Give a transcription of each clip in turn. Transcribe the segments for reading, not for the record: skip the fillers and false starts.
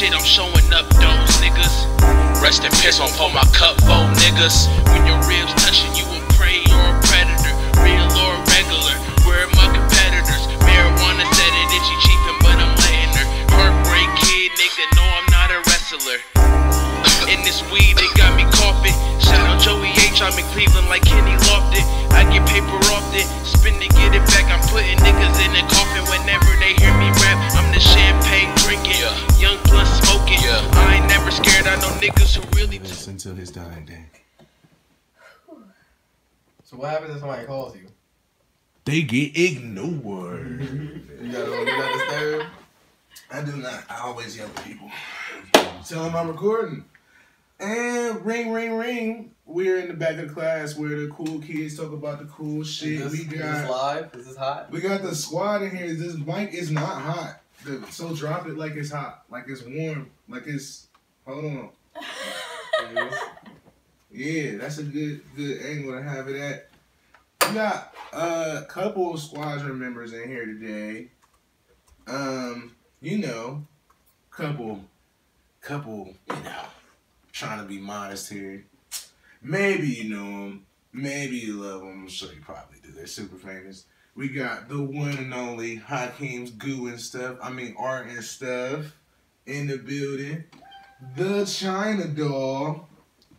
shit, I'm showing up those niggas. Rest in piss, won't pull my cup, both niggas. When your ribs touching, you a prey or a predator. Real or regular, where are my competitors? Marijuana said it itchy cheapin', but I'm letting her. Heartbreak kid, nigga, no, I'm not a wrestler. In this weed, they got me coughing. Shout out Joey H, I'm in Cleveland like Kenny Lofton. I get paper often, spin to get it back. I'm putting niggas in the coffin whenever they hear me rap. I'm the champagne drinking, young blunt smoking. I ain't never scared, I know niggas who really just until his dying day. So what happens if somebody calls you? They get ignored. You got disturbed? I do not. I always yell at people. Tell them I'm recording. And ring, ring, ring. We're in the back of the class where the cool kids talk about the cool shit. Is this live? Is this hot? We got the squad in here. This mic is not hot. So drop it like it's hot. Like it's warm. Like it's... Hold on. Yeah, that's a good angle to have it at. We got a couple of squadron members in here today. You know, couple, trying to be modest here. Maybe you know them, maybe you love them. I'm sure you probably do. They're super famous. We got the one and only Art and Stuff in the building. The China doll,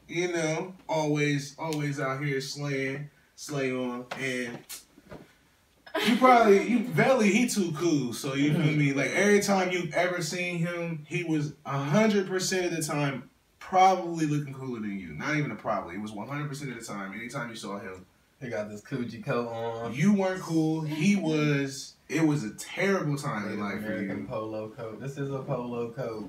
you know, always out here slay on, and Veli, he too cool, so you feel me? Like every time you've ever seen him, he was 100% of the time probably looking cooler than you. Not even a probably, it was 100% of the time. Anytime you saw him, he got this Coogee coat on. You weren't cool. He was. It was a terrible time in life for you. American polo coat. This is a polo coat.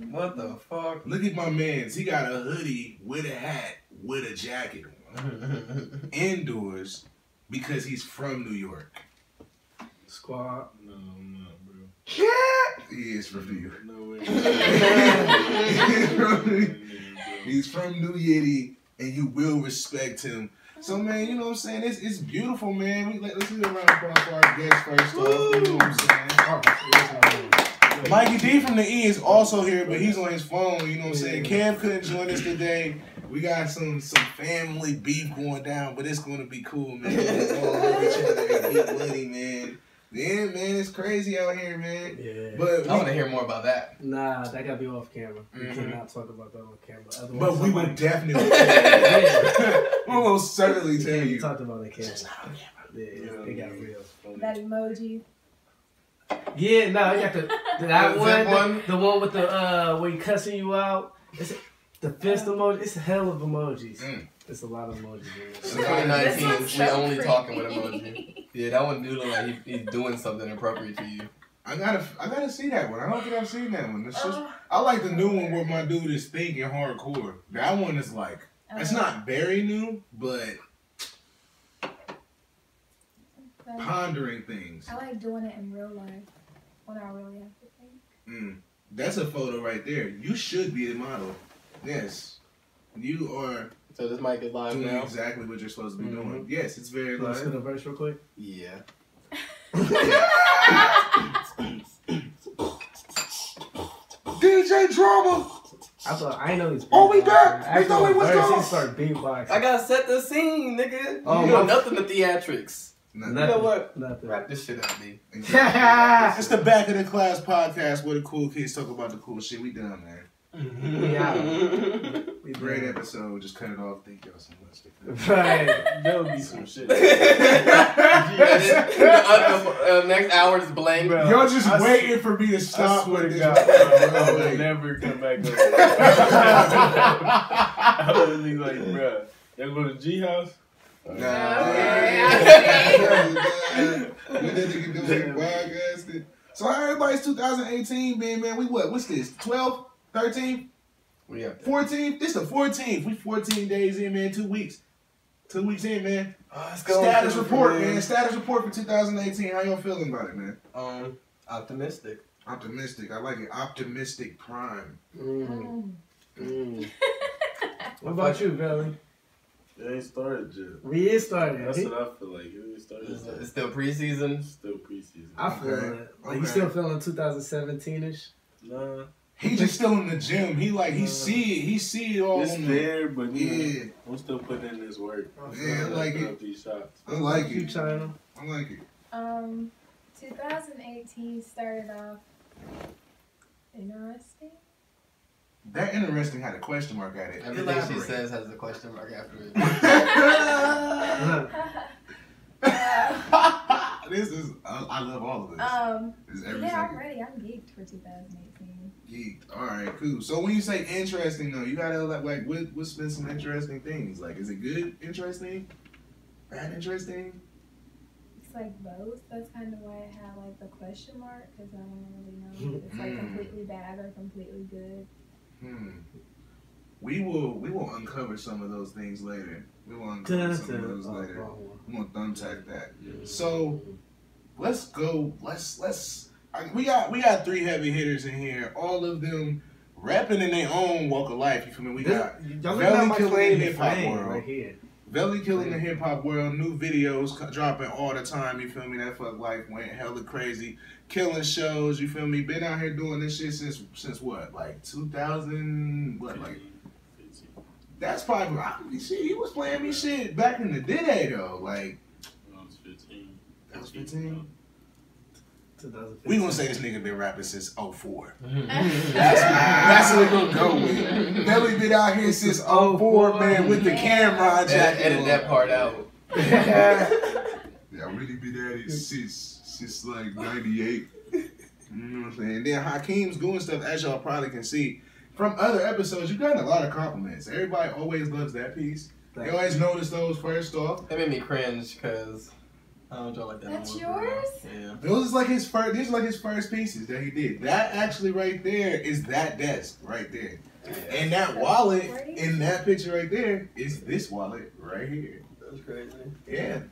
What the fuck? Look at my man's. He got a hoodie with a hat with a jacket on. Indoors because he's from New York. Squad. No, I'm not, bro. Yeah. He is from New York. No way. He's from New Yiddy, and you will respect him. So, man, you know what I'm saying? It's beautiful, man. Let's give a round of applause for our guests first off. You know what I'm saying? Mikey D from the E is also here, but he's on his phone. You know what I'm saying? Kev couldn't join us today. We got some family beef going down, but it's going to be cool, man. We're all love each other and get money, man. Yeah, man, it's crazy out here, man. Yeah. But I want to hear more about that. Nah, that got to be off camera. We cannot talk about that on camera. Otherwise, but we would definitely tell you. We'll most certainly tell you. We talked about it on camera. Yeah, it got real. That emoji. Yeah, no, you got that one, the one with the where he cussing you out. It's the fist emoji. It's a hell of emojis. It's a lot of emojis. In 2019, we only talking with emoji. Yeah, that one do look like he's doing something appropriate to you. I gotta see that one. I don't think I've seen that one. It's just I like the new one where my dude is thinking hardcore. That one is like it's not very new, but pondering things. I like doing it in real life when I really have to think. That's a photo right there. You should be a model. Yes. You are. So this mic is live doing now? Exactly what you're supposed to be doing. Yes, it's very live. Let's hit a verse real quick. Yeah. DJ Drama. I know he's. Oh, we back. I thought we was going. Start beatboxing. I gotta set the scene, nigga. Oh, you know nothing but theatrics. Nothing. You know what? Nothing. Wrap this shit out, B. Exactly. It's the Back of the Class podcast where the cool kids talk about the cool shit. We done, man. We Great episode. Just cut it off. Thank y'all so much. Right. There'll be some shit. Next hour is blank. Bro, y'all just waiting for me to stop. I swear with to this. God, I will never come back up. I was like, bro, y'all go to G House? Nah. So how everybody's 2018 been, man? We what's this? 12? 13? We up 14? This the 14th. We 14 days in, man. 2 weeks. 2 weeks in, man. Status report, man. Status report for 2018. How y'all feeling about it, man? Optimistic. Optimistic. I like it. Optimistic prime. What about you, Valley? It ain't started yet. We is started. That's what I feel like. It ain't started. It's still preseason. Still preseason. I feel it. Like you still feeling 2017ish? Nah. He just still in the gym. He see it all. It's there, but yeah, I'm still putting in this work. Yeah, I like it. These shots. I like it. China. I like it. 2018 started off interesting. That interesting had a question mark at it. Everything she says has a question mark after it. This is, I love all of this. Yeah, I'm ready. I'm geeked for 2018. Geeked. All right, cool. So when you say interesting, though, you gotta like what's been some interesting things? Like, is it good interesting? Bad interesting? It's like both. That's kind of why I have like the question mark, because I don't really know if it's like completely bad or completely good. We will uncover some of those things later. We will uncover some of those later. I'm gonna thumbtack that. So let's go. We got 3 heavy hitters in here. All of them rapping in their own walk of life. You feel me? We got Velly killing the hip hop world. Right here. Velly killing the hip hop world. New videos dropping all the time. You feel me? That fuck life went hella crazy. Killing shows. You feel me? Been out here doing this shit since what? Like 2000? What? Like. That's probably shit. He was playing me shit back in the day though. Like. I was 15. That was 15. 2015. We gonna say this nigga been rapping since 04. That's what we gonna go with. Belly been out here since 04, man, with the camera jacket. Edit that part out. Yeah, I really been at it since like 98. You know what I'm saying? Then Hakim's doing stuff, as y'all probably can see from other episodes. You got a lot of compliments. Everybody always loves that piece. They always notice those first off. That made me cringe because I don't draw like that. That's yours? Yeah. Those is like his first. These are like his first pieces that he did. That actually right there is that desk right there, and that wallet in that picture right there is this wallet right here. That's crazy. Yeah.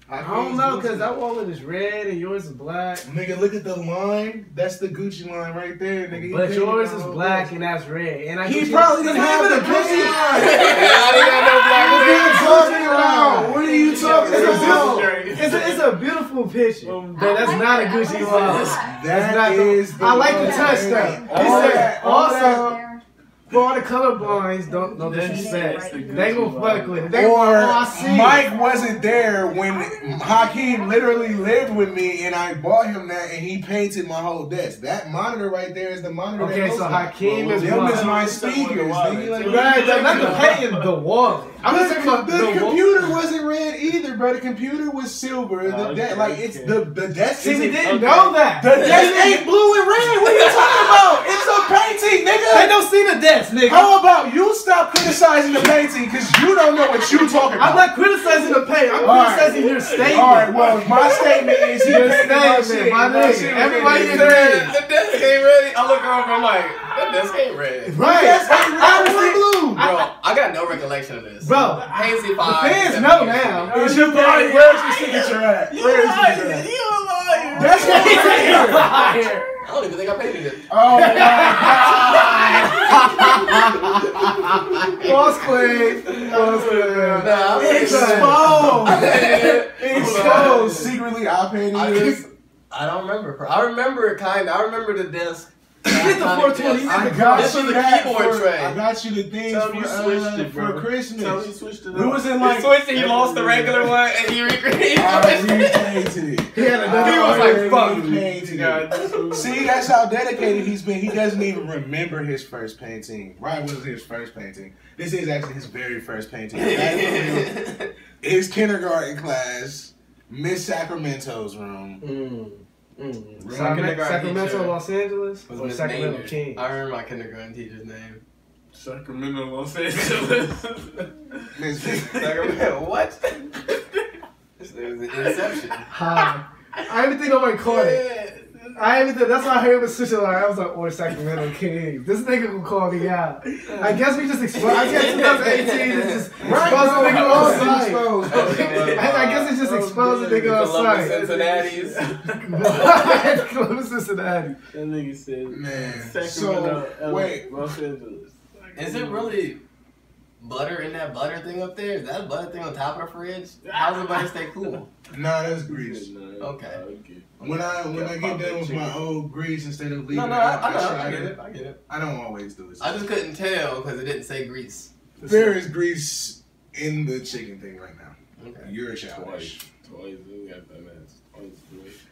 I don't know, because that wallet is red and yours is black. Nigga, look at the line. That's the Gucci line right there, nigga. But yours is black and that's red. And he probably didn't have the Gucci line. I didn't have no black. What are you talking about? What are you talking about? It's a beautiful picture, but that's not a Gucci wallet. That is. I like the touch though. He said also. For all the colorblind, don't disrespect. They gon' fuck with it. Mike wasn't there when Hakim literally lived with me, and I bought him that, and he painted my whole desk. That monitor right there is the monitor. Okay, so Hakim is my speakers. Right, not the paint, the wallet. I'm just talking about the computer wasn't red either, bro. The computer was silver. The desk. See, we didn't know that. The desk ain't blue and red. What are you talking about? It's a painting, nigga. They don't see the desk, nigga. How about you stop criticizing the painting because you don't know what you talking about? I'm not criticizing the paint. I'm criticizing your statement. All right, well, my statement is your statement. My nigga. Everybody agrees. The desk ain't ready. I look over, I'm like, that desk ain't red. Right. That's blue. Bro, I got no recollection of this. Bro, Hazy the 5. fans know now. Where's your signature at? Where's your signature at? You a liar. That's what he's saying. I don't even think I painted it. Oh my God. False claim. Nah, Exposed. Secretly, I painted this. I don't remember. I remember it kind of. I remember the desk. Get the 420. I got This you was a that keyboard for, tray. I got you the things Tell me you switched it, bro. for Christmas. Tell me you switched it We up. was in like. He switched it. He lost the regular one and he recreated I it. repainted it. He had another He was like, fuck. Repainted it. See, that's how dedicated he's been. He doesn't even remember his first painting. Right, wasn't his first painting. This is actually his very first painting. His kindergarten class, Miss Sacramento's room. Sacramento, Los Angeles, or Miss Sacramento Maynard. King? I remember my kindergarten teacher's name. Sacramento, Los Angeles. Miss Sacramento, what? This was an inception. Hi. I didn't think nobody caught it. I didn't think, that's why I heard him switch it like I was like, or Sacramento King. This nigga gonna call me out. I guess we just exposed. I guess 2018 is just exposed the nigga on site. I guess it's just exposed the nigga on site. Cincinnati's. Columbus, Cincinnati. That nigga said, Man. Sacramento, So, wait. Los Angeles. Is it really butter in that butter thing up there? Is that butter thing on top of the fridge? How's the butter stay cool? Nah, that's grease. Okay. When I get done with my old grease, instead of leaving No, it out, I get it. I don't always do it. I just couldn't tell because it didn't say grease. There is grease in the chicken thing right now. Okay. You're childish. Twice. We got that ass. Twice.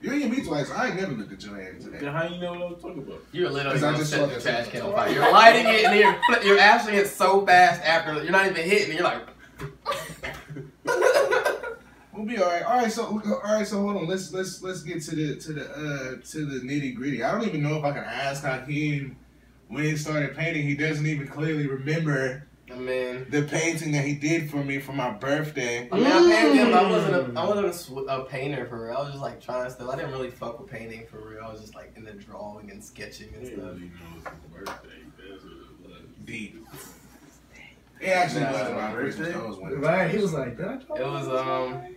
You ain't me twice. I ain't never looked at your hand today. Then how you know what I'm talking about? You're literally I gonna just set saw the that trash shit. can on fire. You're lighting it and you're ashing it so fast after you're not even hitting it. You're like. We'll be all right. All right. So hold on. Let's get to the nitty gritty. I don't even know if I can ask Hakim when he started painting. He doesn't even clearly remember. I mean, the painting that he did for me for my birthday. I mean, I painted him. I wasn't a painter for real. I was just like trying stuff. I didn't really fuck with painting for real. I was just like in the drawing and sketching and stuff. Really know it's his birthday. That's what it was. Deep. It actually was my birthday. Right, he was like, did I draw It was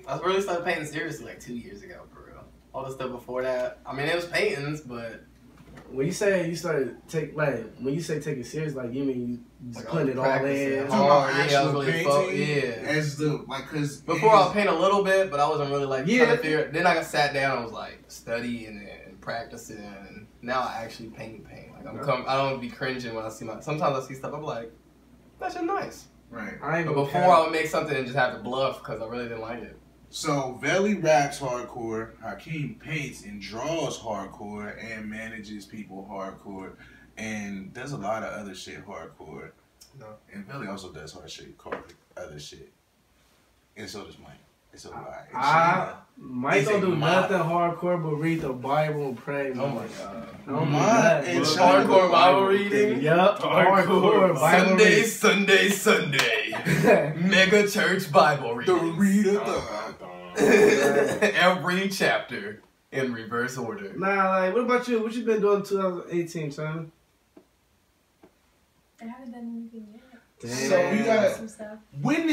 I really started painting seriously like 2 years ago for real. All the stuff before that, I mean, it was paintings, but when you say you started when you say take it serious, like you mean you just like, putting it all in. hard. Actual Yeah, I was really painting as the cause before I would paint a little bit, but I wasn't really like trying to Yeah. figure. Then I sat down, I was like studying and practicing, and now I actually paint. Like I don't be cringing when I see sometimes I see stuff, I'm like, that's just nice. Right. But before I would make something and just have to bluff because I really didn't like it. So Veli raps hardcore, Hakim paints and draws hardcore, and manages people hardcore, and does a lot of other shit hardcore. No. And Veli also does other shit. And so does Mike. It's a lie. Mike don't do nothing hardcore but read the Bible and pray. Oh my god. Oh my god. And Hardcore Bible reading? Yup. Hardcore Bible reading. Sunday. Mega church Bible The reading. reader. Every chapter in reverse order. Nah, like, what about you? What you been doing in 2018, Simon? I haven't done anything yet. Damn. So we got Some stuff. when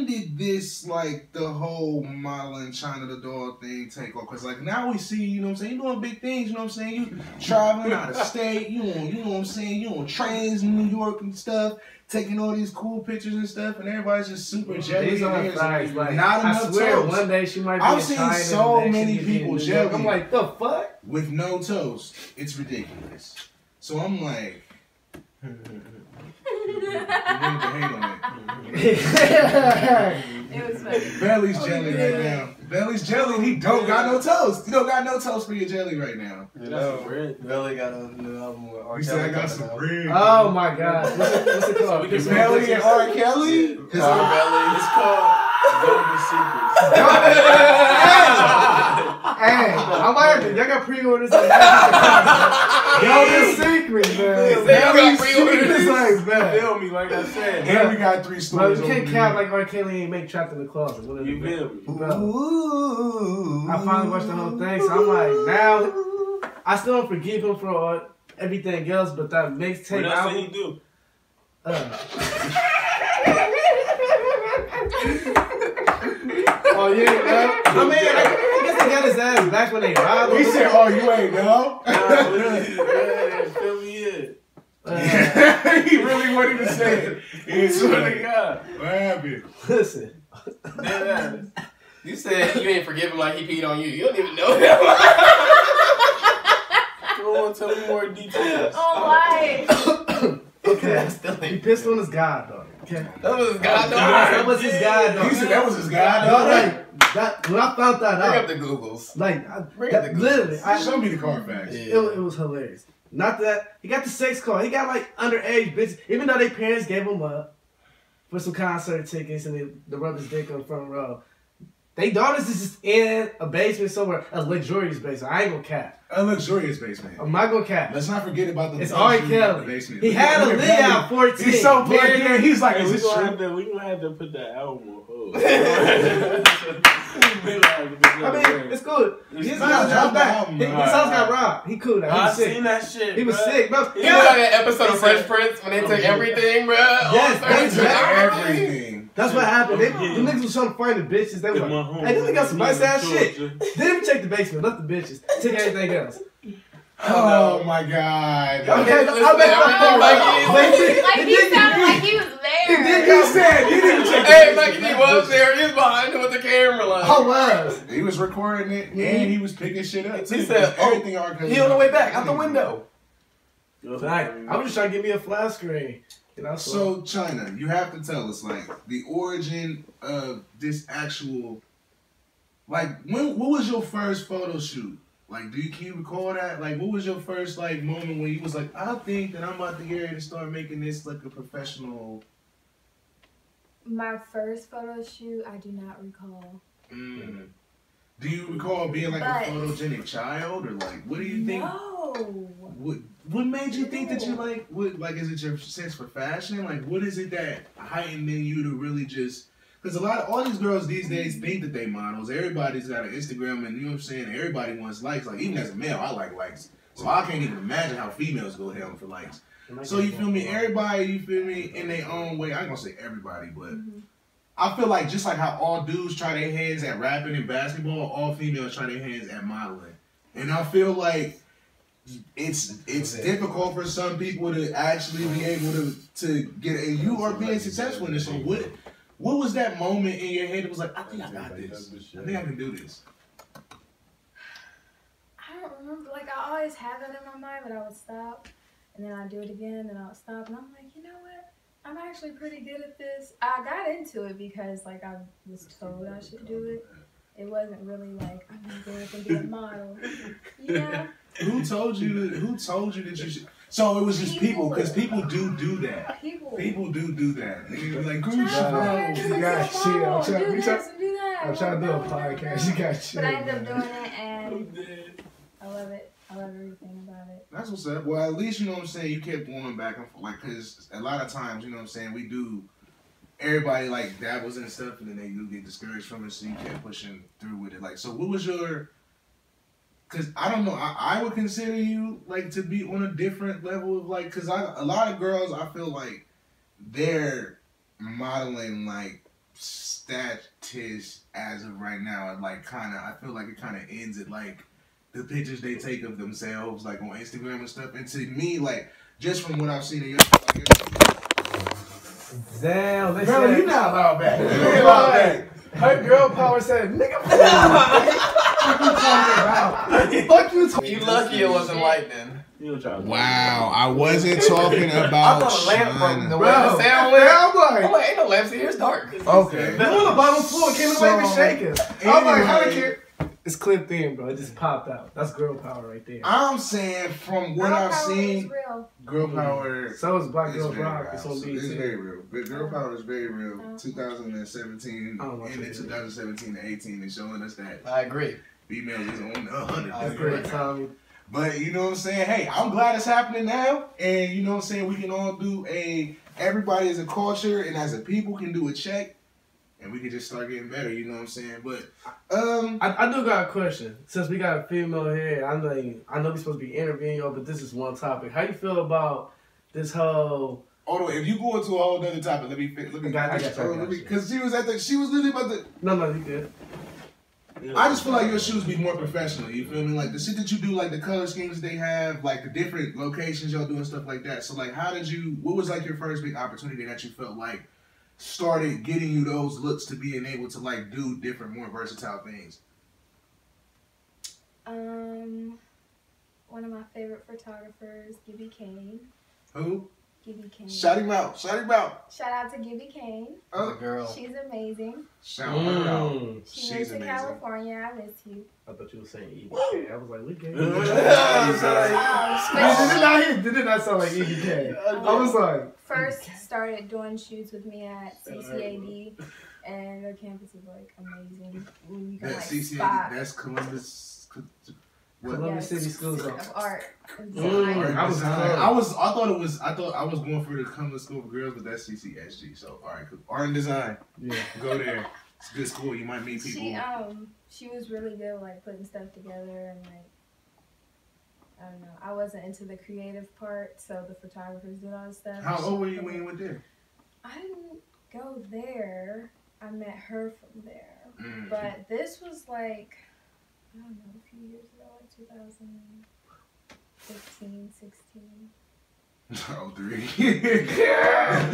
did this like the whole model in China the doll thing take off? Cause like now we see, you know what I'm saying, you doing big things, you know what I'm saying, you traveling out of state, you know what I'm saying, you on trains in New York and stuff, taking all these cool pictures and stuff, and everybody's just super jelly. These are facts. Like, not I enough swear, toast. one day she might be I've in seen China, so the next many she could be in people New York. jelly. I'm like, the fuck? with no toast. It's ridiculous. So I'm like, you need to hate on it. It was funny. Belly's jelly right now. Belly's jelly. He don't got no toast. You don't got no toast for your jelly right now. You know, Belly got a new album with R. You said I got some bread. Oh my god. What's it called? Is Belly and R. Kelly? It's called Golden Secrets. Hey, I might have to. Y'all got pre-orders on that. Yo, the secret, man. Y'all got pre-orders. It's like, man. Feel me, like I said. And we got 3 Bro, stores. you can't cap like R. Kelly ain't make Trapped in the Closet. Whatever. You feel me? Bro, I finally watched the whole thing, so I'm like, now, I still don't forgive him for everything else, but that mixtape What else did he album. do? Oh, yeah, man. I mean, I guess they got his ass back when they robbed him. He said, oh, you ain't know? Fill me in. He really wanted to say it. He Swear to God. What happened? Listen. You said you ain't forgive him like he peed on you. You don't even know him. Come on, tell me more details. Oh, why? Okay. Still He ain't pissed on his god, though. Okay. That was his god dog. That was his god, though. He said that was his guy. No, like, that, when I found that Bring up out, the Googles. like, Bring up the Googles. literally, Show me the Carfax. Yeah. it was hilarious. Not that he got the sex call. He got like underage bitches, even though their parents gave him up for some concert tickets and they rubbed his dick on the front row. They daughters is just in a basement somewhere, a luxurious basement. I ain't gonna cap. A luxurious basement. I'm not gonna cap. Let's not forget about the It's R. Kelly. basement. He had a lid out 14. He's so plugged in. He's like, Hey, is we this gonna true? have to put that album on hold. I mean, it's cool. His not house a dropped back. album, His bro. house got robbed. He cool now. He I was sick. seen that shit. He was bro. sick, bro. You know like that episode of Fresh Prince when they took everything, bro? Yes, that's Everything. That's what happened. The niggas was trying to find the bitches. They were like, hey, then we got some nice ass shit. They didn't even check the basement, left the bitches. Took everything else. Oh my God. Okay, Listen, Like he sounded like he was there. He said he didn't check. Hey, Mikey D was there. He was behind him with the camera. Like, I was. He was recording it and he was picking shit up. He said, everything he on the way back out the window. I was just trying to get me a flat screen. You know, so China, you have to tell us like the origin of this actual, like what was your first photo shoot? Like, can you recall that? Like, what was your first like moment when you was like, I think that I'm about to get ready to start making this like a professional? My first photo shoot, I do not recall. Mm. Do you recall being like a photogenic child, or like what do you think? No. What made you think that you like? What like is it your sense for fashion? Like, what is it that heightened in you to really just? Because all these girls these days think that they models. Everybody's got an Instagram, and you know what I'm saying. Everybody wants likes. Like even as a male, I like likes. So I can't even imagine how females go down for likes. So you feel me? Everybody, you feel me? In their own way. I ain't gonna say everybody, but I feel like just like how all dudes try their hands at rapping and basketball, all females try their hands at modeling. And I feel like it's difficult for some people to actually be able to get it. And you are being successful in this. So what was that moment in your head that was like, I think I got this. I think I can do this. I don't remember. Like I always have that in my mind, but I would stop, and then I'd do it again, and I would stop, and I'm like, you know what? I'm actually pretty good at this. I got into it because like I was told I should do it. It wasn't really like I'm gonna go up and be a model. Yeah. Who told you that you should? So it was just people, because people do that. People do that. They be like, you got shit. I'm trying to do a podcast. You got shit. But I ended up doing it, and I love it. I love everything about it. That's what's up. Well, at least, you know what I'm saying, you kept going back and forth. Like, because a lot of times, you know what I'm saying, everybody, like, dabbles in stuff, and then they do get discouraged from it, so you kept pushing through with it. Like, so what was your, because I don't know, I would consider you, like, to be on a different level of, like, because a lot of girls, I feel like they're modeling, like, status as of right now, and, like, I feel like it kind of ends at, like, the pictures they take of themselves, like on Instagram and stuff. And to me, like, just from what I've seen of your damn, bro, you not allowed back. You ain't allowed back. Her girl power said, nigga, fuck you talking about. You lucky it wasn't lightning. Wow, I wasn't talking about. I thought a lamp broke the way Bro, the sound went. I'm like, ain't no lamps here, it's dark. Okay. You on the bottom floor, can't nobody even shake it. I'm like, how did you? It's clipped in, bro. It just popped out. That's girl power right there. I'm saying from what I've seen, girl power. So is Black Girls Rock. It's on It's very real. But girl power is very real. 2017 and then 2017 to 18 is showing us that. I agree. Females is on 100. I agree, Tommy. But you know what I'm saying? Hey, I'm glad it's happening now. And you know what I'm saying? We can all do everybody as a culture and as a people can do a check. And we can just start getting better, you know what I'm saying? But I do got a question. Since we got a female here, I know we're supposed to be interviewing y'all, but this is one topic. How you feel about this whole? Hold on, if you go into a whole other topic, let me because she was literally about to. No, you good. I just feel like your shoes be more professional. You feel me? Like the shit that you do, like the color schemes they have, like the different locations y'all do and stuff like that. So like, what was like your first big opportunity that you felt like started getting you those looks to being able to like do different, more versatile things? One of my favorite photographers, Gibby Kane. Who? Gibby Kane. Shout him out. Shout out to Gibby Kane. Oh, girl. She's amazing. Shout her out. She moved to California. I miss you. I thought you were saying EBK. I was like, we can. Did it not sound like EBK? I was like. First started doing shoots with me at CCAD, and their campus is like amazing. When you can like spot. That's Columbus. Columbus City Schools of Art. I thought I was going for the Columbus School for Girls, but that's CCSG. So all right, art and design. Yeah, go there. It's a good school. You might meet people. She was really good, like putting stuff together and like. I don't know. I wasn't into the creative part, so the photographers did all the stuff. How old were you when you went there? I didn't go there. I met her from there. But this was like, I don't know, a few years ago, like 2000. 15, 16. 03.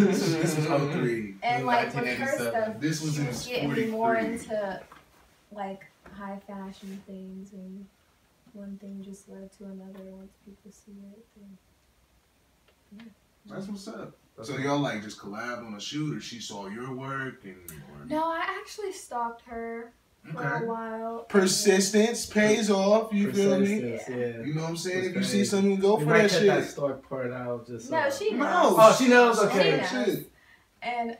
This was 03. And like with her 1987. stuff, This was she in was getting me more 43. into like high fashion things, and one thing just led to another. Once people see it, then yeah. That's what's up. So y'all like just collab on a shoot, or she saw your work and. Or... No, I actually stalked her for a while. Persistence pays off. You feel me? Yeah. You know what I'm saying? That's If you see crazy. something, go We for might that cut shit. that stalk part out. Just No, she knows. No. Oh, she knows. Okay. She knows. Shit. And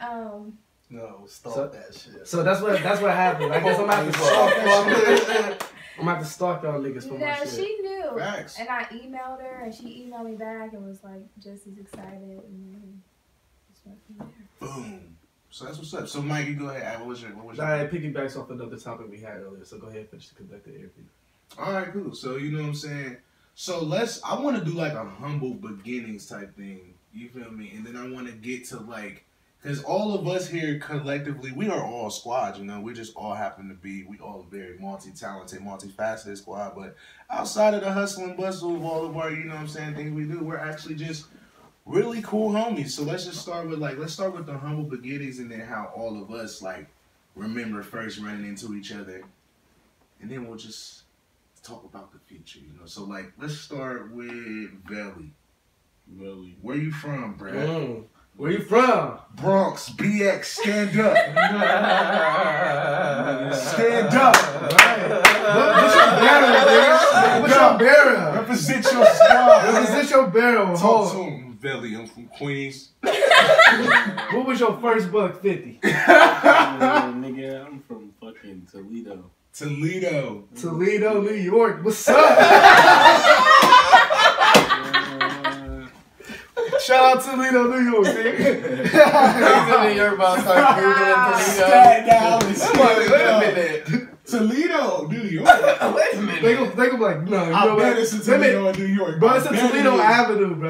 No, stop So- that shit. So that's what happened. I guess I'm gonna have to stalk that shit. I'm gonna have to stalk y'all niggas for my no, shit. she knew. Facts. And I emailed her, and she emailed me back and was like just as excited, and then just went from there. Boom. So that's what's up. So Mikey, go ahead. What was your? That piggybacks off another topic we had earlier. So go ahead and finish the conducted interview. All right, cool. So you know what I'm saying. So I want to do like a humble beginnings type thing. You feel me? And then I want to get to like, because all of us here collectively, we are all squad. You know, we just all happen to be. We all very multi-talented, multifaceted squad. But outside of the hustle and bustle of all of our, you know what I'm saying, things we do, we're actually just really cool homies. So let's start with the humble beginnings, and then how all of us like remember first running into each other, and then we'll just talk about the future, you know. So like, let's start with Velly. Velly. Where you from, bruh? Where you from? Bronx, BX, stand up. Stand up. What's your barrel, man? What's your barrel? Represent your squad. Represent your barrel. Talk to him, Velly. I'm from Queens. What was your first buck 50? Nigga, I'm from fucking Toledo. Toledo. Toledo, New York. What's up? Shout out Toledo, New York, nigga. He's in New York, about to start Googling Stat down. Toledo. Wait a minute. Toledo, New York. Wait a minute. They gonna be like, no, you I know bet what? it's in Toledo in New York. Bro, it's a I bet Toledo it is. Avenue, bro.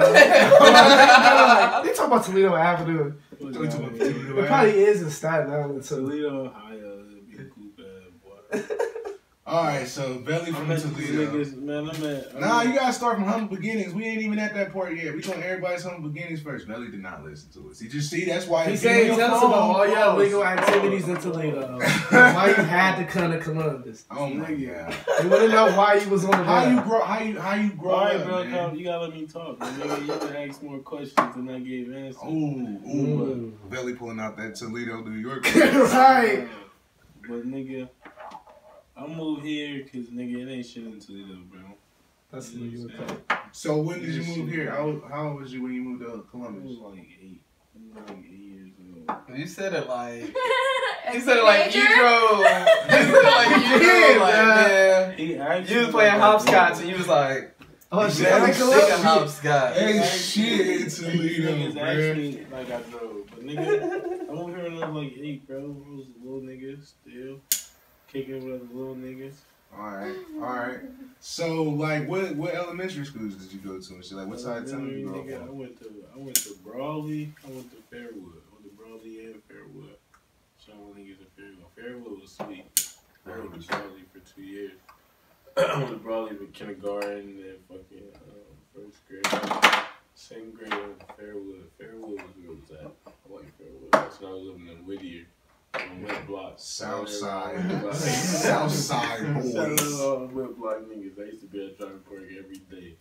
They talk about Toledo Avenue. It probably is in Staten Island, too. Toledo, Ohio. It'd be a cool bad boy. Alright, so Velly I from met these Toledo. niggas, man. Nah, you gotta start from humble beginnings. We ain't even at that part yet. We doing everybody's humble beginnings first. Velly did not listen to us. See, that's why He's he saying tell us about all your y'all illegal activities in Toledo. Why you had to come to Columbus. Oh my god. We want to know why you was on the How you ground. grow? How you grow Alright, up, bro, man? you gotta let me talk. Nigga, you can ask more questions than I gave answers. Ooh. Velly pulling out that Toledo, New York. Right. But nigga, I moved here because nigga, it ain't shit in Toledo, bro. That's New York. So when did you move here? How old was you when you moved to It Columbus? was like 8 years ago. You said it like A you said it like you teenager? drove. You said it like you drove. Like man, He actually you was playing hopscotch and you was like, Oh, shit. Yeah, I'm in sick of Columbus. hopscotch. Ain't shit in These Toledo, niggas bro. actually like I drove, but nigga, I moved here when I was like 8, bro. I was a little nigga still kicking with other little niggas. Alright. So like, what elementary schools did you go to and shit? Like, what side of town did you grow Nigga, up I on? went to Brawley. I went to Fairwood. I went to Brawley and Fairwood. So I niggas in Fairwood. Fairwood was sweet. I went to Brawley for 2 years. I went to Brawley for kindergarten and then fucking first grade. Second grade I went to Fairwood. Fairwood was where it was at. I like Fairwood. That's when I was living in Whittier. On West Block. Southside. Shout Southside out boys. to all the West Block niggas. I used to be at Drive Park every day.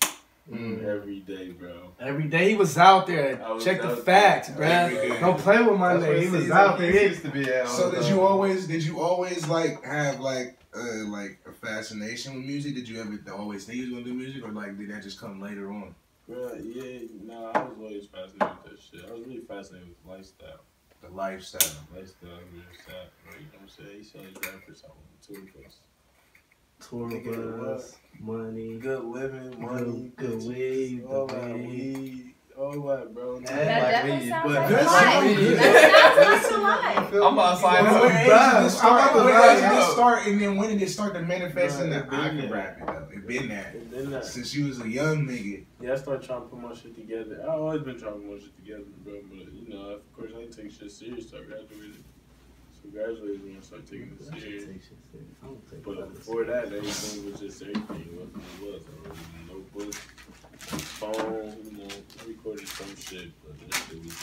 Every day, bro. Every day he was out there. I was Check the out facts, there. Every bruh. day. Don't play with my name. He was out He there. used to be at. So did you always like have like a fascination with music? Did you ever always think you was gonna do music, or like did that just come later on? Bro, yeah, no, I was always fascinated with that shit. I was really fascinated with lifestyle. The lifestyle. Lifestyle, real sad, bro. You know what I'm saying? He selling rappers out on the tour bus. Tour bus, money, Good living, money, good bitches, weed, all the that weed. weed, all that, bro. That Like definitely weed, sounds but like a that's life. so good. That sounds like a life. I'm about to sign When up. did it start? I'm When about to did it go. start? And then when did it start to manifest Bro, in the it been I can there. rap it though? It been that And then that, since you was a young nigga. yeah, I started trying to put my shit together. I've always been trying to put my shit together, bro. But, you know, of course, I didn't take shit serious till I graduated. So graduated when I started taking it serious. But before that, everything was just everything. It wasn't what it was. I was in a notebook, phone, you know, I recorded some shit, but that shit was.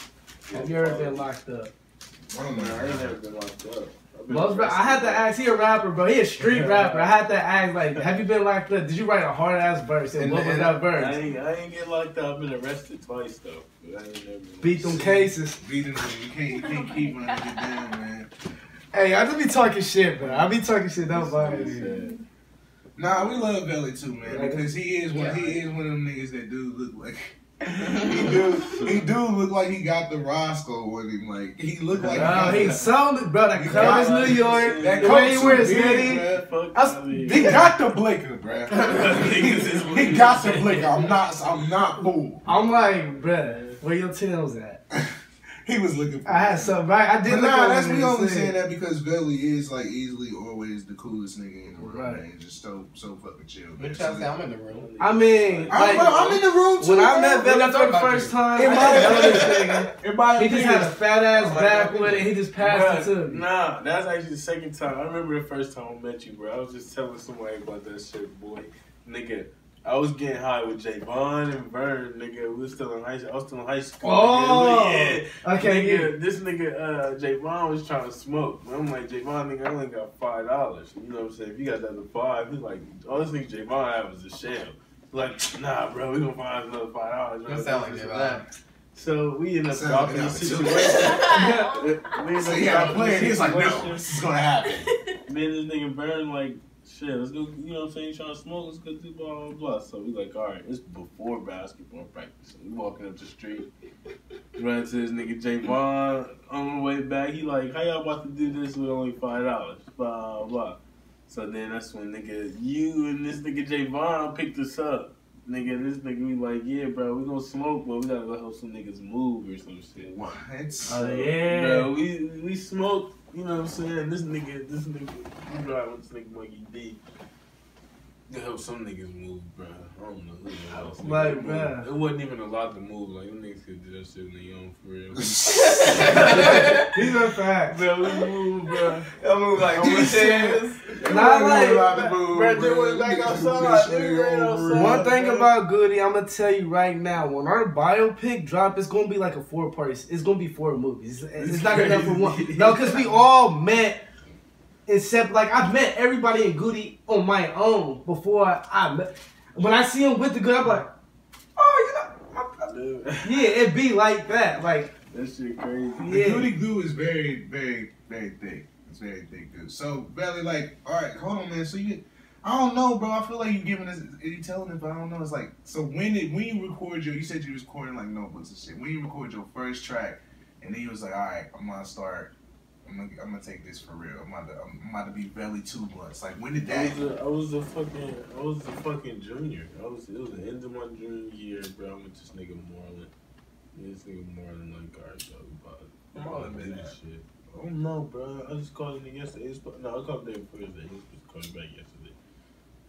Have you ever been locked up? I don't I know. ain't never been locked up. I had to ask. He a rapper, bro. He a street rapper. I had to ask, like, have you been locked up? Did you write a hard ass verse? And what was that verse? I ain't get locked up. I've been arrested twice though. But I ain't never been Beat them cases. Beating them. You can't keep running it down, man. Hey, I just be talking shit, bro. I be talking shit. Don't bother me. Nah, we love Belly too, man, because he is one of them niggas that do look like he do look like he got the Roscoe with him. Like he look like he's sounded, bro. That coat is New York. That coat way he wears hoodie. He got the blicker, bro. He got the blicker. I'm not fooled. I'm like, bro, where your tails at? He was looking for I had something right. I did. But nah, that's we only saying that because Belly is like easily always the coolest nigga in the room, right. Man. Just so fucking chill. But y'all say I'm in the room. I mean, I'm in the room too. When I met Belly for the first time, he just had a fat ass back with it. He just passed it to me. Nah, that's actually the second time. I remember the first time I met you, bro. I was just telling somebody about that shit, boy. Nigga, I was getting high with Javon and Vern, nigga. We was still in high school. I was still in high school. Oh, nigga. Yeah. Okay. Nigga, this nigga, Javon was trying to smoke. I'm like, Javon, nigga, I only got $5. You know what I'm saying? If you got that to $5, he's like, all this nigga Javon had was a shell. Like, nah, bro, we gonna find another $5. That sound like Javon. So we ended up dropping the situation. So he had a plan. He's like, no, this is gonna happen. Me and this nigga Vern, like, shit, let's go, you know what I'm saying, trying to smoke, let's go do blah, blah, blah. So we like, alright, it's before basketball practice. So we walking up the street, run into this nigga Javon. On the way back, he like, how y'all about to do this with only $5? Blah, blah, blah. So then that's when nigga, you and this nigga Javon picked us up. Nigga, this nigga, we like, yeah, bro, we gonna smoke, but we gotta let some niggas move or some shit. What? Oh, yeah. Bro, we smoked. You know what I'm saying? This nigga, you drive with this nigga Monkey D. To help some niggas move, bro. I don't know who the else. Like, bro. It wasn't even a lot to move. Like, them niggas could do that shit on their own, for real. These are facts. Bro, we move, bro. I move like Not like, Bro, they went back outside. One thing about Goody, I'm gonna tell you right now, when our biopic drop, it's gonna be like a 4-part. It's gonna be 4 movies. It's not enough for one. No, because we all met. Except, like, I've met everybody in Goody on my own before I met. When I see him with the good, I'm like, oh, you know. Yeah, it be like that. Like, that shit crazy. The Goody glue is very, very, very thick. It's very thick, dude. So, Belly, like, all right, hold on, man. So, I don't know, bro. I feel like you giving us, you telling us, but I don't know. It's like, so when you record you said you was recording, like, notebooks and shit. When you record your first track, and then you was like, all right, I'm going to start. I'm gonna take this for real. I'm about to be Belly 2 months. Like, when did that? I was a fucking junior. It was the end of my junior year, bro. I went to this nigga Marlon. This nigga Marlon, like, alright, bro, Marlon did this shit. I don't know, bro. I just called him yesterday. No, I called him the day before yesterday. He was supposed to call me back yesterday.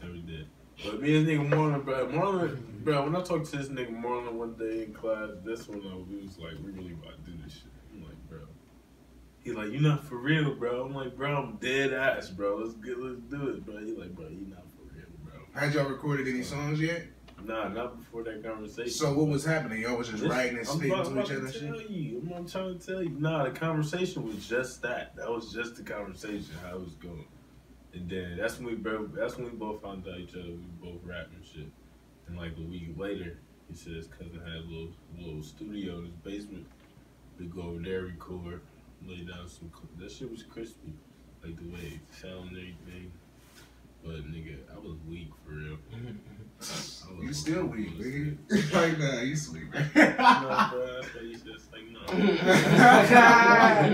Never did. But me and this nigga Marlon, bro, when I talked to this nigga Marlon one day in class, that's when we was like, we really about to do this shit. I'm like, bro. He like, you not for real, bro. I'm like, bro, I'm dead ass, bro. Let's do it, bro. He like, bro, you not for real, bro. Had y'all recorded any songs yet? Nah, not before that conversation. So what was happening? Y'all was just writing and spitting to each other and shit? I'm trying to tell you. Nah, the conversation was just that. That was just the conversation, how it was going. And then that's when we both found out each other. We both rapping shit. And like a week later, he said his cousin had a little studio in his basement. We go over there, record. Lay down some. That shit was crispy, like the way it sound and everything. But nigga, I was weak for real. You still weak, nigga. Like, nah, you sweet, man. No, bro, that's why you just like no. Yeah,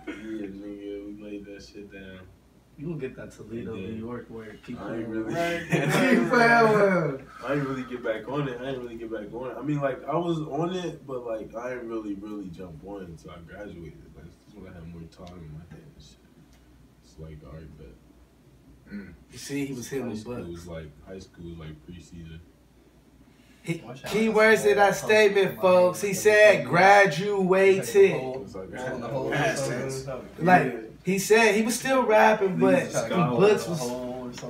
nigga, we laid that shit down. you gonna get that Toledo, New York where keep I ain't really. I I ain't really get back on it. I mean, like, I was on it, but, like, I didn't really jump on it until I graduated. Like, this is when I had more time in my head and shit. It's like, all right, bet. You see, he was hitting his butt. High school was like preseason. Keywords in that statement, folks. He said graduated. Like he said, he was still rapping, but them books was.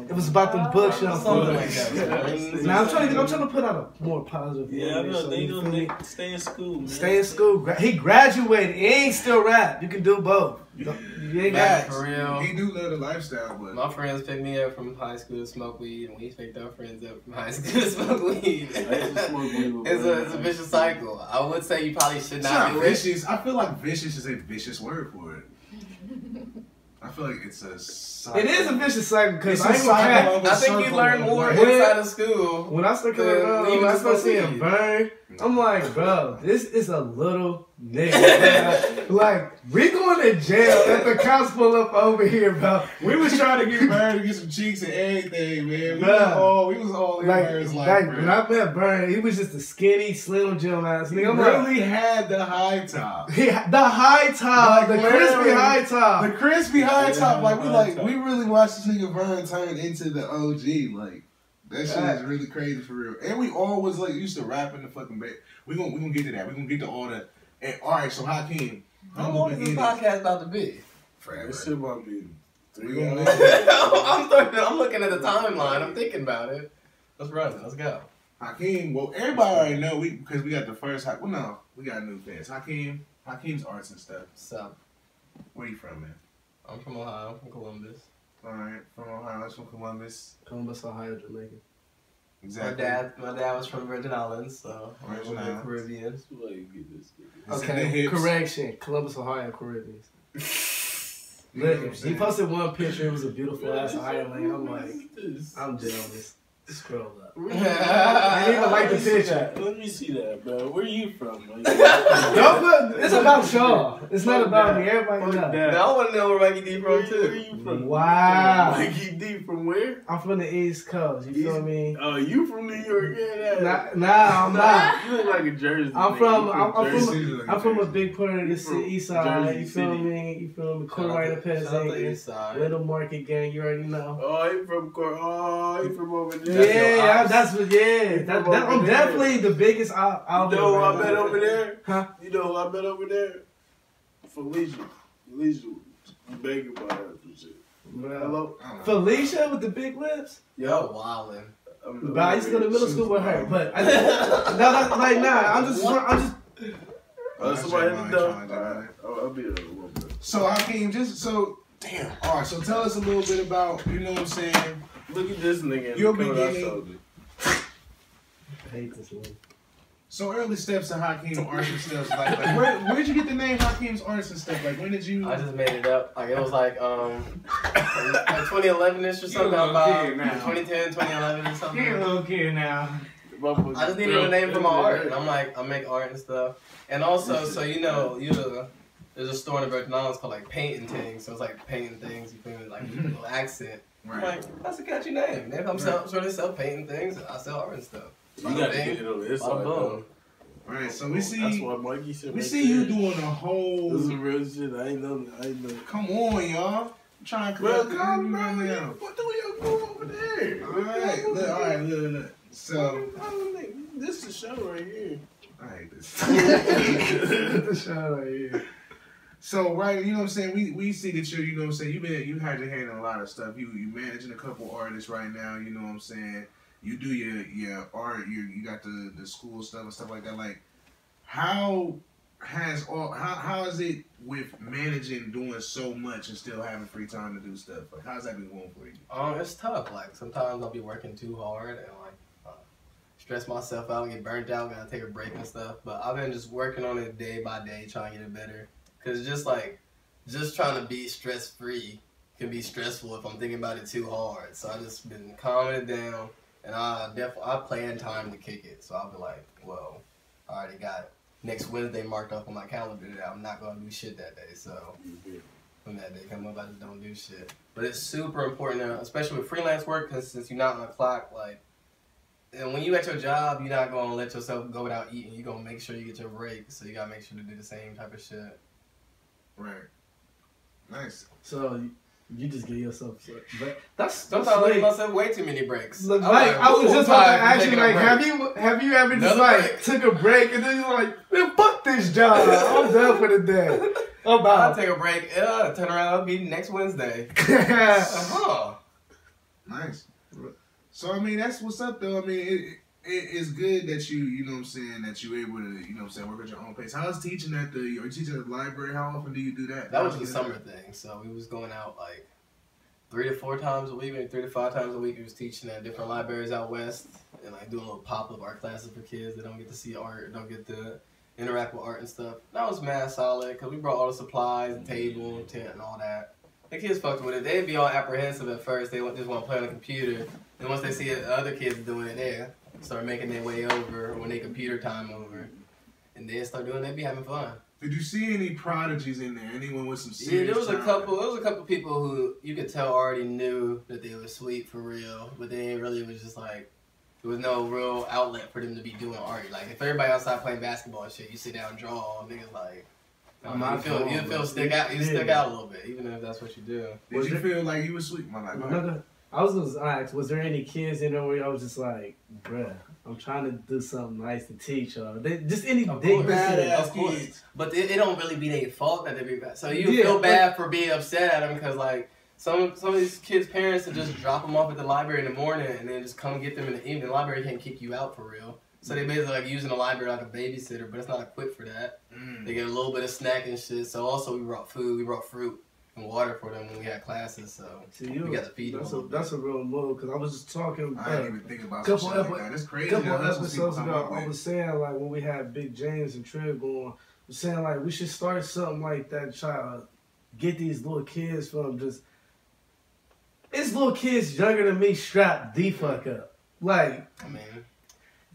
It was about them books, y'all. Something like that. Now I'm trying to put out a more positive. Yeah, I know. They gonna stay in school, man. Stay in school. He graduated. He ain't still rap. You can do both. You ain't got For real. He do love the lifestyle, but My friends picked me up from high school to smoke weed, and we picked our friends up from high school to smoke weed. It's a vicious cycle. I would say you probably should it's not not do it. vicious. I feel like vicious is a vicious word for it. I feel like it's a cycle. It is a vicious cycle because It's I a ain't gonna cycle cap. of a I think you circle learn of more life. inside of school. When I start Leaving when I the start seeing smoke weed. Burn, I'm like, bro, this is a little nigga. Like, we going to jail if the cops pull up over here, bro. We was trying to get Bird to get some cheeks and everything, man. We Bruh. was all in Like, Bird's life, like bro. when I met Burn, he was just a skinny, slim Jim ass He nigga. I'm like, really had the high top. the high top, Like, the crispy literally, high top. The crispy high top, like high top. we really watched this nigga Vern turn into the OG. Like that shit is really crazy for real. And we always like used to rap in the fucking back. We gonna get to that. We gonna get to all that. And all right, so Hakeem, How long is this podcast about to be? forever. This shit about to be 3 We gonna hours. I'm looking at the timeline. I'm thinking about it. Let's run it. Let's go. Hakeem, well, everybody already know because we got the first. Well, no, we got new fans. Hakim's Arts and Stuff. So, Where you from, man? I'm from Ohio. I'm from Columbus. All right, from Ohio. That's from Columbus. Columbus, Ohio, Jamaica. Exactly. My dad was from Virgin Islands, so I'm Virgin from the Islands. Caribbean. That's why you get this. It's in the Okay, hips. correction. Columbus, Ohio, Caribbean. You know what I'm Look, he saying? posted one picture. It was a beautiful ass island. I'm like, This. I'm jealous. Scroll up. I didn't even like the Let me see picture. that. Let me see that, bro. Where you from? Like, Don't put, it's about y'all. It's not about me. Everybody Fuck know. that. Now I want to know where Mikey D Where from you too. from? Wow. Mikey D from where? I'm from the East Coast. You feel East- me? Oh, you from New York? Yeah, that. Nah, I'm not. You look like a Jersey. I'm nigga. from. You I'm Jersey. from. I'm from a big part of the from East Side. Jersey You feel City. me? You feel me? Shout out Corrida to the Pennsylvania. East Side. Little Market Gang. You already know. Oh, he from he from over there. Yeah, that's what. Yeah, from I'm over there. definitely the biggest You outlet. know who I right met now. over there? Huh? You know who I met over there? Felicia. Felicia. You begging about her some shit. Bro. Hello? I don't know. Felicia with the big lips. Yo, wildin'. But I used to go to middle school with her. But I'm just. Oh, somebody at the door. Trying to- Alright. I'll be there in a little bit. So Hakeem, damn. All right, so tell us a little bit about, you know what I'm saying? Look at this nigga in You'll the be coat I getting- showed you. I hate this one. So early steps to Hakeem Arts and Stuff. Like where'd you get the name Hakim's Arts and Stuff? Like when did you? I just made it up. Like it was like 2011ish or something. a little About kid now. 2010, 2011 or something. You're a little kid now. I just needed a name for my art, and I'm like, I make art and stuff. And also, so there's a store in the Virgin Islands called like Painting Things. So it's like painting things. You feel me? Like a little accent. I'm Right. like, that's a catchy name. Maybe I'm sort of sell painting things, and I sell art and stuff. You gotta get it on this Bada side, boom. though. Right. So we see. That's why Mikey said. We right see you there. doing a whole. This is real shit. I ain't know. Come on, y'all. I'm trying to Bro, correct calm you down. right now. What do you move over there? All right, look. So This is the show right here. I hate this. The show right here. So right, you know what I'm saying? We see that you know what I'm saying, you had your hand in a lot of stuff. You managing a couple artists right now, you know what I'm saying? You do your art, you got the school stuff and stuff like that. Like how is it with managing, doing so much and still having free time to do stuff? Like how's that been going for you? It's tough. Like sometimes I'll be working too hard and like stress myself out, get burnt out, gotta take a break and stuff. But I've been just working on it day by day, trying to get it better. Cause just trying to be stress free can be stressful if I'm thinking about it too hard. So I just been calming it down, and I plan time to kick it. So I'll be like, well, I already got next Wednesday marked up on my calendar that I'm not gonna do shit that day. So when that day comes up, I just don't do shit. But it's super important, especially with freelance work, cause since you're not on the clock, like. And when you at your job, you're not gonna let yourself go without eating. You're gonna make sure you get your break. So you gotta make sure to do the same type of shit. Right. Nice. So You just give yourself. But that's Sometimes I give myself way too many breaks. Look, like, I was just about to ask you, like, have you ever just like took a break and then you're like, man, fuck this job, I'm done for the day. I'll take a break. Turn around. I'll be next Wednesday. Nice. So I mean, that's what's up though. I mean, it's good that you know what I'm saying, that you're able to, you know what I'm saying, work at your own pace. How's teaching are you teaching at the library? How often do you do that? That was the summer thing. So we was going out like 3 to 4 times a week, maybe 3 to 5 times a week. We was teaching at different libraries out west and like doing little pop-up art classes for kids that don't get to see art, don't get to interact with art and stuff. That was mad solid because we brought all the supplies, the table, tent, and all that. The kids fucked with it. They'd be all apprehensive at first. They just want to play on the computer. And once they see other kids doing it, they start making their way over when they computer time over. And they start doing it, they be having fun. Did you see any prodigies in there? Anyone with some serious there was talent? a couple people who you could tell already knew that they were sweet for real, but they really was just like, there was no real outlet for them to be doing art. Like if everybody outside playing basketball and shit, you sit down and draw, niggas like, you feel stick out a little bit, even if that's what you do. Did you feel like you were sweet? I was gonna ask, was there any kids in there where I was just like, bruh, I'm trying to do something nice to teach y'all? Just any big badass kids. But it don't really be their fault that they be bad. So you feel bad for being upset at them because like some of these kids' parents will just drop them off at the library in the morning and then just come get them in the evening. The library can't kick you out for real. So they basically like using the library like a babysitter, but it's not equipped for that. They get a little bit of snack and shit. So also we brought food, we brought fruit and water for them when we had classes. So we got to feed them. That's a real move because I was just talking. I didn't even think about some shit like that. That's crazy. Couple episodes ago, I was saying like when we had Big James and Trib going, I was saying like we should start something like that. Try to get these little kids from just. It's little kids younger than me strapped the fuck up. Like, I mean,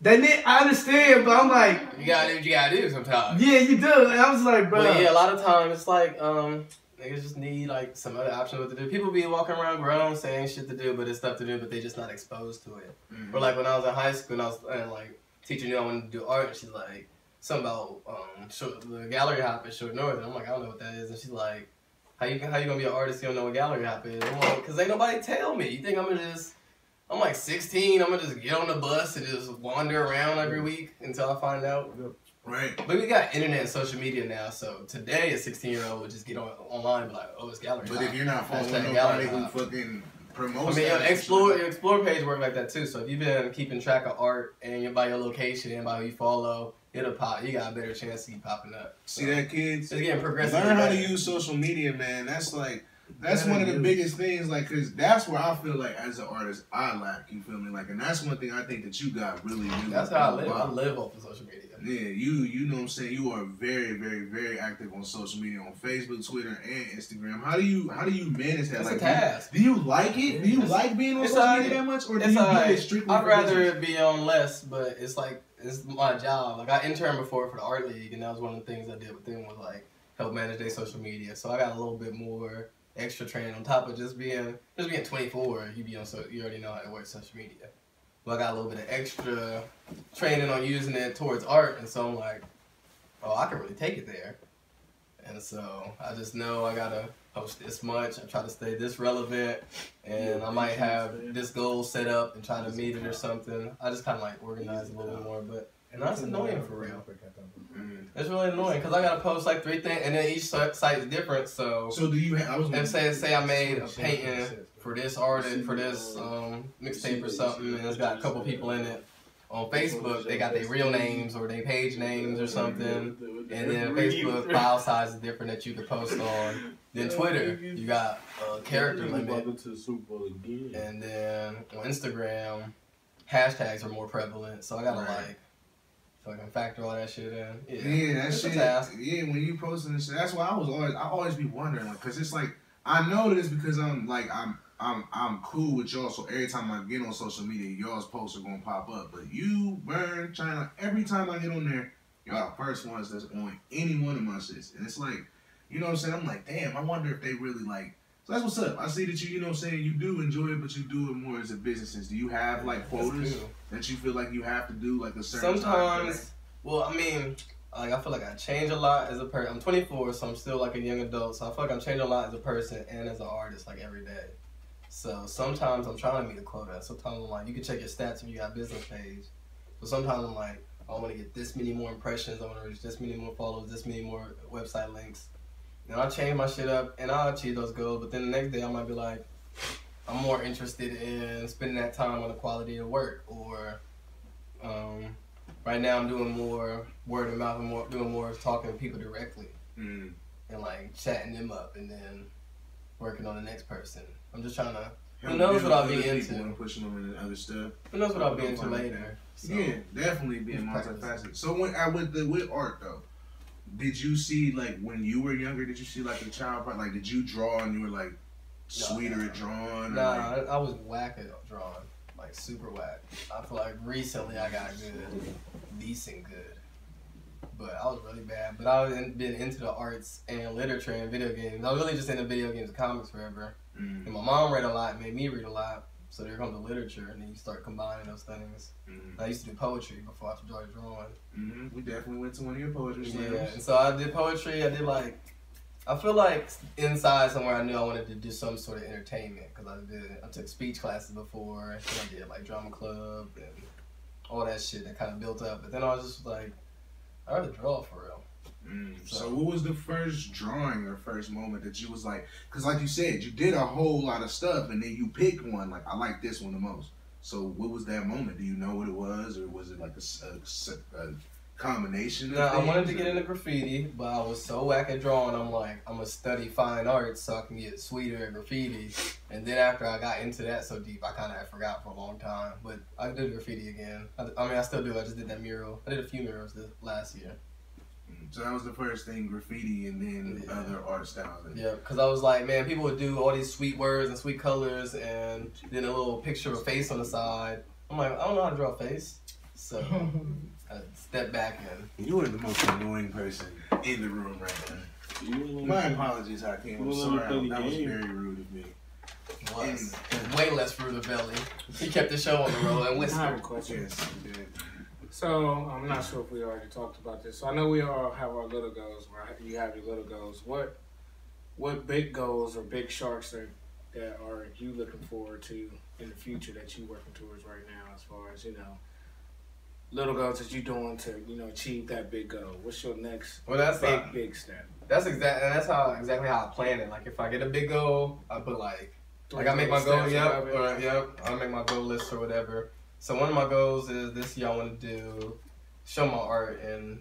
I understand, but I'm like, you gotta do what you gotta do sometimes. Yeah, you do. And I was like, bro. But yeah, a lot of times it's like, niggas just need like some other option what to do. People be walking around grown saying shit to do, but it's stuff to do, but they just not exposed to it. Or like when I was in high school and I was like, teacher knew I wanted to do art, and she's like, something about the gallery hop at Short North. And I'm like, I don't know what that is. And she's like, how you gonna be an artist if you don't know what gallery hop is? I'm like, cause ain't nobody tell me. You think I'm like 16, I'm gonna just get on the bus and just wander around every week until I find out. Right. But we got internet and social media now, so today a 16-year-old would just get online and be like, oh, it's gallery hop. But if you're not following nobody who fucking promotes your Explore page work like that too. So if you've been keeping track of art and by your location and by who you follow, it'll pop. You got a better chance to keep popping up. So, see that, kids? It's getting progressive. Learn how to use social media, man. That's one of the biggest things, like, cause that's where I feel like as an artist I lack. You feel me? Like, and that's one thing I think that you got really. That's how I live. I live off of social media. Yeah, you know what I'm saying. You are very, very, very active on social media, on Facebook, Twitter, and Instagram. How do you manage that? It's like, a task. Do you like it? Do you like being on social media that much, or do you do it strictly? I'd rather be on less, but it's like it's my job. Like I interned before for the art league, and that was one of the things I did with them was like help manage their social media. So I got a little bit more extra training on top of just being 24. You already know how to work social media. But I got a little bit of extra training on using it towards art, and so I'm like, oh, I can really take it there. And so I just know I gotta post this much. I try to stay this relevant, and I might have this goal set up and try to meet it or something. I just kind of like organize a little bit more, but that's annoying for real. It's really annoying because I gotta post like 3 things, and then each site is different. So do you? And say I made a painting for this artist for this mixtape or something, and it's got a couple people in it. On Facebook, they got their real names or their page names or something, and then Facebook file size is different that you can post on. Then Twitter, you got a character limit, and then on Instagram, hashtags are more prevalent. So I gotta like fucking factor all that shit in. Yeah, that shit. Yeah, when you posting this shit, that's why I always be wondering, like, cause it's like I know this because I'm cool with y'all, so every time I get on social media, y'all's posts are gonna pop up. But you, Burn, China, every time I get on there, y'all the first ones that's on any one of my shits. And it's like, you know what I'm saying? I'm like, damn, I wonder if they really like. So that's what's up. I see that you know what I'm saying, you do enjoy it, but you do it more as a business. Do you have like quotas that you feel like you have to do like a certain sometimes time? Well, I mean, like I feel like I change a lot as a person. I'm 24, so I'm still like a young adult. So I feel like I'm changing a lot as a person and as an artist, like every day. So sometimes I'm trying to meet a quota. Sometimes I'm like, you can check your stats if you got a business page. So sometimes I'm like, I want to get this many more impressions. I want to reach this many more followers, this many more website links. And I'll change my shit up and I'll achieve those goals. But then the next day I might be like, I'm more interested in spending that time on the quality of work, or right now I'm doing more word of mouth and doing more talking to people directly and like chatting them up and then working on the next person. I'm just trying to, who knows what I'll be into. And pushing them into other stuff. Who knows what I'll be into later. So, yeah, definitely being multifaceted. So with art though, did you see like when you were younger, did you see like a child part, like did you draw and you were like sweeter at drawing? Nah, like, I was whack at drawing. Like super whack. I feel like recently I got good, decent good. But I was really bad. But I've been into the arts and literature and video games. I was really just into video games and comics forever. And my mom read a lot, made me read a lot. So there comes the literature, and then you start combining those things. I used to do poetry before I started drawing. We definitely went to one of your poetry slams. Yeah, and so I did poetry. I did like, I feel like inside somewhere I knew I wanted to do some sort of entertainment, because I took speech classes before, and I did like drama club and all that shit that kind of built up. But then I was just like, I rather draw for real. So what was the first drawing or first moment that you was like, because like you said, you did a whole lot of stuff and then you picked one, like I like this one the most. So what was that moment? Do you know what it was, or was it like a combination of I wanted to things, get into graffiti, but I was so whack at drawing, I'm like, I'm going to study fine arts so I can get sweeter at graffiti. And then after I got into that so deep, I kind of forgot for a long time. But I did graffiti again. I mean, I still do. I just did that mural. I did a few murals last year. So that was the first thing, graffiti, and then other art styles. Yeah, because I was like, man, people would do all these sweet words and sweet colors and then a little picture of a face on the side. I'm like, I don't know how to draw a face. So I stepped back in. You are the most annoying person in the room right now. My apologies, Hakim. I'm sorry. That was very rude of me. It was. Way less rude of Belly. He kept the show on the road and I have a whispered. question. Yes, you did. So, I'm not sure if we already talked about this. So, I know we all have our little goals, right? You have your little goals. What big goals or big sharks that are you looking forward to in the future that you working towards right now, as far as, little goals that you're doing to, achieve that big goal? What's your next big step? That's exactly how I plan it. Like if I get a big goal, I put like I make my goal, I make my goal list or whatever. So one of my goals is this year I want to show my art in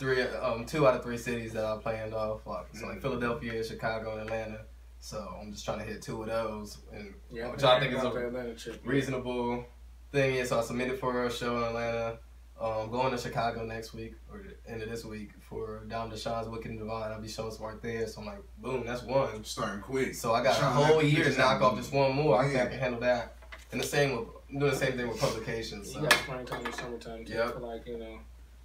2 out of 3 cities that I planned off. So like Philadelphia, Chicago, and Atlanta. So I'm just trying to hit 2 of those, and which I think is a reasonable thing. Yeah, so I submitted for a show in Atlanta. Going to Chicago next week, or the end of this week, for Dom Deshawn's Wicked and Divine. I'll be showing some art there. So I'm like, boom, that's one. Starting quick. So I got a whole year to knock off just one more. I think I can handle that. And I'm doing the same thing with publications. So. You got springtime and summertime too. Yep. I feel like,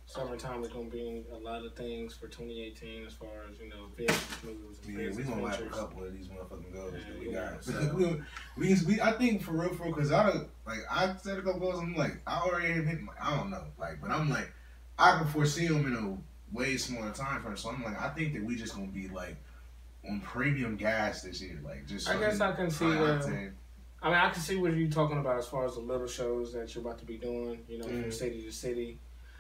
summertime is going to be a lot of things for 2018 as far as, business moves and we're business going to have a ventures. couple of these motherfucking goals that we Yeah, got. so. I think for real, because I set a couple goals, I'm like, I already hit I don't know, but I'm like, I can foresee them in a way smaller time frame. So I'm like, I think that we just going to be like on premium gas this year. Like, just I guess I can see I can see what you're talking about as far as the little shows that you're about to be doing, from city to city.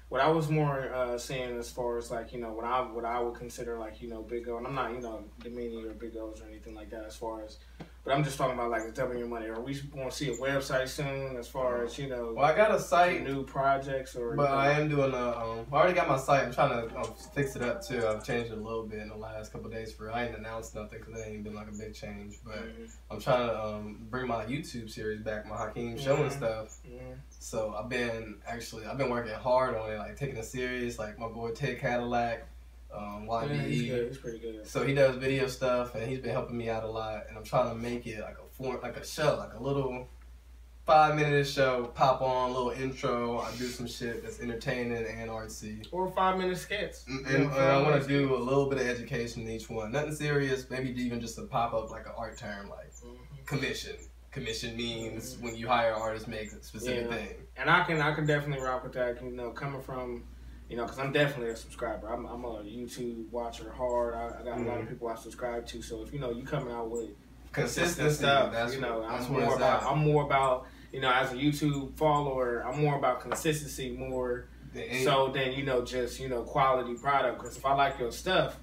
What I was more saying as far as like, what I would consider like, big goal, and I'm not, demeaning your big goals or anything like that as far as, but I'm just talking about like doubling your money. Are we going to see a website soon as far as, Well, I got a site. New projects or. But I am doing I already got my site. I'm trying to fix it up too. I've changed it a little bit in the last couple of days I ain't announced nothing because it ain't been like a big change. But I'm trying to bring my YouTube series back, my Hakim showing stuff. So I've been working hard on it, like taking it serious. Like my boy Ted Cadillac, YBE. He's pretty good. So he does video stuff, and he's been helping me out a lot. And I'm trying to make it like a show, like a little 5-minute show. Pop on, little intro. I do some shit that's entertaining and artsy. Or 5-minute skits. And I want to do a little bit of education in each one. Nothing serious. Maybe even just a pop up like an art term, like commission. Commission means when you hire an artist, make a specific thing. And I can definitely rock with that. Coming from You know, because I'm definitely a subscriber. I'm a YouTube watcher hard. I got a lot of people I subscribe to. So if you coming out with consistent stuff, I'm more about as a YouTube follower, I'm more about consistency more so than just quality product. Because if I like your stuff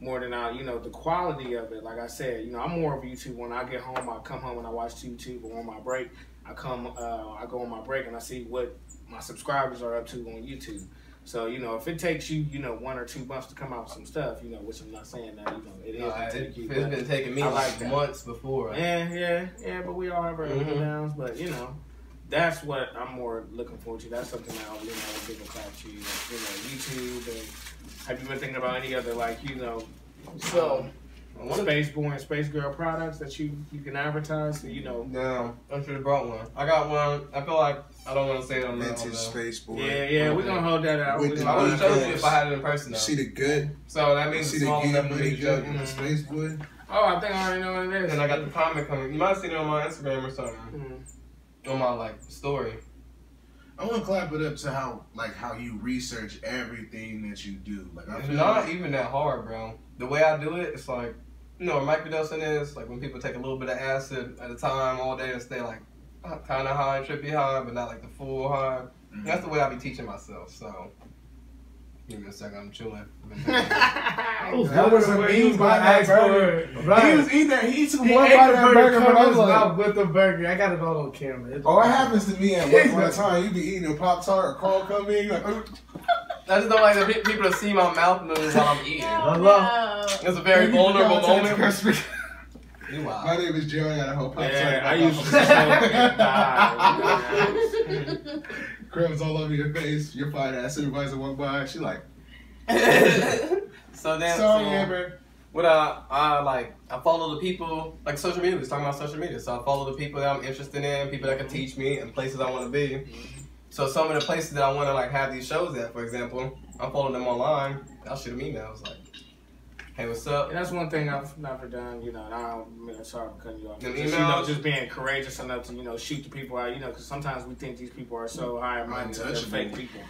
more than the quality of it, like I said, I'm more of a YouTube. When I get home, I come home and I watch YouTube, or on my break, I go on my break and I see what my subscribers are up to on YouTube. So, if it takes you, 1 or 2 months to come out with some stuff, which I'm not saying that, it is going to take you. It's been taking me like months before. Yeah, but we all have our ups and downs. But, that's what I'm more looking forward to. That's something that I'll give a clap to, YouTube. And have you been thinking about any other, Space Girl products that you can advertise? So, No, I should have brought one. I got one. I feel like I don't want to say it on the Vintage Space Boy. Yeah, we're gonna hold that out. I would have showed you if I had it in person though. See the good? So that means see the good money jug in the Space Boy? Oh, I think I already know what it is. And I got the comment coming. You might have seen it on my Instagram or something. On my story. I want to clap it up to how you research everything that you do. It's not even that hard, bro. The way I do it, it's like, microdosing is like when people take a little bit of acid at a time all day and stay kind of high, trippy high, but not the full high. That's the way I be teaching myself. So, give me a second, I'm chilling. That was a mean by that burger. Right. He was eating that. He took one bite of that burger, but I was like, with the burger. I got it all on camera. It happens to me at work all the time. You be eating a Pop-Tart, a Carl come in, you're like, I just don't like the people to see my mouth move while I'm eating. No. It's a very vulnerable moment. My name is Joey. I got a whole Pop-Tart. Yeah, I used to crumbs all over your face. Your fine ass supervisor walked by. She like. So Sorry, Amber. What I follow the people, social media. We're talking about social media. So I follow the people that I'm interested in, people that can teach me, and places I want to be. So some of the places that I want to have these shows at, for example, I'm following them online. I'll shoot them emails hey, what's up? And that's one thing I've never done, and I'm sorry for cutting you off. Just, just being courageous enough to, shoot the people out, because sometimes we think these people are so high-minded that they're fake people.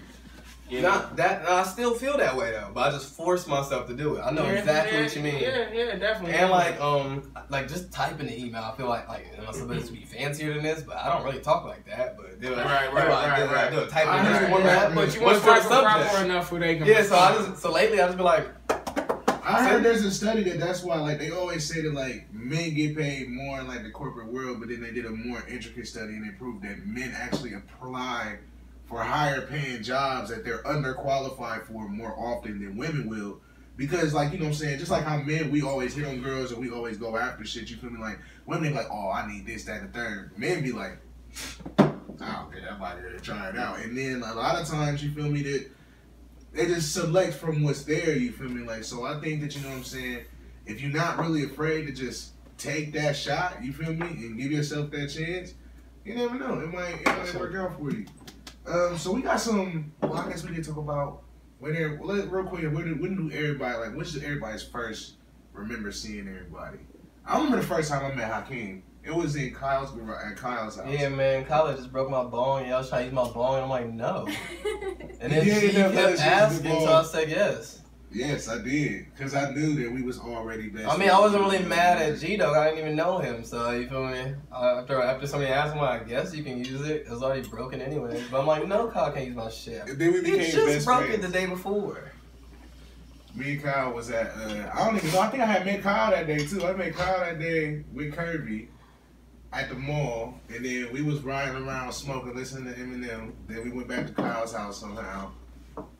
Not that I still feel that way though, but I just force myself to do it. I know exactly what you mean. Yeah, definitely. And just typing the email, I feel like am I supposed to be fancier than this? But I don't really talk like that. But do it. Right. Do it. Typing this but you want to type proper enough where they can. Yeah. So lately I just be like. I heard there's a study that's why they always say that men get paid more in the corporate world, but then they did a more intricate study and they proved that men actually apply for higher paying jobs that they're underqualified for more often than women will. Because you know what I'm saying, just like how men, we always hit on girls and we always go after shit, you feel me? Women be like, oh, I need this, that, and the third. Men be like, I don't care, I'm out here to try it out. And then a lot of times, you feel me, that they just select from what's there, you feel me? So I think that, you know what I'm saying, if you're not really afraid to just take that shot, you feel me, and give yourself that chance, you never know. It might work out for you. So we got some, I guess we need to talk about, real quick, when do everybody, which is everybody's first remember seeing everybody? I remember the first time I met Hakim. It was in Kyle's house. Yeah, man, Kyle just broke my bone. Y'all trying to use my bone, and I'm like, no. And then she kept asking, so I said yes. Yes, I did, because I knew that we was already best. I mean, I wasn't really mad at G-Dog. I didn't even know him, so you feel me? After somebody asked him, I guess you can use it. It was already broken anyway. But I'm like, no, Kyle can't use my shit. And then we became best just broke friends. it the day before. Me and Kyle was at, I don't even know, I think I had met Kyle that day too. I met Kyle that day with Kirby at the mall, and then we was riding around smoking, listening to Eminem. Then we went back to Kyle's house somehow.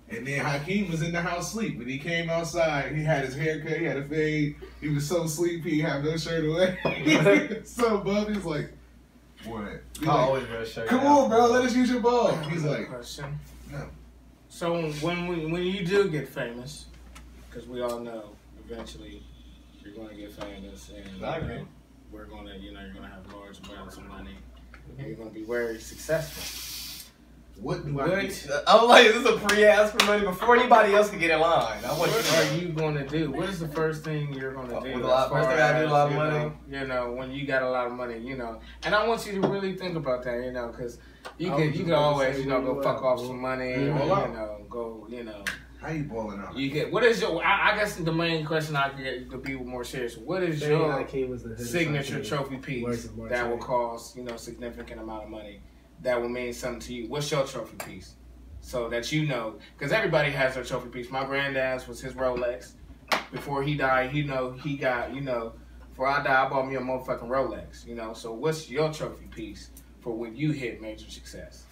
And then Hakeem was in the house asleep. When he came outside, he had his hair cut, he had a fade. He was so sleepy, he had no shirt away. So Bub is like, what? I always wear a shirt. Come on, bro, let us use your ball. He's like, question. No. So when you do get famous, because we all know eventually you're going to get famous, and I agree. We're going to, you're going to have large amounts of money, and you're going to be very successful. What do What? I need? I'm like, this is a pre-ask for money before anybody else can get in line. I want What are you going to do? What is the first thing you're going to do? With a lot, first thing I do, a lot of you money. know, you know, when you got a lot of money, you know. And I want you to really think about that, you know, because you can always, you know, go fuck off some money, or, you know, go, you know. How you balling out? You get, what is your, I guess the main question I could get to be more serious, what is your signature trophy piece that will cost, you know, significant amount of money, that will mean something to you? What's your trophy piece? So that you know, because everybody has their trophy piece. My granddad's was his Rolex. Before he died, you know, he got, you know, before I died, I bought me a motherfucking Rolex, you know. So what's your trophy piece for when you hit major success?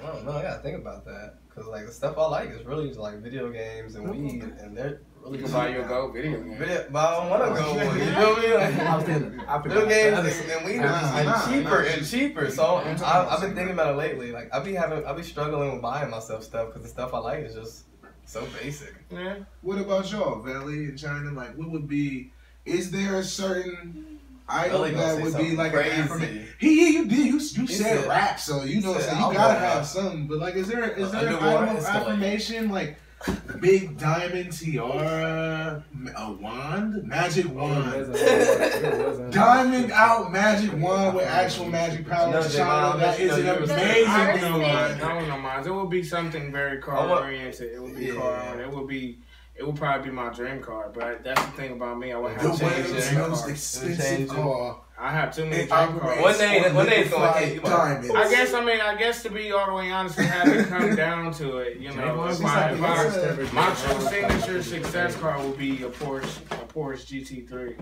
I don't know. I gotta think about that. Cause like the stuff I like is really just like video games and weed, and they're really You can buy your go video game. But I don't want to go with it. You feel me? Like, video games and weed are just cheaper. So I've been thinking about it lately. Like I be struggling with buying myself stuff because the stuff I like is just so basic. Yeah. What about y'all, Valley in China? Like, what would be? Is there a certain item that would be like an affirmation? You said rap, so you know, so you gotta have something. But like, is there an item of affirmation like big diamond tiara, a wand, magic wand, diamond out magic wand with actual magic powers? China, that is an amazing. I don't know mine. It would be something very car oriented. It would be car oriented. It would probably be my dream car, but that's the thing about me. I would have the most expensive car. I have too many dream cars. One day it's gonna hit diamonds. I guess to be all the way honest, it had to come down to it. You know, my true signature success car will be a Porsche GT3,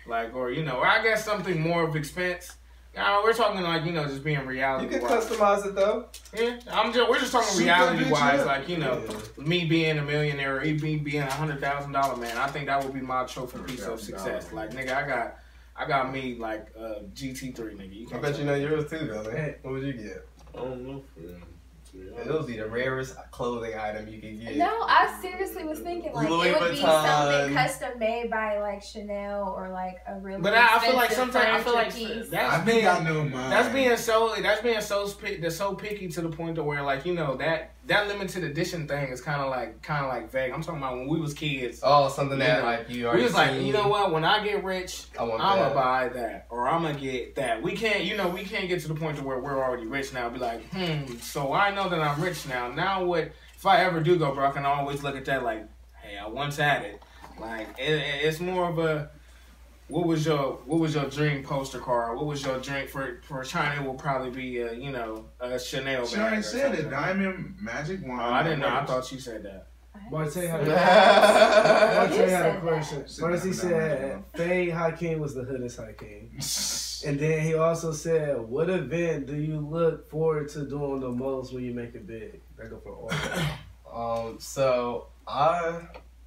like, or you know, or I guess something more of expense. We're talking like, you know, just being reality. You can customize it though. Yeah, we're just talking reality wise, like, you know, me being a millionaire, or me being $100,000 man. I think that would be my trophy piece of success. Like, nigga, I got me like GT3, nigga. I bet you know yours too, though, man. What would you get? I don't know for real. It would be the rarest clothing item you could get. No, I seriously was thinking like Louis it would be Vuitton. something custom made by like Chanel or like a really. But I feel like sometimes piece. I think I know mine. That's being so picky to the point to where, like, you know, that limited edition thing is kind of like vague. I'm talking about when we was kids. Oh, something that know, like you we already was like, seen. you know what? When I get rich, I'm gonna that. buy that, or I'm gonna get that. We can't get to the point to where we're already rich now. Be like, so I know that I'm rich now. Now what? If I ever do go broke, I can always look at that like, hey, I once had it. Like it's more of a. What was your dream poster car? What was your dream for China? It will probably be a Chanel bag. Sharon said a diamond magic wand. Oh, I didn't know. I thought you said that. Martin had a question. First he said Faye Hakim was the hoodest Hakim. And then he also said, what event do you look forward to doing the most when you make it big? That go for all. So I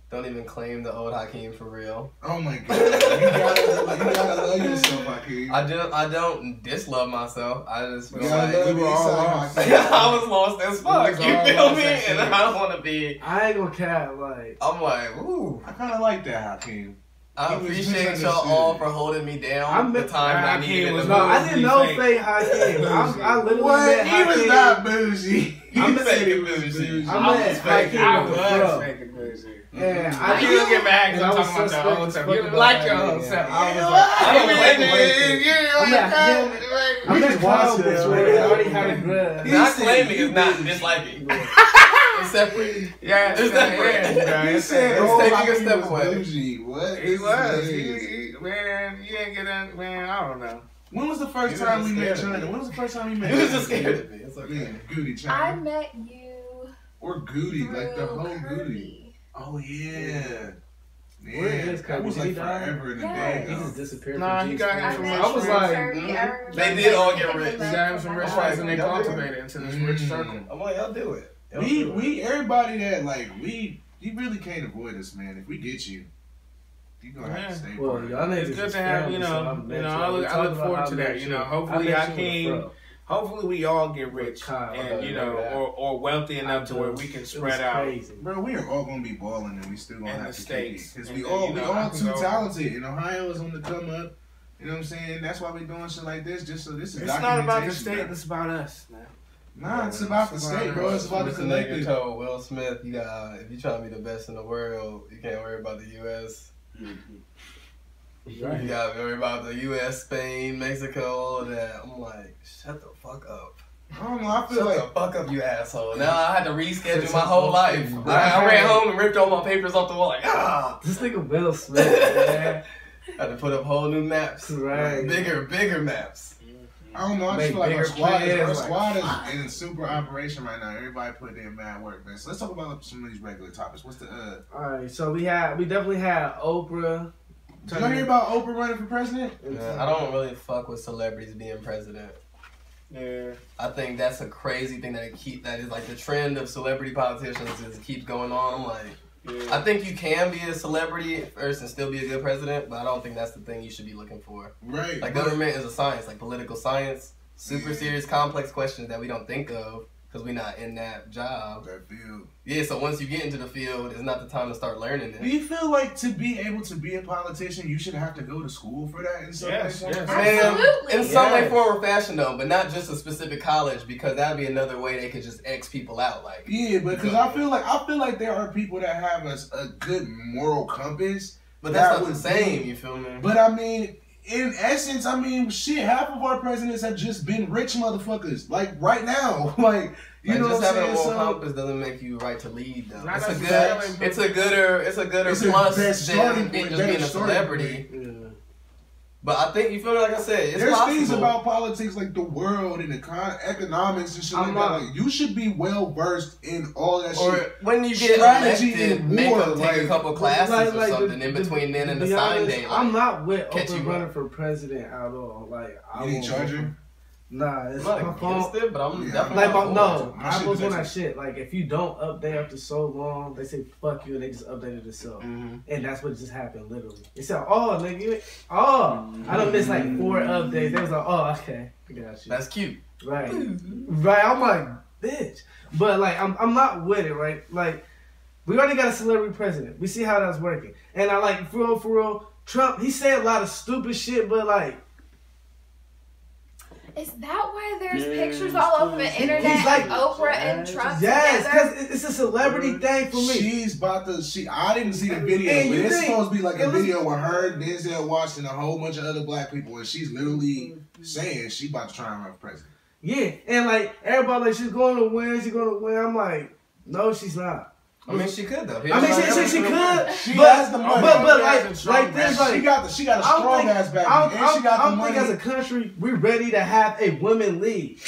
don't even claim the old Hakim for real. Oh my god. You gotta love yourself, Hakim. I don't dislove myself. I just feel like we were all lost. I was lost as fuck. You feel me? And I don't want to be. I ain't gonna cap. Like I'm like, ooh. I kind of like that, Hakim. I appreciate y'all all for holding me down. The time I needed it. No, I didn't know Faye Hakim. I literally met Hakim. He was not bougie. I met Hakim. I met Hakim with the bro. Yeah, I you don't get mad because I'm talking about your own self. You like your own self. I'm just watching it. I already had a grudge. Not claiming is not disliking. It's separate. Yeah, it's separate. He said, it's taking a step away. What? He was. Man, you ain't get that. Man, I don't know. When was the first time we met China? When was the first time we met? He was just scared of me. It's okay. Goody China. I met you. Or Goody, like the whole Goody. Oh yeah. Where is that was like forever in the day. He just disappeared. Nah, he got him from I was like, they did all get rich. He got him some rich friends and they cultivated into this rich circle. I'm like, y'all do it. We everybody that like you really can't avoid us, man. If we get you, you gonna have to stay. Well, y'all niggas it's good to have I look forward to that. Hopefully hopefully we all get rich and or wealthy enough to where we can spread out. Bro, we are all gonna be balling and we still gonna have to kick it because we all too talented. And Ohio is on the come up. You know what I'm saying? That's why we doing shit like this. Just so this is. It's not about the state. It's about us, man. Nah, it's about the state, bro. It's about the This nigga collective. told Will Smith, "You got if you trying to be the best in the world, you can't worry about the U.S. You gotta worry about the U.S., Spain, Mexico, all of that." I'm like, shut the fuck up. I don't know. I feel Shut like the fuck up, you asshole. Now I had to reschedule my whole life. I ran home and ripped all my papers off the wall. Like, This nigga Will Smith, man. had to put up whole new maps. Right. Bigger maps. I don't know. I just Make feel like our bigger squad, plans, is in super operation right now. Everybody putting in mad work, man. So let's talk about some of these regular topics. What's the Alright, so we definitely had Oprah. Did y'all hear about Oprah running for president? Yeah, I don't really fuck with celebrities being president. Yeah. I think that's a crazy thing that is like the trend of celebrity politicians just keeps going on. I'm like, I think you can be a celebrity first and still be a good president, but I don't think that's the thing you should be looking for. Right. Like government is a science, like political science, super serious, complex questions that we don't think of because we're not in that job. That field. Yeah, so once you get into the field, it's not the time to start learning Do it. you feel like to be able to be a politician, you should have to go to school for that in some way? Yes, form? yes. Absolutely. In some way, form, or fashion, though, but not just a specific college, because that'd be another way they could just X people out. Like, Yeah, but because I feel like there are people that have a good moral compass. but that's That not the would same. be- You feel me? But I mean, in essence, I mean, shit, half of our presidents have just been rich motherfuckers. Like right now, like you Like, know just what I'm having saying? a moral So compass doesn't make you right to lead, though. Not It's a necessarily, good, but- it's a gooder It's a plus better starting than point, it just better being a starting celebrity. Yeah. But I think you feel me, like I said, it's there's possible. things about politics like the world and economics and shit like that. Like you should be well versed in all that Or shit. when you get Strategy elected, in make war, them take a like- couple classes or like something in between then and the be sign honest, day. I'm not with catch Oprah you running up. for president at all. Like, I You need won't charger? vote for- Nah, it's I'm my not phone. against it, but I'm Yeah, definitely Like, not no, for it. My shit I was on is that shit. Like, if you don't update after so long, they say fuck you, and they just updated itself. Mhm. And that's what just happened, literally. It said, oh, nigga, I done missed like 4 updates. They was like, oh, okay, I got you. That's cute. Right. Right. I'm like, bitch. But like, I'm not with it, right? Like, we already got a celebrity president. We see how that's working. And I like, for real, Trump, he said a lot of stupid shit, but like, Is that why there's Yeah, pictures all over the internet He's like- of Oprah and Trump yes, together? because it's a celebrity thing for me. She's about to. I didn't see the video, And but you it's think- supposed to be like it a was- video with her, Denzel Washington, a whole bunch of other black people, and she's literally saying she about to try and run for president. Yeah, and like, everybody like, she's going to win, I'm like, no, she's not. I mean, she could though. I mean, she could. She but, has the money. But She like has this, a like, she got a strong ass back, I and she got the don't think money. as a country we're ready to have a women league.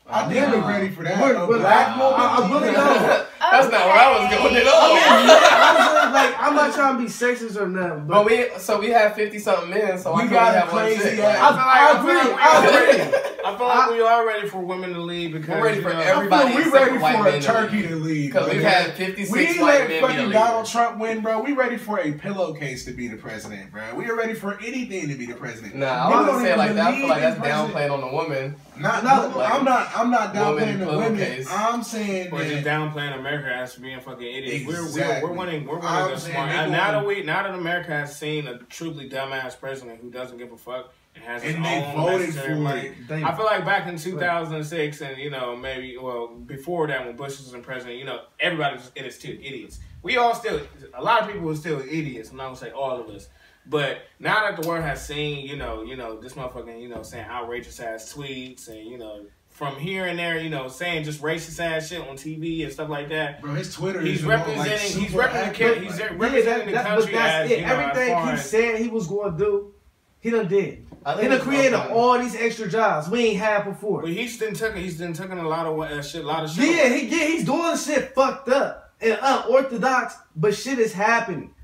I think we're ready for that. We're- A we're- black woman. I really don't. That's not where I was going at all. Honestly, like, I'm not trying to be sexist or nothing, but But we have 50-something men, so We I can't got a have one crazy chick. ass- I agree. I feel like we are ready for women to lead because We're ready for you know, everybody. We except ready white for men a to turkey lead. to lead. Because we've had 56 We white let men be the fucking leader. Donald Trump win, bro. We ready for a pillowcase to be the president, bro. We are ready for anything to be the president. Nah, I Niggas wasn't don't saying like even that. I feel like believe that's in president. downplaying on the woman. Not, like, I'm not downplaying the women. pillowcase. I'm saying or just that downplaying America as being fucking idiots. Exactly. We're winning I'm the saying smart. they And going- now that America has seen a truly dumbass president who doesn't give a fuck and has his and they own voted necessary for money. it. They- I feel like back in 2006 and, maybe, before that when Bush was in president, everybody was idiots. We all still, a lot of people were still idiots. I'm not going to say all of us. But now that the world has seen, this motherfucking, saying outrageous ass tweets and, from here and there, saying just racist ass shit on TV and stuff like that. Bro, his Twitter He's is representing, he's representing the but country that's as, it. Everything as far he as, said he was going to do, he done did. I He think done it's created okay. all these extra jobs we ain't had before. But he's been taking a lot of shit. Yeah, he's doing shit fucked up and unorthodox, but shit is happening.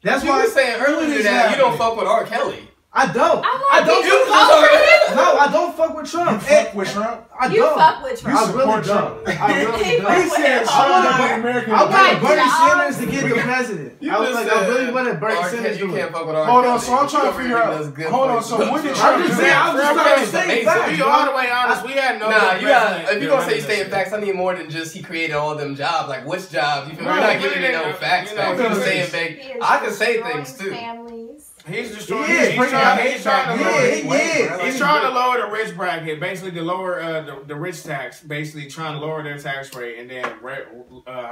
That's You why were saying earlier is that you don't happening. fuck with R. Kelly. I don't. I'm I like, don't. did you vote for him? No, I don't fuck with Trump. Fuck with Trump. I You don't. fuck with Trump. I really support don't. Trump. I really He don't. He said I Trump wanna- the American. I wanted Right, Bernie John. Sanders to get the president. I was like, I really wanted Bernie Sanders to You do can't it. fuck with R. Hold Kelly. on, so I'm trying to figure out. Hold on, so when did Trump I'm do just saying, I'm that? just trying to say amazing. facts. To be all the way honest, we had no. Nah, you got. If you gonna say running stay in this facts, I need more than just he created all them jobs. Like which jobs? You feel me? Right, We're not giving really you no didn't- facts. you know, Facts. You he saying was- fake. He is I can say destroying things too. families. He's destroying. He is. He's trying to lower the rich bracket, basically to lower the rich tax, basically trying to lower their tax rate and then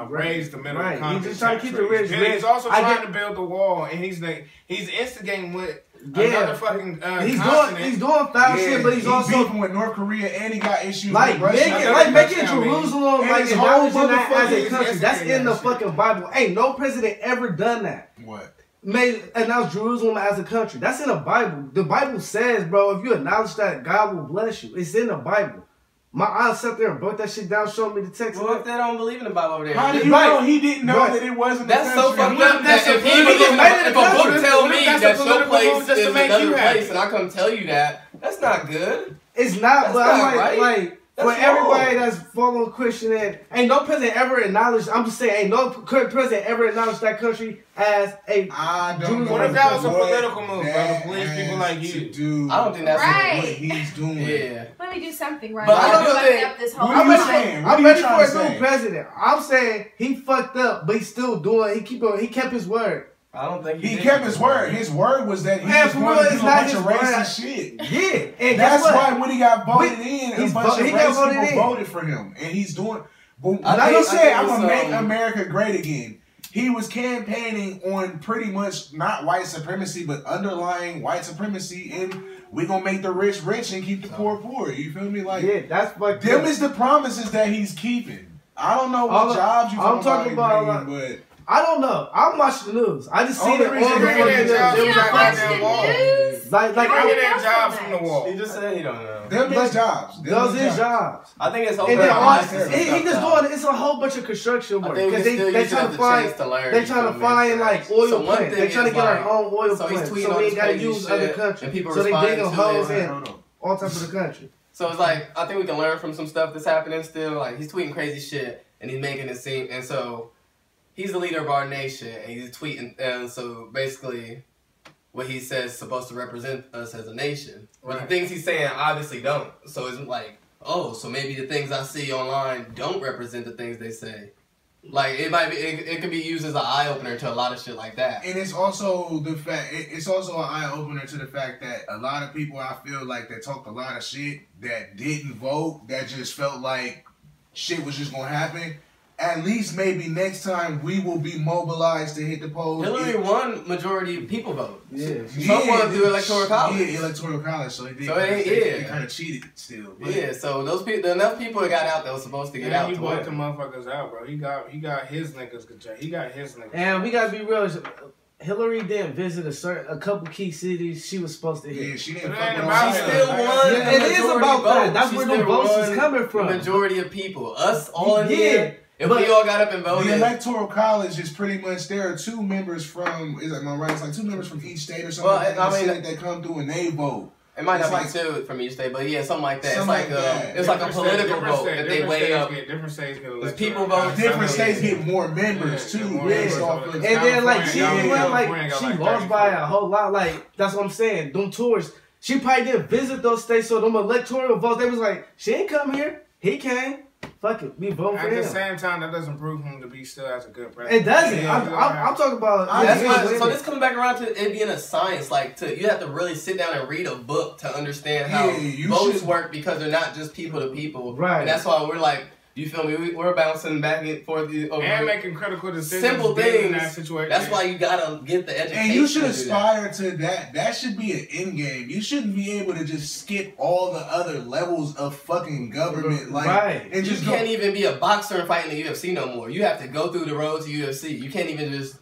raise the middle economy. He's just trying to keep the rich. He's also trying to build the wall, and he's instigating with another fucking he's doing foul shit, but he's also beefing with North Korea, and he got issues like with Russia. making Jerusalem like acknowledging that as a country. Is That's in the fucking Bible. Ain't no president ever done that. What? Made announce Jerusalem as a country. That's in the Bible. The Bible says, bro, if you acknowledge that, God will bless you. It's in the Bible. My aunt sat there and broke that shit down, showed me the text. Well, if they don't believe in the Bible over there, How do you know he didn't know that it wasn't? That's so fucked up. That's If a book tell me that your place is another place, and I come tell you that, that's not good. It's not, but I'm like for That's everybody wrong. that's following Christian, and ain't no president ever acknowledged. I'm just saying, ain't no president ever acknowledged that country as a. I don't know. What if that was a political move, bro? To please people like you. I don't think that's Right. what he's doing. Yeah. Let me do something right. But I I do fucked think- up this whole What are you time. saying? What I'm are ready you for trying a to new say? president. I'm saying he fucked up, but he's still doing. He kept his word. I don't think He did. kept his word. His word was that he Man, was for going real, to do it's a not bunch of his word. racist shit. Yeah, and That's guess what? why when he got voted in, a he bunch got of racist voted people in. voted for him, and he's doing. But I like think- I said, I think I'm gonna it's, make America great again. He was campaigning on pretty much not white supremacy, but underlying white supremacy, and we gonna make the rich rich and keep the poor poor. You feel me? Like Yeah, that's like them is the promises that he's keeping. I don't know what jobs you I'm talking about, like, I don't know. I'm watching the news. I just seen Only it reason on they're the getting jobs You is don't that watch goddamn the wall. news? like How Bringing do you in know so jobs much? from the wall. He just said he don't know. Them is jobs. those is jobs. I think it's And open then our eyes to some he stuff, just though. doing it's a whole bunch of construction I work think we because can still they use it trying as to a find chance to learn. they trying to find like oil So one plants. thing They trying to is, get like, our own oil so he's plants, tweeting so all we this ain't gotta crazy use shit, other countries. and people So they responding digging to holes it. in all types of the country. So it's like, I think we can learn from some stuff that's happening still. Like, he's tweeting crazy shit, and he's making it seem, and so he's the leader of our nation, and he's tweeting, and so basically what he says is supposed to represent us as a nation. But the Right. things he's saying obviously don't. So it's like, oh, so maybe the things I see online don't represent the things they say. Like, it might be, it could be used as an eye-opener to a lot of shit like that. And it's also the fact. It's also an eye opener to the fact that a lot of people, I feel like, that talked a lot of shit that didn't vote, that just felt like shit was just gonna happen. At least maybe next time we will be mobilized to hit the polls. Hillary won majority of people vote. Yeah. Trump won through electoral college. Yeah, electoral college. So they kind of cheated still. But Yeah, so those people, enough people that got out that was supposed to get Yeah, out. he to bought win. the motherfuckers out, bro. He got his niggas. He got his niggas. And we gotta be real. Hillary didn't visit a couple key cities she was supposed to hit. yeah, she didn't It fuck ain't with about all She that. still won. Yeah, it the is majority about that. vote. That's She where the still votes is won coming from. The majority of people, us all in Yeah, here. If but we all got up and The voted, electoral college is pretty much, there are two members from, am I right? It's like two members from each state or something Well, like that. I mean, Senate that come through and they vote. it might not it's be two from each state, but yeah, something like that. It's Something like like that. it's like a political vote that they weigh up. Different states get There's electoral. people vote. Different states get more members Yeah, too. more based members. off of- And then like she California, went like California got she like lost by 34. a whole lot. Like that's what I'm saying. Them tours, she probably didn't visit those states. So them electoral votes, they was like, she ain't come here. He came. Fuck it, we vote for At the him. same time, that doesn't prove him to be still as a good president. It doesn't. Yeah, I'm talking about. That's yeah, why, women. so this coming back around to it being a science, like you have to really sit down and read a book to understand how Yeah, you votes should- work because they're not just people to people. Right. And that's why we're like, you feel me? We're bouncing back and forth over And making critical decisions. simple being in things. that situation. That's why you gotta get the education. And you should to do that. aspire to that. That should be an end game. You shouldn't be able to just skip all the other levels of fucking government, like, Right. and You just can't even be a boxer and fight in the UFC no more. You have to go through the road to UFC. You can't even just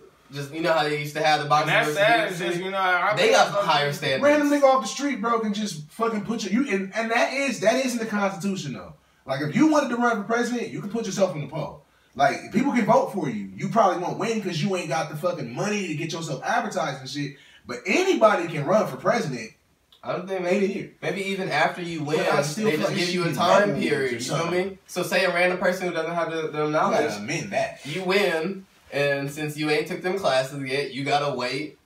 you know how they used to have the And boxing that's versus sad. It's UFC? just, you know, I They got higher standards. random nigga off the street, bro, can just fucking put you and that is in the Constitution though. Like if you wanted to run for president, you can put yourself on the poll. Like people can vote for you. You probably won't win because you ain't got the fucking money to get yourself advertised and shit. But anybody can run for president. I don't think Ain't it here? maybe even after you win, But I still they feel just like give it you a should be time levels period. or You feel something. me? So say a random person who doesn't have the You gotta knowledge, amend that. you win, and since you ain't took them classes yet, you gotta wait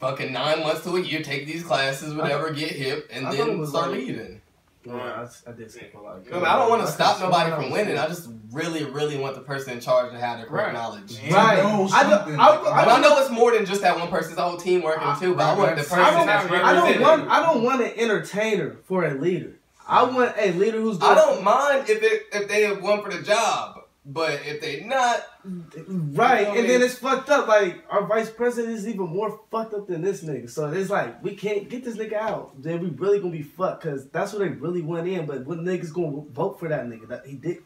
fucking 9 months to a year, take these classes, whatever, get hip, and I thought it then was start like- leaving. Yeah, I did say a lot. I don't want to stop nobody from winning. I just really, really want the person in charge to have the correct knowledge. Right. I know it's more than just that one person's whole team working too, but I want the person that's representing. I don't want an entertainer for a leader. I want a leader who's good. I don't mind if they have one for the job, but if they not, right, and then it's fucked up. Like our vice president is even more fucked up than this nigga. So it's like we can't get this nigga out. Then we really gonna be fucked because that's what they really went in. But what niggas gonna vote for that nigga? That he did.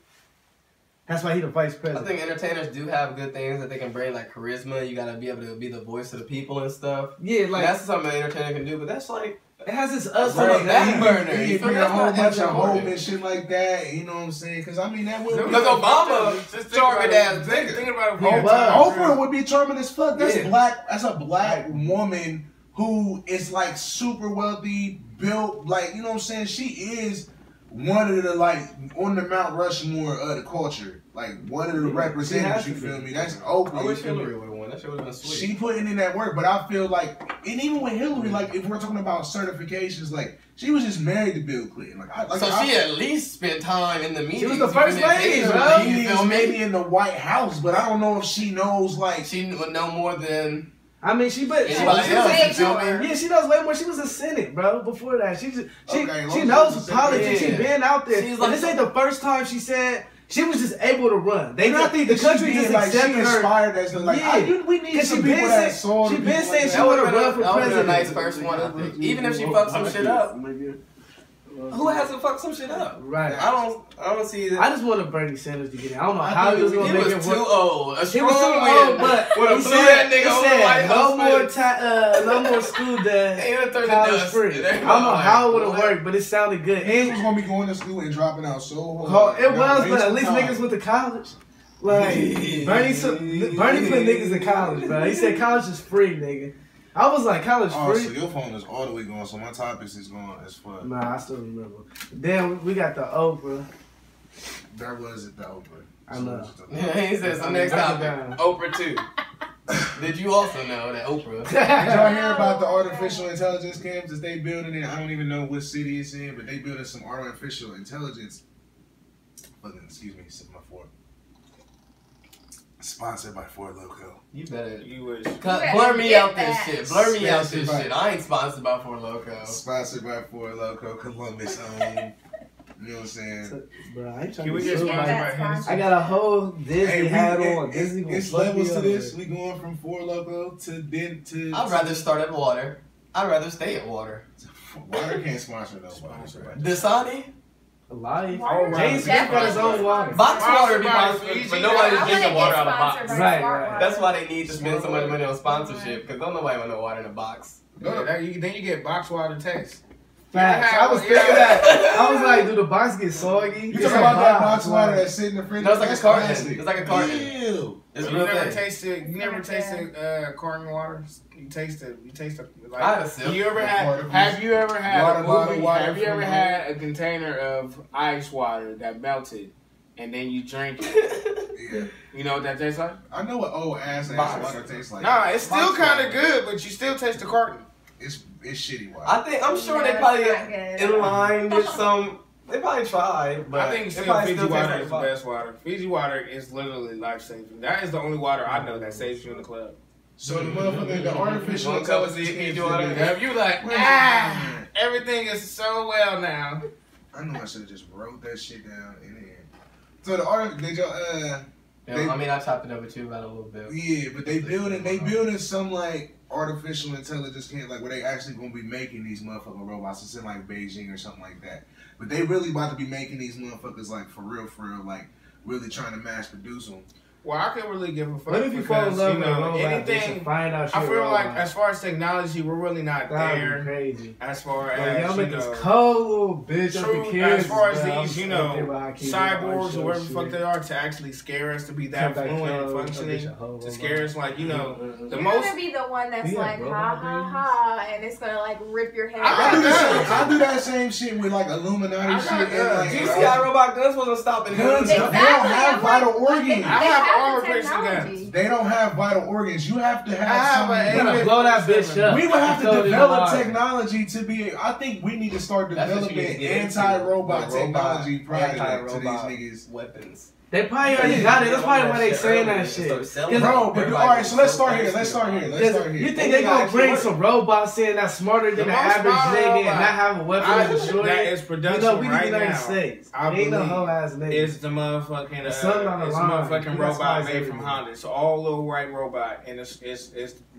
That's why he the vice president. I think entertainers do have good things that they can bring, like charisma. You gotta be able to be the voice of the people and stuff. Yeah, like that's something an entertainer can do. But that's like. It has its ups on the back burner. You bring a whole bunch of hope and shit like that. You know what I'm saying? Because I mean that would. Because Obama charming ass nigga. Think about it. Oprah would be charming as fuck. That's black. That's a black woman who is like super wealthy, built like you know what I'm saying. She is one of the like on the Mount Rushmore of the culture. Like one of the representatives. You feel me? That's Oprah. I wish Hillary would have won. That shit would have been sweet. She putting in that work, but I feel like, and even with Hillary, like if we're talking about certifications, like she was just married to Bill Clinton. She at least spent time in the meetings. She was the first lady, bro. Maybe in the White House, but I don't know if she knows like she would know more than. I mean, she knows way more. She was a Senate, bro. Before that, she knows politics. She been out there. And this ain't the first time she said. She was just able to run. I think the country just accepted her. Inspired as we need some people that saw. She been saying she want to run for president. A nice first one, I think. Even if she fucks some shit up. Who hasn't fucked some shit up? Right. I don't see that. I just wanted Bernie Sanders to get in. I don't know how he was going to make it work. He was too old. He was too old, but he said no more school day, college free. I don't know how it would have worked, but it sounded good. And he was going to be going to school and dropping out so hard. It was, but at least niggas went to college. Like, Bernie put niggas in college, bro. He said college is free, nigga. I was like, college free. So your phone is all the way going, so my topics is going as fuck. Nah, I still remember. Then we got the Oprah. That was it, the Oprah. I know. He said, so next topic, Oprah 2. Did you also know that Oprah? Did y'all hear about the artificial intelligence camps that they building in? I don't even know what city it's in, but they building some artificial intelligence. Excuse me, sip my fork. Sponsored by Ford Loco. You better. You wish. Blur me out this shit. Blur me out this shit. I ain't sponsored by Ford Loco. Sponsored by Ford Loco, Columbus owned. You know what I'm saying? Bro, I ain't trying Can we to get sponsored by Hennessy. I got a whole Disney hat on. Disney it's levels to this. We going from Ford Loco to. I'd rather start at water. I'd rather stay at water. Water can't sponsor nobody. Dasani? Alive. James Smith got his own water. Box water be sponsored, but nobody's drinking water out of box. Right. That's why they need to spend so much money on sponsorship, because don't nobody want no water in a box. Then you get box water taste. Facts. I was thinking that. I was like, do the box get soggy? You talking about that box water that's sitting in the fridge? No, it's like a carton. It's like a carton. Ew. It's You never tasted carton water? You taste it. Like, I had a sip. have you ever had a container of ice water that melted and then you drink it? Yeah. You know what that tastes like? I know what old ass water tastes like. Nah, it's still kind of good, but you still taste the carton. It's shitty water. I'm sure they probably in line with some. They probably tried, but I think Fiji water is the best water. Fiji water is literally life saving. That is the only water I know that saves you in the club. So the motherfucker, the artificial intelligence Fiji water. If you like, everything is so well now. I know I should have just wrote that shit down in there. So the did y'all I chopped it over too about a little bit. Yeah, but they building some like artificial intelligence camp, like where they actually gonna be making these motherfucking robots. It's in like Beijing or something like that. But they really about to be making these motherfuckers like for real, like really trying to mass produce them. Well, I can't really give a fuck. What if you fall in love with a robot anything? Find out I feel like as far as technology, we're really not there. Crazy. As far as y'all make this cold little bitch. True. As far as these, cyborgs or whatever the fuck they are, to actually scare us, to be that fluent and functioning, to scare us, like the You're most. gonna be the one that's like ha ha ha, and it's gonna like rip your head. I do that same shit with like Illuminati shit. GCI robot guns wasn't stopping guns. They don't have vital organs. I have armor the piercing technology. guns. They don't have vital organs. You have to Ah, have but You some. gotta blow that bitch up. We would have to Throw it in the develop water. technology to be. I think we need to start That's what you developing need to get into. anti-robot The technology prior to these anti-robot niggas. weapons. They probably already got it. That's probably why they saying that shit. Bro, but all right. So let's start here. Let's start here. You think they gonna bring some robots in that's smarter than the average nigga and not have a weapon to destroy That it? is production You know, we the right United now. States. I Ain't no believe whole ass nigga. It's the motherfucking There's something on the it's a line. motherfucking That's why robot it's made from everything. Honda. It's all little white robot, and it's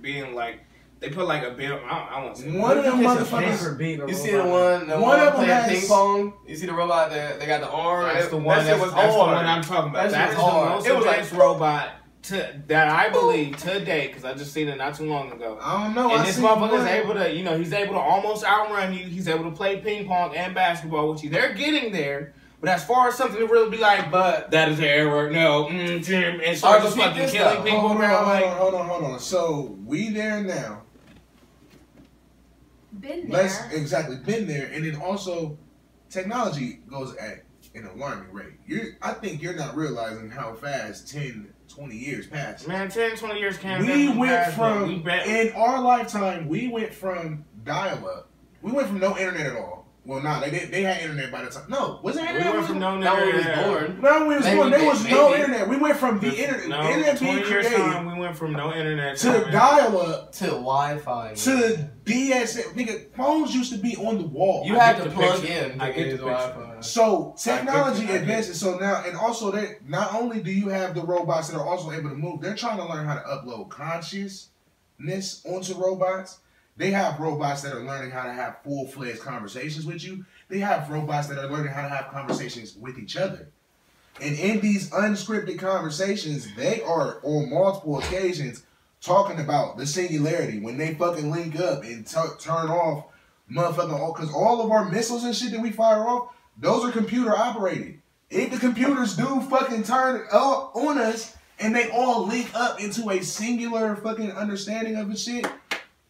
being like they put like a bill. I want to say One of them Paper motherfuckers. beating a You see the robot. one of them playing has- ping pong? You see the robot that they got the arm? That's the That one. shit That's was the one hard. I'm talking about. That shit That's the was hard. most It was like- advanced robot that I believe today, because I just seen it not too long ago. I don't know. And I this seen motherfucker's one. able to, he's able to almost outrun you. He's able to play ping pong and basketball with you. They're getting there. But as far as something to really be like, but that is an error, no, Jim, and start just fucking this killing though. people Hold around, like, on. So we there now. Been there. Let's exactly been there, and then also technology goes at an alarming rate. I think you're not realizing how fast 10, 20 years pass. man, 10, 20 years can't We went pass, but from in our lifetime, we went from dial-up. We went from no internet at all. Well, nah, they had internet by the time. No, was it we internet? went from no Not when we was internet. born. No, when we was Maybe, born, there was no maybe. internet. We went from the internet, No, the internet 20 being years created time, we went from no internet to time, dial-up To Wi-Fi. to DSL. Nigga, phones used to be on the wall. You I had get to the plug picture. in I to get get the the picture. Wi-Fi. So technology I get it. advances. So now, and also that not only do you have the robots that are also able to move, they're trying to learn how to upload consciousness onto robots. They have robots that are learning how to have full-fledged conversations with you. They have robots that are learning how to have conversations with each other. And in these unscripted conversations, they are on multiple occasions talking about the singularity when they fucking link up and turn off motherfucking, because all of our missiles and shit that we fire off, those are computer operated. If the computers do fucking turn up on us and they all link up into a singular fucking understanding of the shit,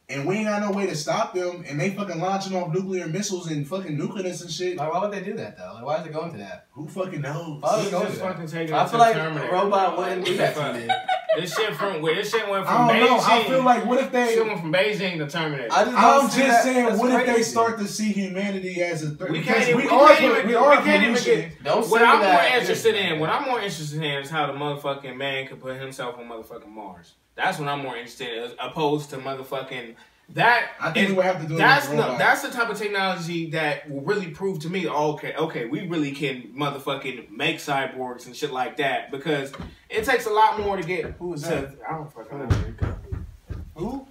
and we ain't got no way to stop them, and they fucking launching off nuclear missiles and fucking nucleus and shit, Like, why would they do that though? Like, why is it going to that? who fucking knows? Why would He's it go just to that? fucking taking I it feel to like Terminator. a robot wouldn't do that to me. This shit went from I Beijing. don't know. I feel like what if they... Shit went from Beijing to Terminator. I just don't I'm see just that. saying, That's what if they crazy. start to see humanity as a threat? We Because can't even- we we are can't even- we are we can't even pollution. get- Don't What say I'm that. more interested in, is how the motherfucking man could put himself on motherfucking Mars. That's what I'm more interested in, as opposed to motherfucking that. I think we would have to do it That's with robots. that's the type of technology that will really prove to me, okay, we really can motherfucking make cyborgs and shit like that, because it takes a lot more to get. Who is that? I don't fucking know. Who?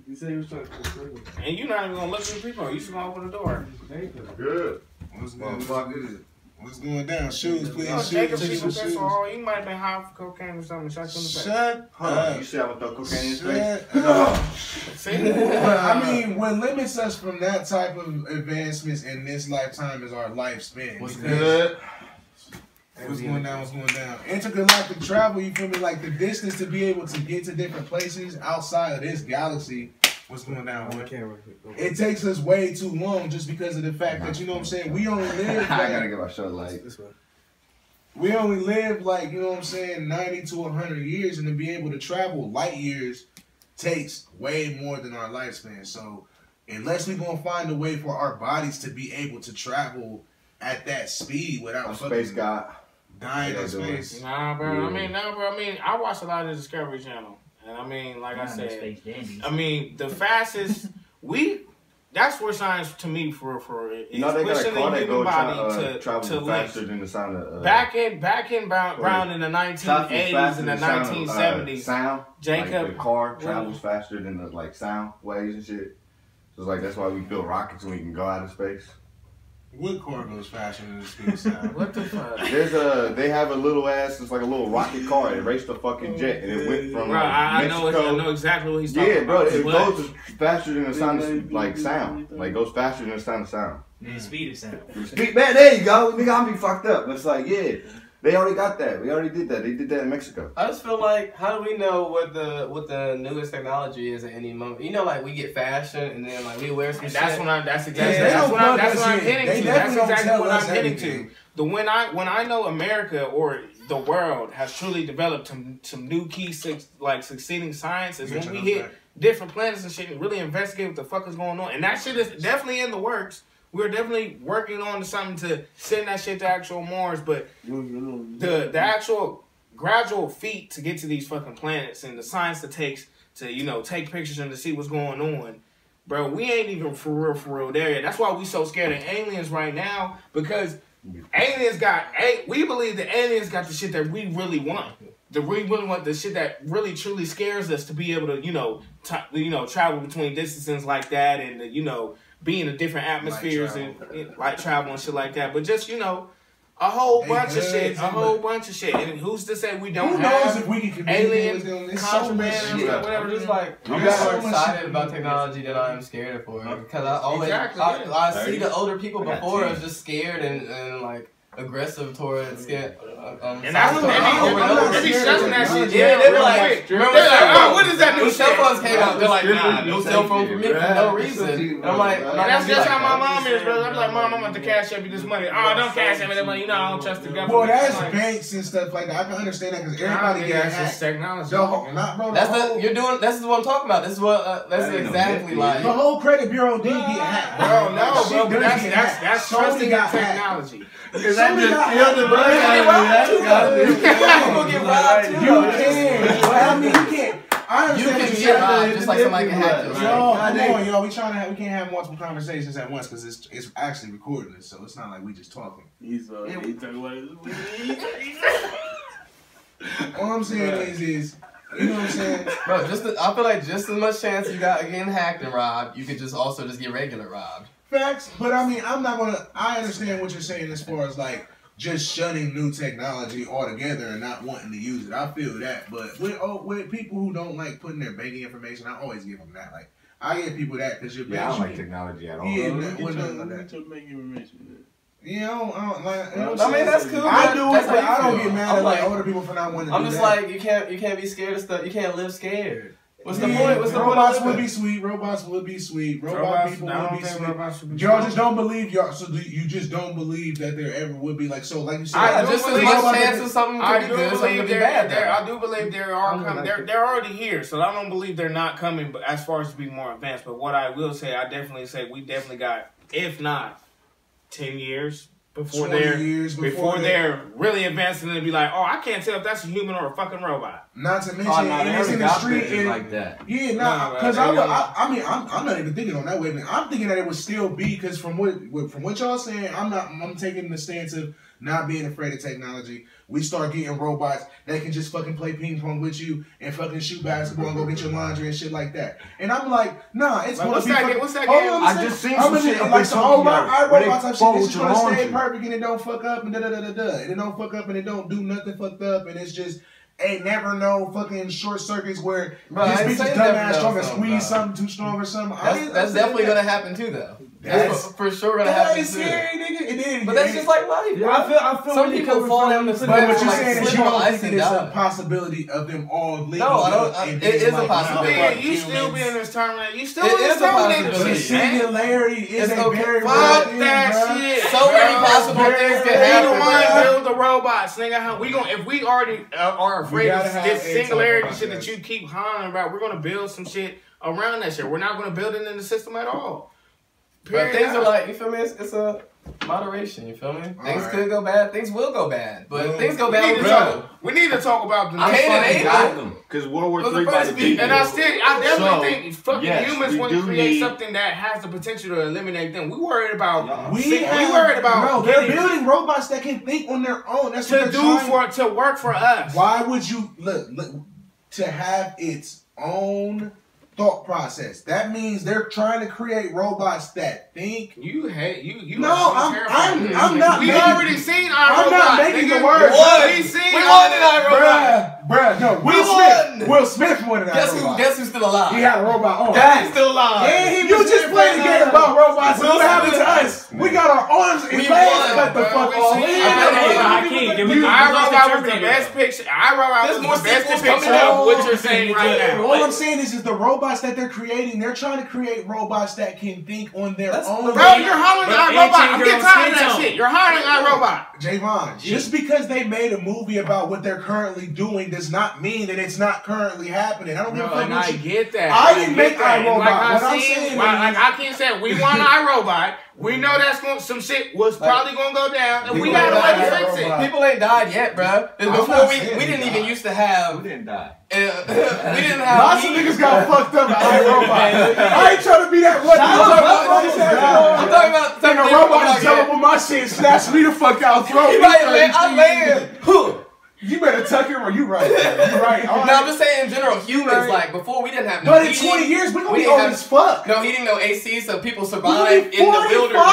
You said he was trying to. And you're not even gonna look at the people. You just gonna open the door. Good. What's good? What's going down? Shoes, please. Oh, Shoes, Jacob, shoes, shoes. you might have been high for cocaine or something. Shot you in the face. Shut Hold on, you said I would throw cocaine in his face? Shut up. See? But I mean, what limits us from that type of advancements in this lifetime is our lifespan. What's Because- Good. What's going down? What's going down? Intergalactic travel, you feel me? Like the distance to be able to get to different places outside of this galaxy. What's going down? Boy? It takes us way too long just because of the fact that, you know what I'm saying, we only live I gotta like, get my shirt light. we only live like, you know what I'm saying, 90 to 100 years, and to be able to travel light years takes way more than our lifespan. So unless we're gonna find a way for our bodies to be able to travel at that speed without I'm fucking space god. dying in Yeah, space. Nah, bro. Yeah. I mean, I watch a lot of the Discovery Channel. And I mean, like I said, I mean, the fastest that's where science to me for is You know they got a pushing car the that human goes body to travel faster length. than the sound of Back in Brown in the 1980s and the 1970s. Sound. Jacob, Like the car travels faster than the like sound waves and shit. So it's like that's why we build rockets and we can go out of space. What car goes faster than the speed of sound? what the fuck? They have a little ass, it's like a little rocket car. It raced a fucking jet and it went from Bro, like, I Mexico. know exactly what he's talking Yeah, bro, about. it But- goes faster than the sound of like sound. Like it goes faster than the sound of sound. The speed of sound. Man, there you go. Nigga, I'm be fucked up. But it's like, yeah, they already got that. We already did that. They did that in Mexico. I just feel like, how do we know what the newest technology is at any moment? You know, like we get fashion and then like we wear some And shit. that's exactly Yeah, they don't that's plug what us I'm in. hitting They to. That's definitely don't exactly tell what us I'm hitting everything. to. When I know America or the world has truly developed some new key succeeding science is when we hit different planets and shit and really investigate what the fuck is going on. And that shit is definitely in the works. We're definitely working on something to send that shit to actual Mars, but the actual gradual feat to get to these fucking planets and the science that takes to, you know, take pictures and to see what's going on, bro, we ain't even for real there yet. That's why we so scared of aliens right now, because we believe that aliens got the shit that we really want. We really want the shit that really truly scares us to be able to, you know, travel between distances like that and, you know, be in the different atmospheres and light travel and shit like that. But just, you know, a whole bunch of shit. And who's to say we don't have if we can alien contraband and stuff, whatever. Just like, I'm more excited about technology than I am scared for it. Because I always, I see the older people before us just scared and like, aggressive towards and that's what they be shutting that shit. Yeah, they were like, oh, what is that new cell phones came out? They're like, nah, no cell phone for me for no reason. And I'm like, that's just how my mom is, bro. I'm like, Mom, I'm going to cash up you this money. Oh, don't cash up me that money. You know, I don't trust the government. Well, that's banks and stuff like that. I can understand that because everybody gets hacked. Technology. This is what I'm talking about. This is what that's exactly like. The whole credit bureau did get hacked. Bro, no, bro, but that's trusting in technology. Because I just feel the blood. People get robbed too. You can. Well, I mean, you can't. I understand you can get robbed just like somebody can hack you. Yo, come on, yo. We can't have multiple conversations at once because it's actually recording it, so it's not like we just talking. He's talking about All I'm saying is, you know what I'm saying? Bro, I feel like just as much chance you got of getting hacked and robbed, you could just also just get regular robbed. Facts, but I mean, I understand what you're saying as far as like just shunning new technology altogether and not wanting to use it. I feel that, but with people who don't like putting their banking information, I always give them that. Like, I give people that because you're I don't like technology at all. Yeah, I mean, that's cool. I do it, but I don't get mad at like older people for not wanting to do that. I'm just like, you can't be scared of stuff. You can't live scared. What's the point? Robots would be sweet. Robots would be sweet. Robot people would be sweet. Y'all just don't believe So you just don't believe that there ever would be like you said. I just as much chance of something could be good, something could be bad. I do believe they are coming. They're already here, so I don't believe they're not coming. But as far as to be more advanced, but what I will say, I definitely say we definitely got, if not 10 years. Before they're really advanced and they'd be like, oh, I can't tell if that's a human or a fucking robot. Not to mention, it's in the street and like that. Yeah, because I'm not even thinking on that way. I'm thinking that it would still be because from what y'all saying, I'm taking the stance of not being afraid of technology. We start getting robots that can just fucking play ping pong with you and fucking shoot basketball and go get your laundry and shit like that. And I'm like, nah, it's gonna be. What's that game? I just seen some shit like some robots type shit. It's gonna stay perfect and it don't fuck up and and it don't fuck up and it don't do nothing fucked up and it's just. Ain't never no fucking short circuits where this bitch is dumbass trying to squeeze something too strong or something. That's definitely gonna happen too, though. That's for sure gonna happen too. Scary, nigga. But that's just like life. Yeah, I feel some people fall down the But what you're saying is you don't think it's a possibility of them all leaving. No, I don't. It is a possibility. You still be in this terminal. You still in this terminator. The singularity is a very fuck that shit. So many possible things can happen. We don't want to build the robots, nigga. If we already are afraid of this singularity shit that you keep hollering about, we're gonna build some shit around that shit. We're not gonna build it in the system at all. But things are like, you feel me? It's a moderation, you feel me? Things could go bad, things will go bad. But things go bad, we need to talk about the because World War III about to be. And I definitely think fucking humans want to create something that has the potential to eliminate them. We worried about. Bro, they're building robots that can think on their own. That's what to work for us. Why would you look to have its own thought process? That means they're trying to create robots that think. You hate you. No, I'm not. We've already seen our robots. I'm not making the word. We won in our robot. Bruh, no. Will Smith won in our robot. Guess who's still alive? He had a robot on. He's still alive. And you just played a game about robots. What happened to us? We got our arms and legs cut the fuck off. iRobot was the best picture. iRobot was the best picture of what you're saying right now. All I'm saying is the robot robots that they're creating, they're trying to create robots that can think on their own. Bro, you're hiring iRobot. I'm getting tired of that shit. You're hiring iRobot. Javon, just because they made a movie about what they're currently doing does not mean that it's not currently happening. I don't give a fuck. I get that. I didn't make iRobot. Like what I'm saying, like Hakim said, we want iRobot. We know that's some shit was probably gonna go down, and we got a way to fix it. People ain't died yet, bro. Before we didn't even used to have. We didn't die. We didn't have. Lots of niggas got fucked up by iRobot. I ain't trying to be that one. I'm talking about a robot is telling my shit, snatch me the fuck out, throw me. I'm laying. You better tuck him or you right. You right. No, I'm just saying in general, humans, like, before we didn't have no But in 20 years, we're going to be old as fuck. No heating, no AC, so people survive in the wilderness.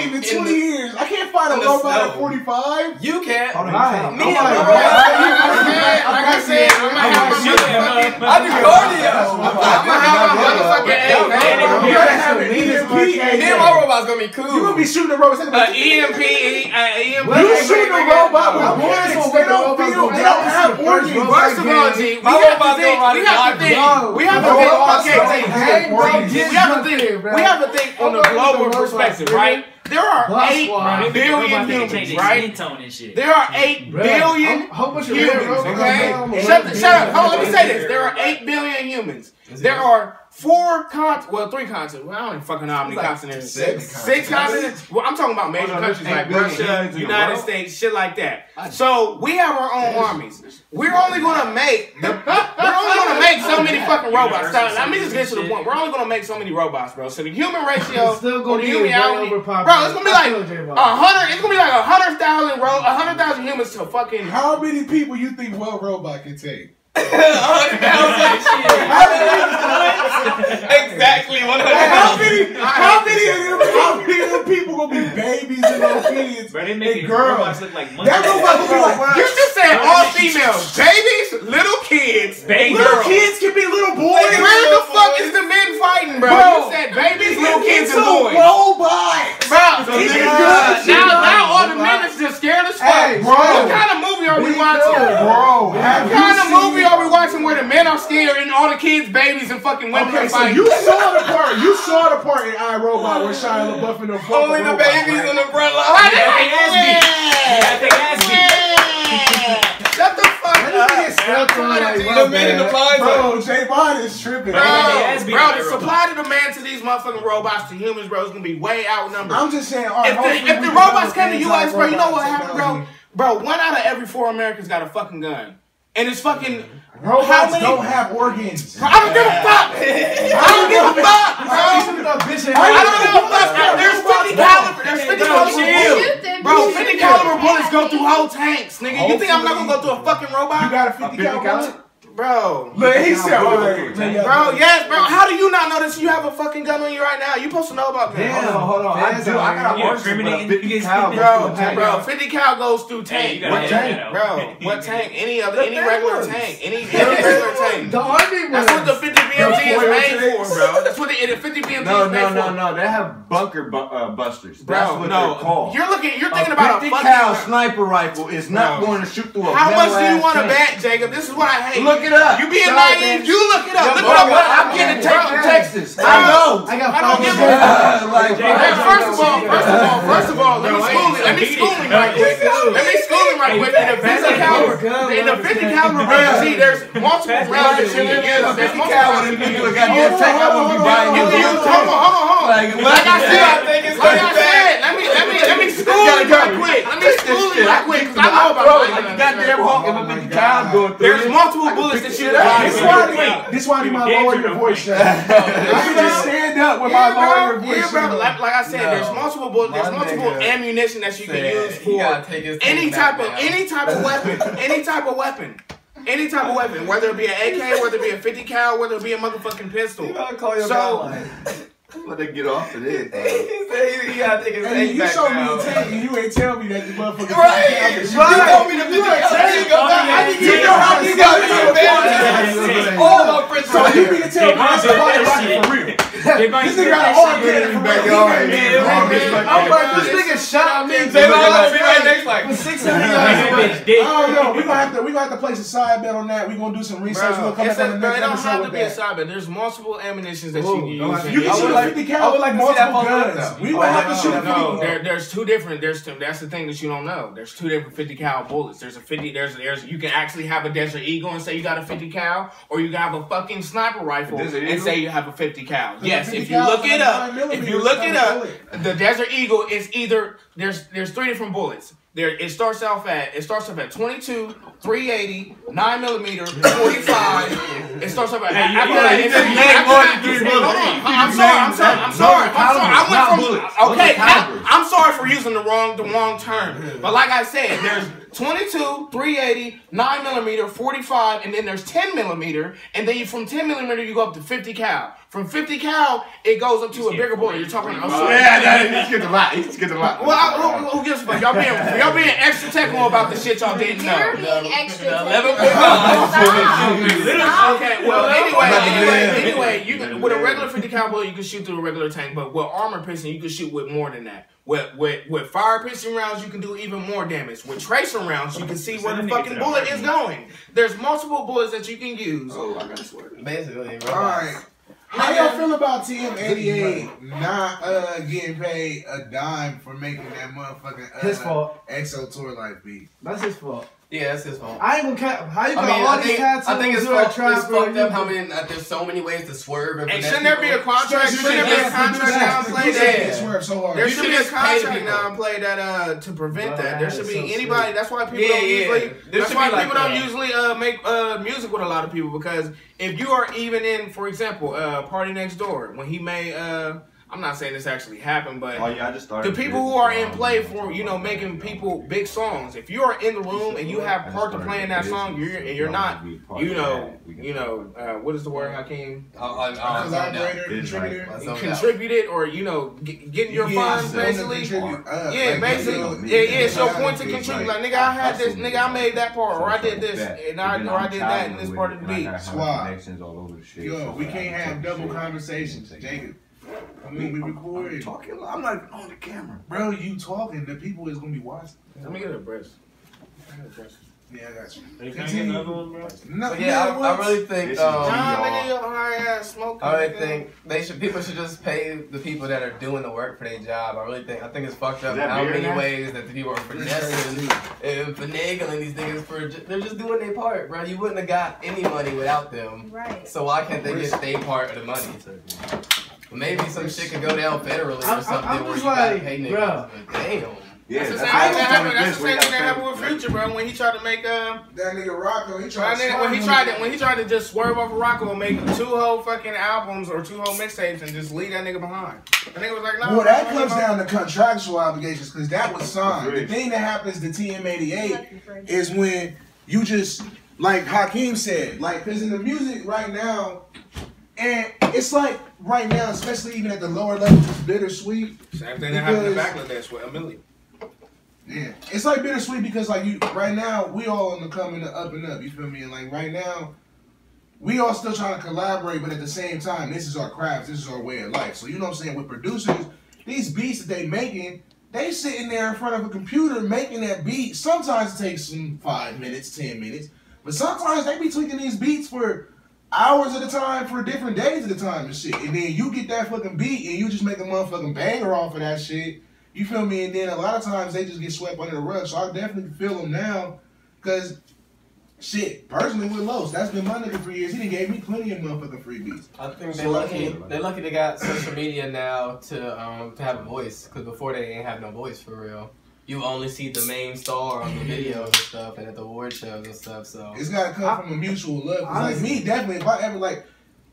45 in 20 years. I can't find a robot at 45. You can't. Me and my robot. Like I said, I'm going to have my motherfucking... I do cardio. I'm going to have my motherfucking... Me and my robot's going to be cool. You're going to be shooting a robot. EMP. You shooting a robot with bullets. They don't have organs. First of all, G, we have to think. We have to think on the global perspective, right? There are 8 billion humans, right? There are 8 billion humans, okay? Shut up. Hold on, let me say this. There are 8 billion humans. There are 3 continents. Well, I don't even fucking know how many continents. 6 continents. Well, I'm talking about major countries like Russia, United States, shit like that. So we have our own armies. We're only gonna make so many fucking robots. So, let me just get to the point. We're only gonna make so many robots, bro. So the human ratio, it's still gonna the be human bro, it's gonna be like 100. It's gonna be like 100,000 humans to fucking. How many people you think one robot can take? 100,000. Exactly 100,000. How many of them people gonna be babies and little kids? Bro, they make girls robots look like monkeys. That robot gonna be like, you just said all females, babies, little kids, little kids can be little boys. Where the fuck is the men fighting, bro? You said babies, little kids, and boys. Robots. Bro, now all the men is just scared as fuck. Hey, bro. What kind of movie are we watching? Bro, what kind of movie are we watching where the men are scared and all the kids, babies, and fucking women are fighting? You saw the part. You saw the part in iRobot where Shia LaBeouf and the only the babies in the front line. Shut the fuck up. The men in the pines. Bro, Javon is tripping. Bro, the supply to demand to these motherfucking robots to humans, bro, is gonna be way outnumbered. I'm just saying, if the robots came to U.S., bro, you know what happened, bro? Bro, 1 out of every 4 Americans got a fucking gun. And it's fucking... Robots don't have organs. I don't give a fuck. I don't give a fuck, bro. I don't give a fuck. There's 50 caliber. There's 50 caliber. Bro, 50 caliber bullets go through whole tanks, nigga. You think I'm not gonna go through a fucking robot? You got a 50 caliber? Bro. Look, he said, bro, yes, bro. How do you not know this? You have a fucking gun on you right now. You supposed to know about that. Damn, hold on. I got a 50 cal. Bro, 50 cal goes through tank. What tank? Bro, what tank? Any regular tank. Any regular tank. The army. That's what the 50 BMG is made for, bro. That's what the 50 BMG is made for. No. They have bunker busters. Bro, that's what they're called. You're thinking about a 50 cal sniper rifle is not going to shoot through a How much do you want to tank. bet, Jacob? This is what I hate. Look it up. You being naive. You look it up. Look it up. I'm getting from Texas. I know. I got don't give a fuck. First of all, let me school him right quick. In the 50 caliber BMG, there's multiple rounds that you can use. There's multiple rounds that you can use. Hold on. Like I said, let me school him right quick. Cause I know about it. Goddamn hawk in the 50 cal going through. There's multiple bullets that you can This why my lower your voice. I can just stand up with my lower your voice. Like I said, there's multiple bullets. There's multiple ammunition that you can use for any type of weapon, whether it be an AK, whether it be a 50 cal, whether it be a motherfucking pistol. Let them get off of this. He said he gotta take his tank you back showed now. me the tank and you ain't tell me that the motherfucker. Right. You told me to put the tank go back. I didn't even know how he got it. All my friends. So you mean to tell me that's a fire rocket for real? They might This nigga got an arm cannon from backyard. I'm like, this nigga shot me. They might be right next, like, For 600 yards away. I don't know. We gonna have to place a side bet on that. We gonna do some research. We'll come back on the It next don't episode have to with be a that. side bet. There's multiple ammunitions that Ooh, you can use. You can shoot a 50 cal. I would like to see that multiple photo guns. up, We would have to shoot a 50 No, cal. there's two different. That's the thing that you don't know. There's two different 50 cal bullets. There's a 50. There's you can actually have a Desert Eagle and say you got a 50 cal, or you can have a fucking sniper rifle and say you have a 50 cal. Yes, if you look it up, the Desert Eagle is either there's three different bullets. It starts off at 22, 380, 9mm, 45. It starts off at after that. I'm sorry for using the wrong term. But like I said, there's 22, 380, 9mm, 45, and then there's 10mm, and then from 10mm you go up to 50 cal. From 50 cal, it goes up to a bigger bullet. You're talking about. He skipped a lot. He skipped a lot. Well, who gives a fuck? Y'all being extra technical about the shit y'all didn't know. You're being extra. Okay, well, anyway, you can, with a regular 50 cal bullet, you can shoot through a regular tank, but with armor piston, you can shoot with more than that. With fire piston rounds, you can do even more damage. With tracer rounds, you can see where the fucking bullet is going. There's multiple bullets that you can use. Oh, I gotta swear. Basically, All right. How y'all feel about TM88 not getting paid a dime for making that motherfucking His fault. Exo Tour Life beat? That's his fault. Yeah, that's his fault. I ain't gonna cap. How you got I all these tattoos? think it's doing a fucked trap, bro, up how many, there's so many ways to swerve and And finesse shouldn't there be a people. contract? Shouldn't there be a contract now in play that? Swerve so hard. There You should should be a just pay the contract people. now in play that to prevent that. There should so be anybody. That's why people Yeah, don't yeah. usually. There That's should why be like people don't that. usually make music with a lot of people, because if you are even in, for example, Party Next Door, when he made I'm not saying this actually happened, but Oh yeah, I just started. the people who are in play for, making people big songs, if you are in the room and you have part to play in that song, you're not, what is the word, Hakeem? Collaborator, contributor. Contributed, or getting your funds basically. Yeah, basically. Yeah, it's your point to contribute. Like, nigga, I had this, nigga, I made that part, or I did this, and I did that in this part of the beat. Squad. Yo, we can't have double conversations, Jacob. I mean, we recorded. I'm not even on the camera. Bro, you talking, the people is gonna be watching. Let me get a breast. Yeah, I got you. Hey, can I get another one, bro? No, But yeah, I really think Nigga, your high ass smoking. I really think people should just pay the people that are doing the work for their job. I think it's fucked up Is that how beer many now? ways that the people are finessing and finagling these niggas they're just doing their part, bro. You wouldn't have got any money without them. Right. So why can't they get their part of the money? Maybe some shit could go down federally or something I'm where just you gotta like, pay bruh. niggas. But damn. Yeah, That's the that's same what thing that I'm happened. doing That's this the way. same thing that happened with Future, bro. When he tried to make That nigga Rocco, he tried when he tried to just swerve off of Rocco and make 2 whole fucking albums or 2 whole mixtapes and just leave that nigga behind. The nigga was like, no. Well, that comes down to contractual obligations, because that was signed. The thing that happens to TM88 is when you just, like Hakeem said, like, because in the music right now, and it's like right now, especially even at the lower levels, it's bittersweet. Same thing that happened in Bangladesh with Amelia. Yeah, it's like bittersweet because like right now we all on the coming up and up. You feel me? And like right now, we all still trying to collaborate, but at the same time, this is our craft, this is our way of life. So you know what I'm saying? With producers, these beats that they making, they sitting there in front of a computer making that beat. Sometimes it takes them 5 minutes, 10 minutes, but sometimes they be tweaking these beats for hours at a time, for different days at a time and shit. And then you get that fucking beat and you just make a motherfucking banger off of that shit. You feel me? And then a lot of times they just get swept under the rug. So I definitely feel them now. Because, shit, personally with Los, that's been my nigga for years. He done gave me plenty of motherfucking free beats. I think they're lucky. They're lucky they got social media now to have a voice. Because before they ain't have no voice for real. You only see the main star on the videos and stuff and at the award shows and stuff. So it's gotta come from a mutual love. Cause like me, definitely, if I ever like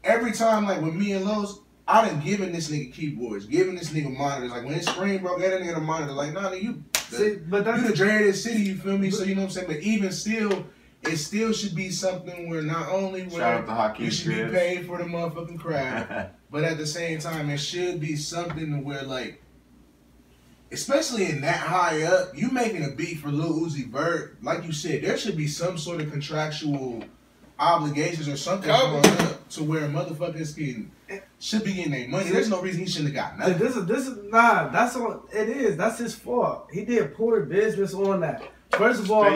every time like with me and Los, I done given this nigga keyboards, giving this nigga monitors. Like when his screen broke, that nigga a monitor. Like, nah, nigga, you the dread of the city, you feel me? So you know what I'm saying? But even still, it still should be something where not only where you should be paid for the motherfucking craft, but at the same time, it should be something where like, especially in that high up, you making a beat for Lil Uzi Vert, like you said, there should be some sort of contractual obligations or something going up to where motherfuckers can should be getting their money. There's no reason he shouldn't have got nothing. This is nah. That's all it is. That's his fault. He did poor business on that. First of all,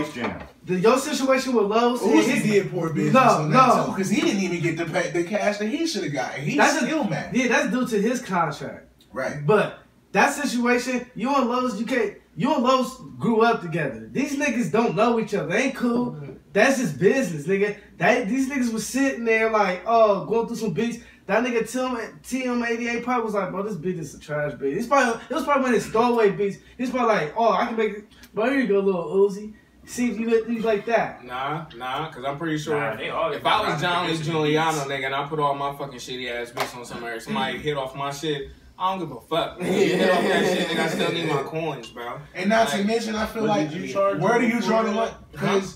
your situation with Los, Uzi did poor business on that too, because he didn't even get the cash that he should have got, and he's still mad. Yeah, that's due to his contract. Right. But that situation, you and Los, you and Los grew up together. These niggas don't know each other. They ain't cool. That's just business, nigga. These niggas was sitting there like, oh, going through some beats. That nigga TM88 probably was like, bro, this beat is a trash beat. It was probably one of his throwaway beats. He's probably like, oh, I can make it. Bro, here you go, little Uzi. See if you like that. Nah, because I'm pretty sure if I was John Lee Giuliano, nigga, and I put all my fucking shitty ass beats on somebody hit off my shit, I don't give a fuck. You hit off that shit, nigga, I still need my coins, bro. And not to mention, I feel like, where do you draw the line?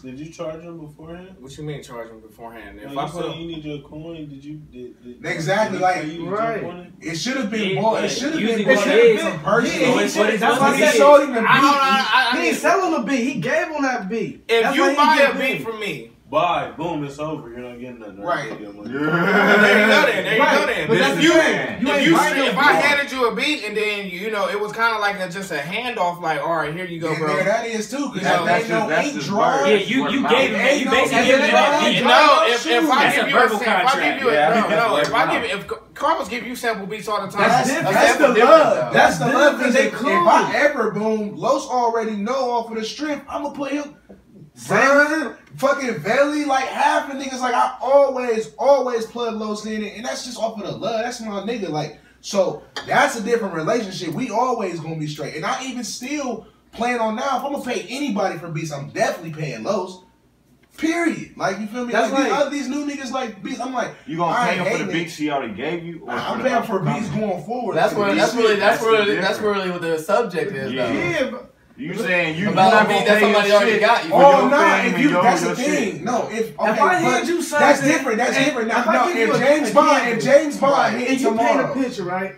Did you charge him beforehand? What you mean charge him beforehand? If I put you need your coin, exactly, like, right. It should have been bought. It should have been bought from personal. That's why he sold him the beat. He ain't selling the beat. He gave him that beat. If you buy a beat from me, buy, boom, it's over. You're not getting nothing. Right. There you go then. But if I handed you a beat and then it was kind of like just a handoff, like, all right, here you go, bro. Yeah, that is too, because that's just draws. Yeah, you gave him. You basically gave him that beat. If Carlos give you sample beats all the time, that's the love. That's the love, because if I ever boom, Los already know off of the strip, I'm gonna put him. Fucking Valley, like half the niggas, like I always plug Los in it, and that's just off of the love. That's my nigga, like, so that's a different relationship. We always gonna be straight, and I even still plan on now. If I'm gonna pay anybody for beats, I'm definitely paying Los. Period. Like, you feel me? That's like these new niggas like beats. I'm like, you gonna pay him for the beats he already gave you? Or I'm paying for beats going forward. That's really what the subject is. Yeah. You saying you about beat that somebody already got you? Oh no! If you, that's the thing. No, if I hand you something, that's different. That's different. Now, if James Bond hit tomorrow, you paint a picture, right?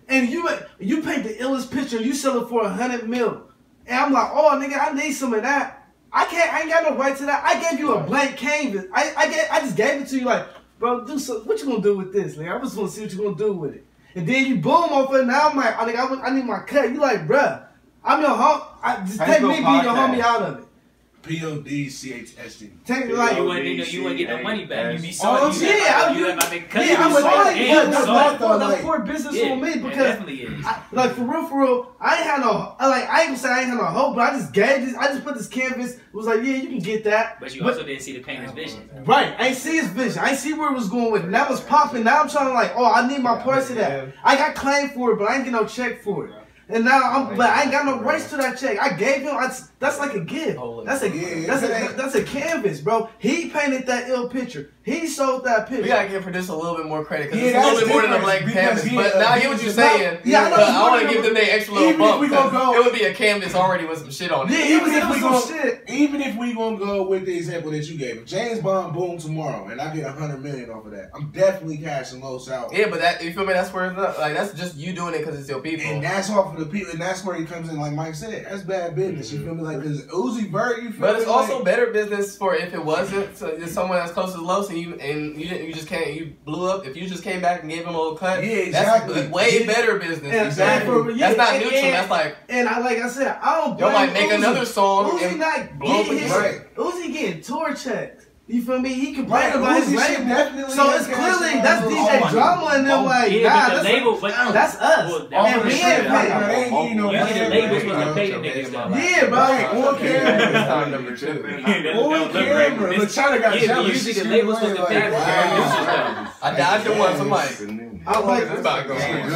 And you paint the illest picture, you sell it for $100 million, and I'm like, oh nigga, I need some of that. I ain't got no right to that. I gave you a blank canvas. I just gave it to you, like, bro, do something. What you gonna do with this, nigga? I just want to see what you gonna do with it. And then you boom off it. Now I'm like, I need my cut. You like, bruh. I'm your homie. Just take me being your homie out of it. PODCHSD. Take like you wouldn't get the money back. You be sorry. You have my big cut. I'm sorry. That's poor business for me because definitely is. Like for real, I ain't had no I ain't gonna say I ain't had no hope, but I just put this canvas. It was like, yeah, you can get that. But you also didn't see the painter's vision. Right. I ain't see his vision. I ain't see where it was going with it. And that was popping. Now I'm trying to like, oh, I need my parts of that. I got claimed for it, but I ain't get no check for it. And now but I ain't got no rights to that check. I gave him. That's like a gift. That's a canvas, bro. He painted that ill picture. He sold that picture. We gotta give producer a little bit more credit because it's a little bit more than a blank canvas. But now I get what you're saying. Yeah, I want to give them the extra little bump. It would be a canvas already with some shit on it. Yeah, even if we gonna go with the example that you gave, if James Bond boom tomorrow and I get $100 million off of that, I'm definitely cashing Los out. Yeah, but that, you feel me? That's where it's not, like, that's just you doing it because it's your people. And that's off of the people, and that's where he comes in, like Mike said. That's bad business. You feel me? Like, because Uzi Vert, you feel me? But it's also better business for if it wasn't someone that's close to Los and you just can't, you blew up. If you just came back and gave him a little cut, yeah, exactly. That's way better business. Exactly. That's not neutral. That's like, and like I said, I don't. You might make another song. Uzi not getting his. Uzi getting tour checks. You feel me? He complained about his label. So it's clearly that's DJ Drama and them like, nah, that's us. And we ain't paying. The label's supposed to pay the niggas. Yeah, bro. On camera. That's time number 2. On camera. Look, China got jealous. Usually the label's supposed to pay for I dodged it once. I'm like, I like this about to go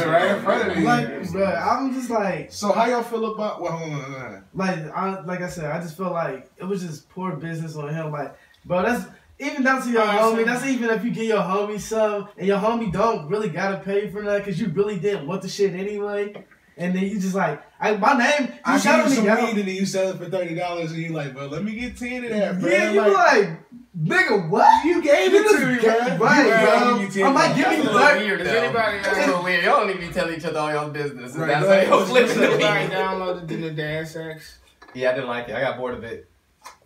right in front of me. Like, bro, I'm just like. So how y'all feel about? Well, hold on. Like I said, I just feel like it was just poor business on him. Like, bro, that's even down to your homie. That's even if you get your homie some, and your homie don't really gotta pay for that because you really didn't want the shit anyway. And then you just like, my name. I give you some weed and then you sell it for $30 and you like, bro, let me get 10 of that, bro. Yeah, you like, nigga, what? You gave it to me, bro. Right, bro. I'm like, give me the weird. Is anybody that's a little weird? Y'all don't need to be telling each other all y'all's business. That's how y'all flipping the Everybody downloaded the Dance X. Yeah, I didn't like it. I got bored of it.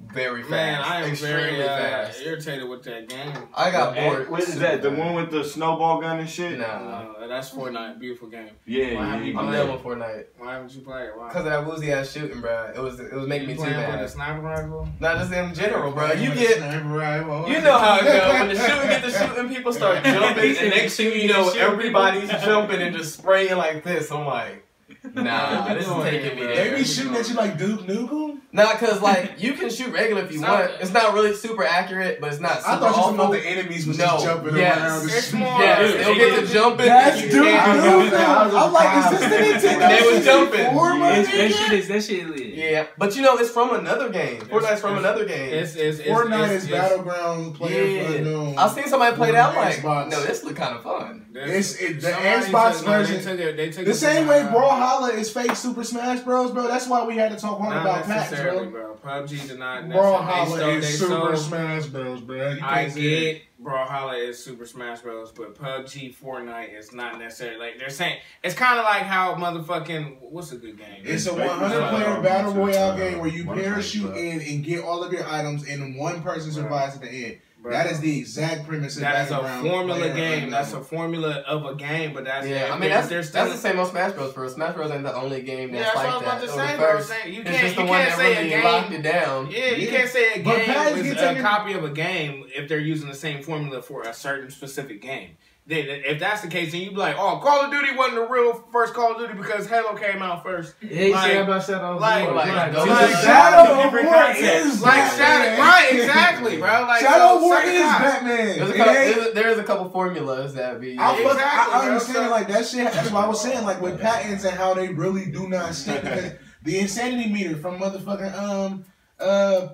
very fast. Man, I am extremely very fast. irritated with that game. I got bored. What is that? The one with the snowball gun and shit? Nah. That's Fortnite. Beautiful game. Yeah, Why haven't you I'm played done it? with Fortnite. Why haven't you played it? Why? Because of that woozy ass shooting, bro. It was making me You too playing with a mad. sniper rifle? Not just in general, bro. You get, Right, you know how it goes. When the shooting get to shooting, people start jumping, and next thing you know, everybody's jumping and just spraying like this. I'm like, nah, this is taking me They there. be shooting at you like Duke Nukem? Nah, cause like you can shoot regular if you want. It's not really super accurate, but it's not super I thought you were awful. talking about the enemies was just jumping around. And It's shooting. more. Yes, they'll get to jumping. That's and Duke you can't- Nukem. I'm like, is this the Nintendo? They was jumping. 64, my That nigga? shit is lit. Yeah, but you know it's from another game. Fortnite's from another game. Fortnite is Battleground player unknown. I've seen somebody play that. I'm like, Xbox. no, this look kind of fun. The Xbox version. The same way Brawlhalla is fake Super Smash Bros, bro. That's why we had to talk hard about patents, bro. PUBG did not. Brawlhalla is Super Smash Bros, bro. You I can't say get Brawlhalla is Super Smash Bros, but PUBG, Fortnite is not necessarily like they're saying. It's kind of like how motherfucking what's a good game? it's a 100-player battle royale game where you parachute in and get all of your items, and one person survives at the end. That is the exact premise of That is a Battleground formula player game. unknown. That's a formula of a game, but that's Yeah, I mean that's the same on Smash Bros. For Smash Bros. Ain't the only game that's that's like what I was about to that. say, It bro. was the first. You It's can't, just the you one can't that say a really game. locked it down. Yeah, you can't say a But game patents is get a taken- copy of a game if they're using the same formula for a certain specific game. Then, if that's the case, then you'd be like, "Oh, Call of Duty wasn't the real first Call of Duty because Halo came out first." Yeah, you said about Shadow of War. Shadow of War is Batman. Right, exactly, bro. Like Shadow of War suck it is out. Batman. There's a couple formulas that be. I understand like that shit. That's why I was saying like with patents and how they really do not stick because the insanity meter from motherfucking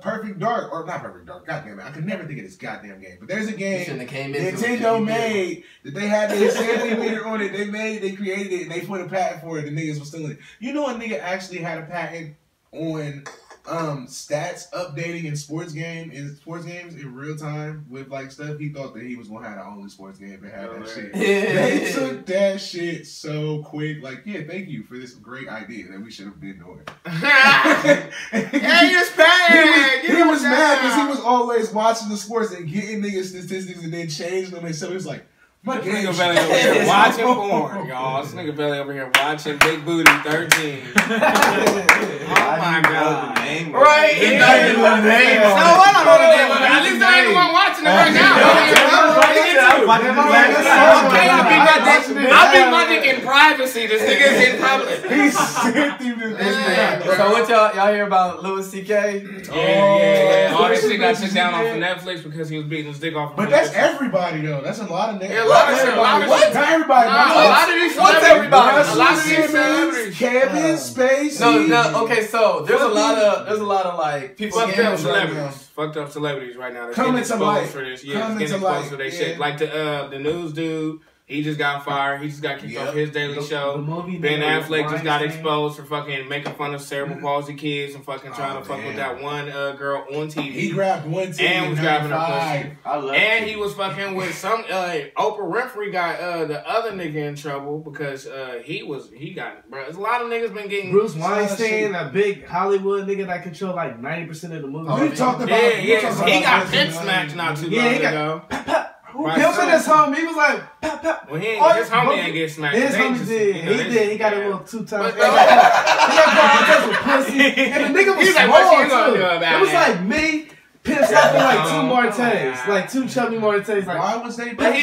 Perfect Dark or not Perfect Dark. Goddamn it, I could never think of this goddamn game. But there's a game Nintendo made that they had the insanity meter on it. They created it and they put a patent for it. The niggas was stealing it. You know, a nigga actually had a patent on stats updating in sports games in real time with like stuff. He thought that he was gonna have the only sports game that had that shit. They took that shit so quick. Like, yeah, thank you for this great idea that we should have been doing. Hey, you're Spain. He was mad because he was always watching the sports and getting niggas statistics and then changing them. And so he was like, my This game nigga Belly over here watching porn, y'all. This nigga Belly over here watching Big Booty 13. Oh my god. Right? He's not even the name. So I don't know the name of it. At least I ain't the one watching it right now. Okay, I beat my dick in privacy. This nigga's in public. He sent him to this. So what y'all hear about Louis C.K.? Yeah. All this shit got shut down off of Netflix because he was beating his dick off. But that's everybody though. That's a lot of niggas. Yeah, a lot of shit. What? Not everybody. A lot of these What's everybody? A lot of these celebrities. Kevin Spacey. No. Okay, so there's a lot of like people. Fucked up scammers right now. celebrities. Fucked up celebrities right now. They're Coming getting to light. exposed for this. Yeah, Coming getting to exposed light. for their Yeah. shit. Like the news dude. He just got fired. He just got kicked off his Daily Show. Ben Affleck just got exposed for fucking making fun of cerebral palsy kids and fucking trying to fuck with that one girl on TV. He grabbed one TV and was grabbing her pussy. I love And he was fucking with some Oprah Winfrey got the other nigga in trouble because he got bro. There's a lot of niggas been getting Bruce Weinstein, a big Hollywood nigga that control like 90% of the movie. We talked about he got pimp smacked not too long ago. Him and his homie, he was like, pap, pap. Well, his homie ain't get smacked. His They homie just, did. you know, He did. He got it with 2 times. But- He got caught with pussy. And the nigga was He's like, small, what you gonna too. do about It was that? like me, pissed off with like 2 Martes. Like 2 chubby Martes. Like, why was they? But he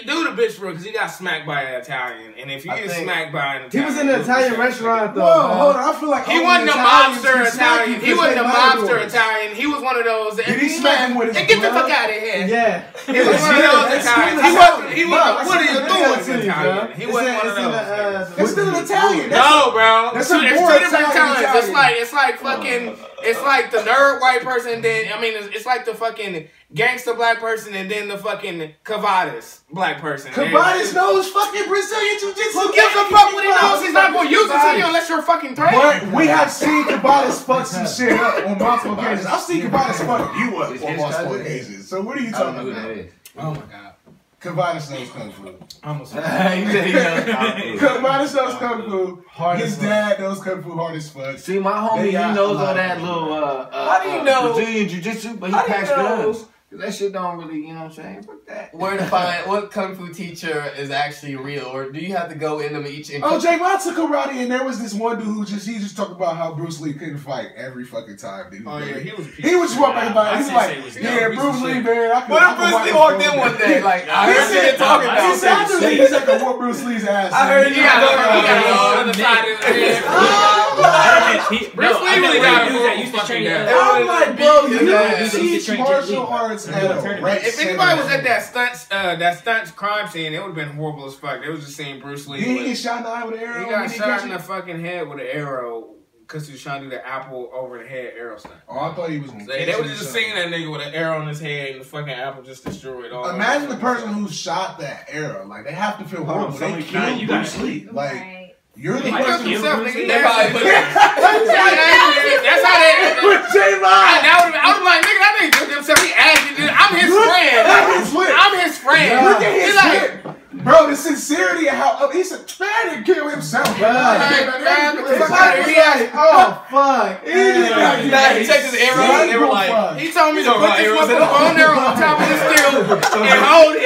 do the bitch for because he got smacked by an Italian, and if you get smacked by an Italian, he was in an Italian restaurant though. Whoa, hold on. I feel like he only wasn't a Italians mobster can smack you Italian. He 'cause wasn't a they mobster migrants. Italian. He was one of those. Did he smack him with his And get the glove? fuck out of here. Yeah. He was one of those That's Italians. still He wasn't. What are you doing, Italian? He wasn't one of those. That's still an Italian. No, bro. That's There's a two more different Italian Italians. It's like fucking. It's like the nerd white person. Then I mean, it's like the fucking gangster black person, and then the fucking Cavadas black person. Cavadas knows fucking Brazilian jiu-jitsu. Who gives a fuck what he knows? He's not gonna use it to you unless you're a fucking threat. But we have seen Cavadas fuck some shit up on multiple occasions. I've seen Cavadas fuck you up on multiple occasions. So what are you talking about? Oh my god. Kavada knows Kung Fu. Almost. Kavada knows Kung Fu. Hard His as fuck. dad knows Kung Fu hard as fuck. See, my homie, They he got knows a all lot that of little How do you know? Brazilian jiu-jitsu, but he How do you packs know? guns. That shit don't really, you know what I'm saying? Fuck that. Where to find what kung fu teacher is actually real, or do you have to go in them each? Oh, Javon took karate, and there was this one dude who just talked about how Bruce Lee couldn't fight every fucking time, dude. Oh yeah, he was. He was walking by. He's like, yeah, Bruce Lee, man. I could, What if Bruce Lee walked in one day? Like, I heard you talking about He said, he's like, I whoop Bruce Lee's ass. I heard you on the side of his head. Bruce Lee really got a used to train. I'm like, bro, you Yeah. teach martial arts at a rec If anybody was at that stunts crime scene, it would have been horrible as fuck. They was just seeing Bruce Lee. Did he get shot in the eye with an arrow? He got Did shot catch in it? the fucking head with an arrow because he was trying to do the apple over the head arrow stunt. Oh, I thought he was going to They was just seeing that nigga with an arrow in his head and the fucking apple just destroyed all. Imagine the person who shot that arrow. Like, they have to feel horrible. They killed Bruce Lee. Like, you're the He killed person himself, who... nigga. They probably put That's how they. With J-Line! I was like, nigga, that nigga killed himself. He asked you. I'm his friend. I'm his friend. Look at his He's like, lip. Bro, the sincerity of how... He said, man, didn't kill himself. Oh, fuck. He didn't like Nah, he checked his arrows and they were like, he told me to Talking put about this arrows motherfucker on there on top of the steel and hold it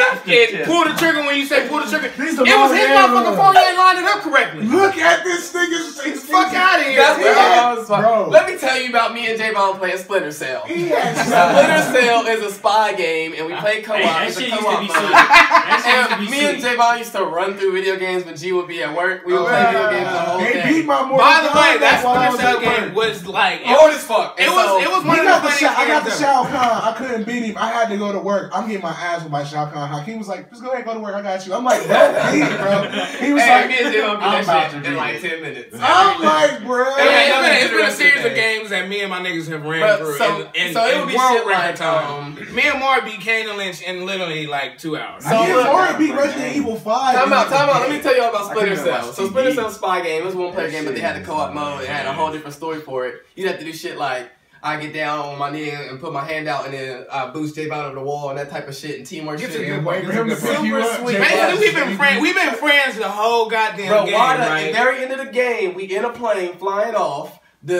and pull the trigger when you say pull the trigger. It was his motherfucking phone. He ain't lined it up correctly. Look at this nigga's Fuck out of here. That's what I was Bro. Let me tell you about me and J-Bone playing Splinter Cell. He had Splinter Cell is a spy game, and we play co-op. That It's a shit used to co-op be mode. sweet. That shit used to And be me and sweet. J-Bone used to run through video games when G would be at work. We would play video games the whole They day. beat my Mortal By the way, Kombat that while I Splinter was Cell at work. game was like Hard as fuck. It was one He of got the the funniest I got the games Shao Kahn. I couldn't beat him. I had to go to work. I'm getting my ass with my Shao Kahn. Hakeem was like, just go ahead, go to work. I got you. I'm like, don't beat, bro. He was Hey, like, me and J-Bone beat I'm about that to shit in beat like it. 10 minutes. I'm like, bro. It's been a series of games that me and my niggas have ran But through so in it would be world shit record like, time. Me and Mark beat Kane and Lynch in literally like 2 hours. So I look, get Mario beat Resident Evil 5. Time out. Let me tell you all about I Splinter couldn't Cell. watch So TV. Splinter Cell Spy Game, it was a one-player game, but they had the co-op mode. It had a whole different story for it. You'd have to do shit like, I get down on my knee and put my hand out and then I boost J out over the wall and that type of shit and teamwork Get shit. to the And wait for him to pick you Super up. sweet. Basically, we've been friends the whole goddamn Bro, game, why the right? very end of the game, we in a plane flying off. The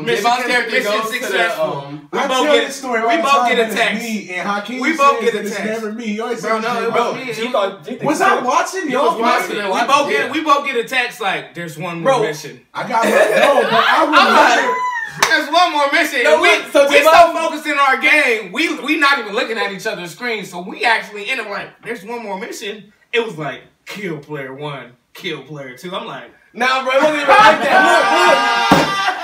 Mission Javon's character mission goes successful. to We I both tell get this story all we the both time, get but a it's text. Me and Hakeem We both says get a that it's text. never me. He always Bro, says no, it's it J-Bone. was me. Was I watching? You Y'all was watching watching? it. We both get a text like, there's one more Bro. mission. I got no, but I remember. There's one more mission. No, we so we Javon- so focused in our game. We not even looking at each other's screens. So we actually end up like, there's one more mission. It was like, kill player 1, kill player 2. I'm like, Nah, bro, it wasn't even like that. Look.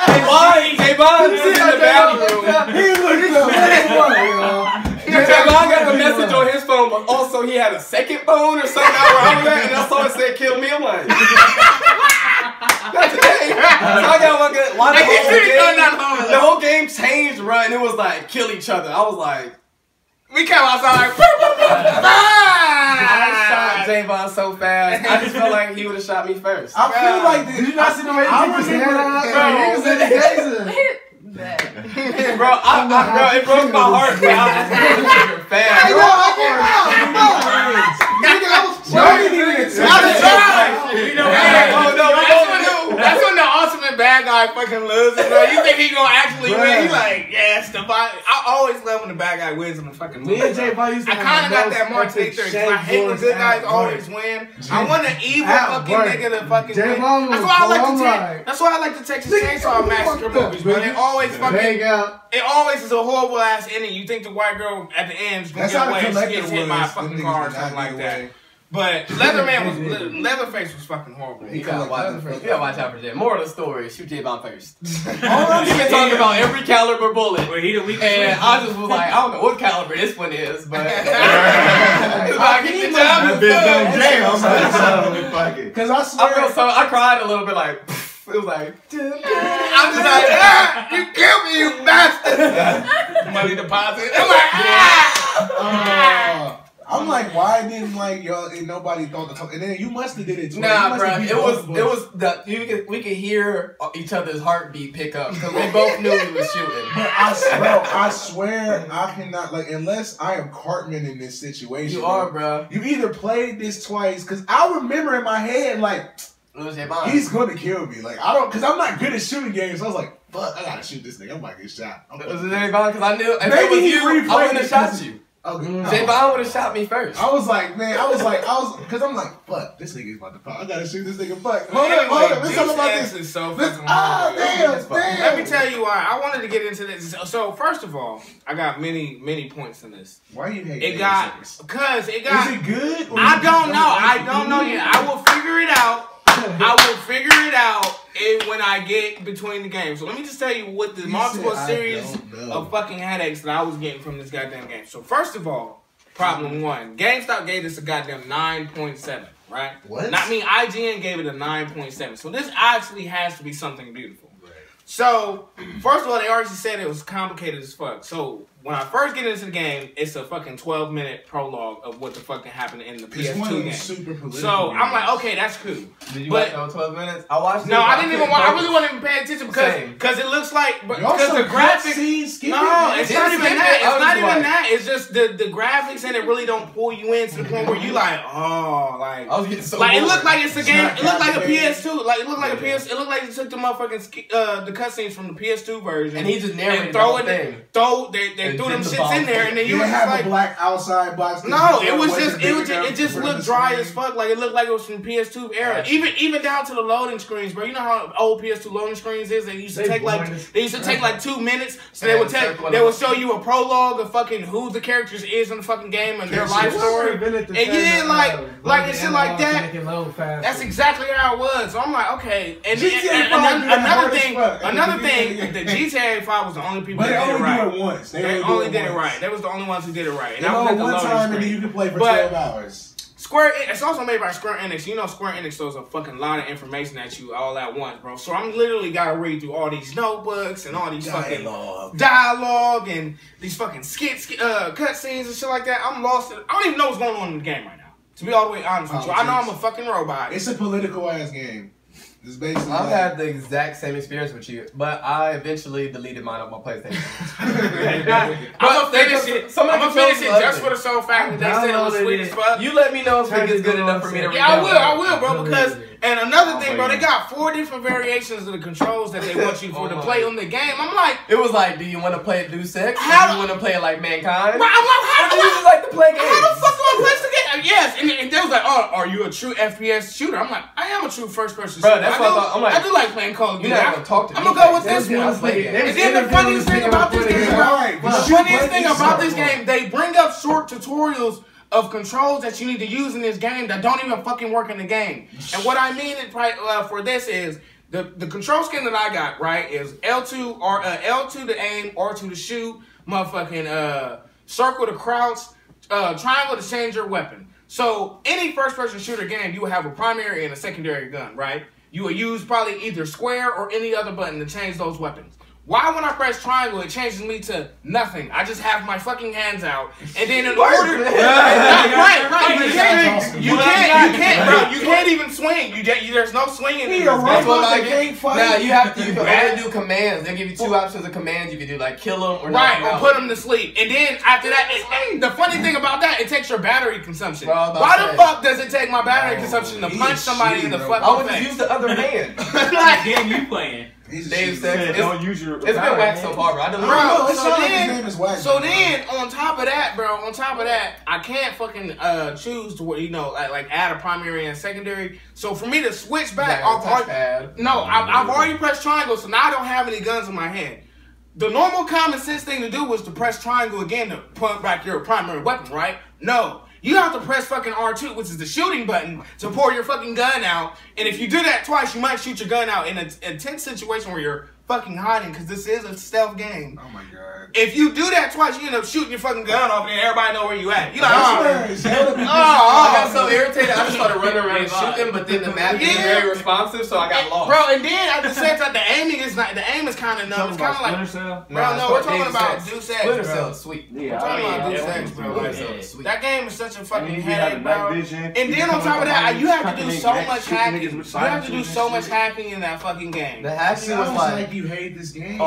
Javon's in the bathroom. He looked up. Javon got the message on his phone, but also he had a second phone or something where I was at, and I saw it said kill me. I'm like, that's the thing. So I got watch the whole game changed, bro, and it was like kill each other. I was like, we came outside. I shot Javon so fast. I just felt like he would have shot me first. I feel like this. Did you not see the way he I took his hand out? remember- He was in the Jason. Bro, it broke my heart, bro. I was just pulling the trigger fast. That's when the ultimate bad guy fucking loses, bro. You think he gonna actually win? He like, yes, I always love when the bad guy wins in the fucking movie. Me and J-Bone used to I kind of got that Mark epic Taylor because I hate when good guys always win. I want an evil At fucking work. nigga to fucking win. J-Bone That's was why I like bomb the like- That's why I like the Texas Chainsaw Massacre movies, bro. They always fucking. Bang out. It always is a horrible ass ending. You think the white girl at the end is gonna That's get how the away? She collector gets was. hit by a Them fucking niggas car or did not something like get that. away. But Leatherface was fucking horrible. You gotta watch out for J. More of the story, shoot J-Bone first. He's been talking about every caliber bullet. Well, he the weakest And one. I just was like, I don't know what caliber this one is, but I get the That job. bitch don't jam. Fuck it. Because I swear. I cried a little bit like, it was like, I'm just like, you killed me, you bastard. Money deposit. I'm like, I'm like, why didn't like y'all and nobody thought to? And then you must have did it too. Nah, bro. It was we could hear each other's heartbeat pick up because we both knew he was shooting. But I swear I cannot like unless I am Cartman in this situation. You are, bro. You either played this twice because I remember in my head like. He's gonna kill me. Like I don't, cause I'm not good at shooting games. So I was like, "Fuck, I gotta shoot this nigga. I'm about to get shot." Was it Javon? Cause I knew if it was you, I would have shot you. Okay. Javon would have shot me first. I was like, man, cause I'm like, fuck, this nigga's about to pop. I gotta shoot this nigga. Fuck. Hold up. Let's talk about this. Is so fucking hard. Damn. Let me tell you why. I wanted to get into this. So first of all, I got many points in this. Why you hate it? Cause it got. Is it good? I don't know yet. I will figure it out. I will figure it out when I get between the games. So let me just tell you what the multiple series of fucking headaches that I was getting from this goddamn game. So first of all, problem one, GameStop gave us a goddamn 9.7, right? What? Not me, IGN gave it a 9.7. So this actually has to be something beautiful. Right. So, first of all, they already said it was complicated as fuck. So, when I first get into the game, it's a fucking 12-minute prologue of what the fucking happened in the PS2 game. Super political so I'm like, okay, that's cool. Did you watch all 12 minutes? I watched it. No, I didn't even watch. I really wasn't even paying attention because it looks like because the graphics. No, it's not even that. It's not even that. It's just the graphics and it really don't pull you in to the point where you like, oh, like I was getting so like it bored. looked like it's a game. It looked like a PS2. Like it looked like a PS. It looked like they took the motherfucking the cutscenes from the PS2 version and he just narrated the whole thing. They threw them shits in there. And then you have like, a black outside box. No, it just looked dry as fuck. Like it looked like it was from PS2 era. Even down to the loading screens, bro. You know how old PS2 loading screens is? They used to take like 2 minutes. So they would show you a prologue of fucking who the characters is in the fucking game and their life story. And you didn't like it's shit like that. That's exactly how it was. So I'm like, okay. And another thing, the GTA 5 was the only people that did it right. They only did it right. They was the only ones who did it right. And that was at the one time, and then you can play for 12 hours. It's also made by Square Enix. You know Square Enix throws a fucking lot of information at you all at once, bro. So I'm literally gotta read through all these notebooks and all these fucking dialogue and these fucking cutscenes and shit like that. I'm lost. I don't even know what's going on in the game right now. To be all the way honest with you, I know I'm a fucking robot. It's a political ass game. It's basically I've had the exact same experience with you, but I eventually deleted mine on my PlayStation. I'm gonna finish it just for the sole fact that they said it was sweet as fuck. You let me know if it is good enough for me to read. Yeah, I will, bro, because and another thing, bro, they got 4 different variations of the controls that they want you to play on the game. I'm like, it was like, do you want to play it Deus Ex? Do you want to play it like Mankind? Right, I'm like, how do you like to play games? How the fuck do I play this game? Yes, and they was like, oh, are you a true FPS shooter? I'm like, I am a true first-person shooter. Bro, that's what I thought. I'm like, I do like playing Call of Duty. You're not gonna talk to me. I'm gonna go with this one. And then the funniest thing about this game, they bring up short tutorials of controls that you need to use in this game that don't even fucking work in the game. And what I mean for this is the control scheme that I got, right, is L2 or L2 to aim, R2 to shoot, motherfucking circle to crouch, triangle to change your weapon. So any first-person shooter game, you will have a primary and a secondary gun, right? You will use probably either square or any other button to change those weapons. Why when I press triangle, it changes me to nothing? I just have my fucking hands out, and then in order, you can't even swing. There's no swinging. Now you have to only do commands. They give you 2 options of commands. You can do like kill them or or put them to sleep. And then after that, the funny thing about that, it takes your battery consumption. Why the fuck does it take my battery consumption to punch somebody in the fucking face? I would just use the other hand. What game you playing? It's been whacked so far, bro. I don't know. So then, on top of that, I can't fucking choose to like add a primary and secondary. So for me to switch back, I've already pressed triangle, so now I don't have any guns in my hand. The normal common sense thing to do was to press triangle again to put back your primary weapon, right? No. You have to press fucking R2, which is the shooting button, to pour your fucking gun out. And if you do that twice, you might shoot your gun out in a tense situation where you're fucking hiding, because this is a stealth game. Oh my god. If you do that twice, you end up shooting your fucking gun off and everybody know where you at. You like, I got so irritated, I just started running around trying to shoot them, but then the map is very responsive, so I got lost. Bro, and then at the same time, the aim is kind of numb. It's kind of like, bro, no, we're talking about Deus Ex, Splinter bro. Cell, sweet. We're talking about Deus Ex, bro. That game is such a fucking headache, bro. And And then on top of that, you have to do so much hacking. You have to do so much hacking in that fucking game. The hacking was Sounds like, like you hate this game.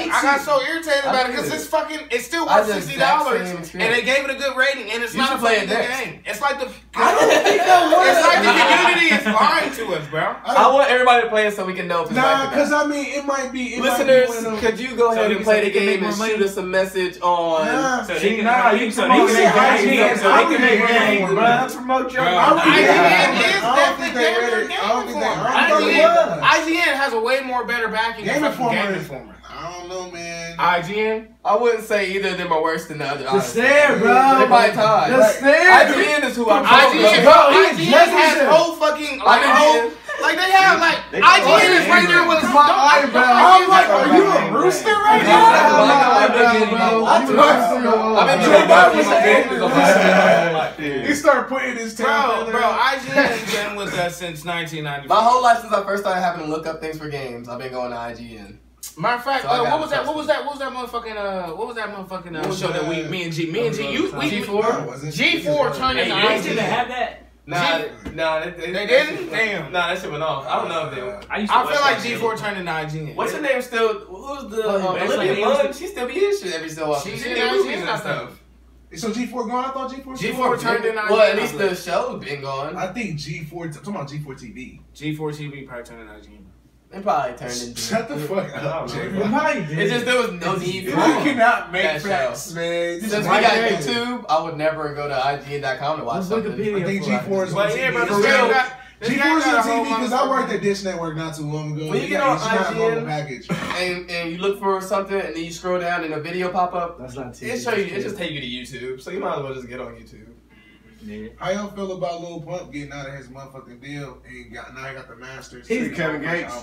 I got so irritated about it because it's fucking, it's still worth $60, and they gave it a good rating, and it's not a fucking good game. It's like the, it's like the community is lying to us, bro. I want everybody to play it so we can know if it's Nah, because I mean, it might be. Listeners, could you go ahead and play the game and shoot us a message on? Nah, You can make games, bro. Promote your IGN is definitely better. IGN has a way more better backing than Game Informer. I don't know, man. IGN? I wouldn't say either of them are worse than the other. The Stare, bro. They probably tied. The Stare. IGN is who I'm IGN has whole fucking like they have like IGN is right there with my eyebrow. I'm like, are you a rooster right now? He started putting his tail. Bro, IGN has been with us since 1995. My whole life since I first started having to look up things for games, I've been going to IGN. Matter of fact, what was that motherfucking show that me and G, G4? G4 turned into Hey, IGN. have that? Nah, they didn't? Damn. Nah, that shit went off. I don't know if they were. I feel like G4 turned into IGN. What's her name still? Who's the Olivia Munn? She still be in shit every so often. She's She in in movies IGN and stuff. So G4 gone? I thought G4. G4 turned into IGN. Well, at least the show's been gone. I think G4. I'm talking about G4 TV. G4 TV probably turned into IGN. It probably turned into. Shut the fuck up, Jay. It's just there was no need for You cannot make that facts, man. Since we got YouTube, I would never go to IGN.com to watch something. I think G4 is on But yeah, TV. bro, For real. G4 G4 is on TV because I worked at Dish Network not too long ago. When you get on IGN package. and you look for something and then you scroll down and a video pop up, That's not TV. it show you. It just take you to YouTube, so you might as well just get on YouTube. How y'all feel about Lil Pump getting out of his motherfucking deal and now he got the Masters? He's Kevin Gates.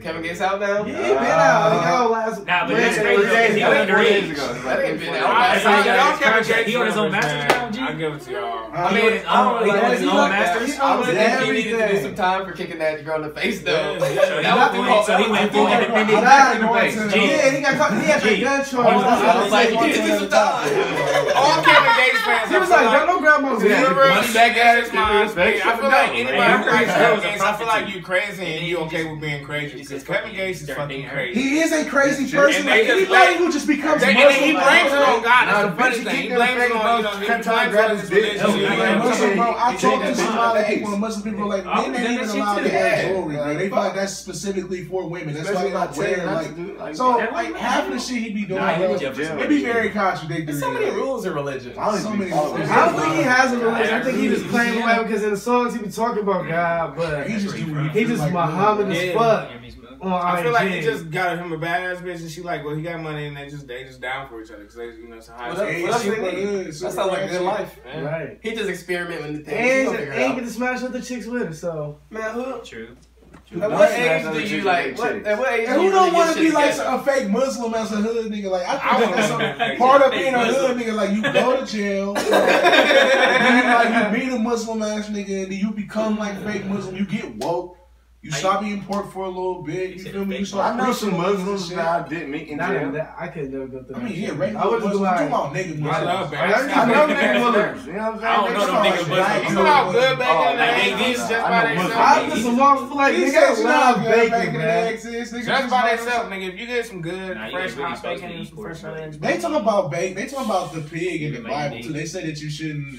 Kevin Gates out now? He ain't been out. He got last. Nah, but that's crazy. He on underage. That ain't been out. He on his own masters now, G? I'll give it to y'all. I mean, I don't really He on his own masters. I would think he needed to do some time for kicking that girl in the face, though. So he went full independent. Yeah, he got caught. He had the gun charge. I was like, you need to do some time. All Kevin Gates fans. He was like, don't grab my Money back at his mind. I feel like anybody who likes Kevin Gates, I feel Prophecy. like you crazy and you okay with being crazy because Kevin Gates is fucking crazy. He is a crazy person. And they Like just anybody let- who just becomes And Muslim. then he blames it on God. That's Nah, the the funny bitch thing. He kicked blames them it fake on, bugs, he kept trying blames to grab it on his his dick. religion. Yeah, Like, Muslim, bro, I He talked to changed some that Somali shit. people and Muslim people like, I men would've ain't done even that shit allowed to too. wear Yeah. jewelry, bro. They feel like that's specifically for women. That's why they don't wear like. So that. like half the shit he be doing, Nah, he bro, was just- it be very contradictory. There's so many rules in religion. I don't So even many follow rules. this. I don't think he has a religion. I think he just playing away because in the songs he be talking about God, but He just he just Muhammad as fuck on I feel like he IG. just got him a badass bitch and she like, well, he got money and they just down for each other because they, you know, it's a high. Well, school. that's Super what they need. good, That super sounds like a ratchet. good life. Right. He just experiment with the things. And He'll figure it ain't out. get to smash other chicks with her, so. Man, who? True. At what age do you like? At what age And do who you don't really want get to be shit like together? a fake Muslim as a hood nigga? Like I I think that's wanna be a a part of fake being a hood Muslim. nigga. Like you go to jail, then you meet a Muslim ass nigga, and then you become like fake Muslim. You get woke. You stop eating pork for a little bit. You feel me? You I start know some preaching Muslims shit. that I didn't meet in Not even jail. that. I could never go through I that mean, shit. yeah, regular I would just Muslims. be I'm like, talking about nigga I Muslims. love I bad. know niggas Muslims. You know what I'm saying? I don't know no nigga You Muslims. know how good bacon Oh, and like, eggs is just by I know themselves? I just some motherfucker feel like He nigga said I you love know how bacon, bacon and man. eggs is. Nigga, Just by like- themselves, nigga. If you get some good, Nah, you fresh ain't really hot supposed bacon to and eat some pork, fresh bro. eggs. They talk about bacon. They talk about the pig in the Yeah, Bible mayonnaise. too. They say that you shouldn't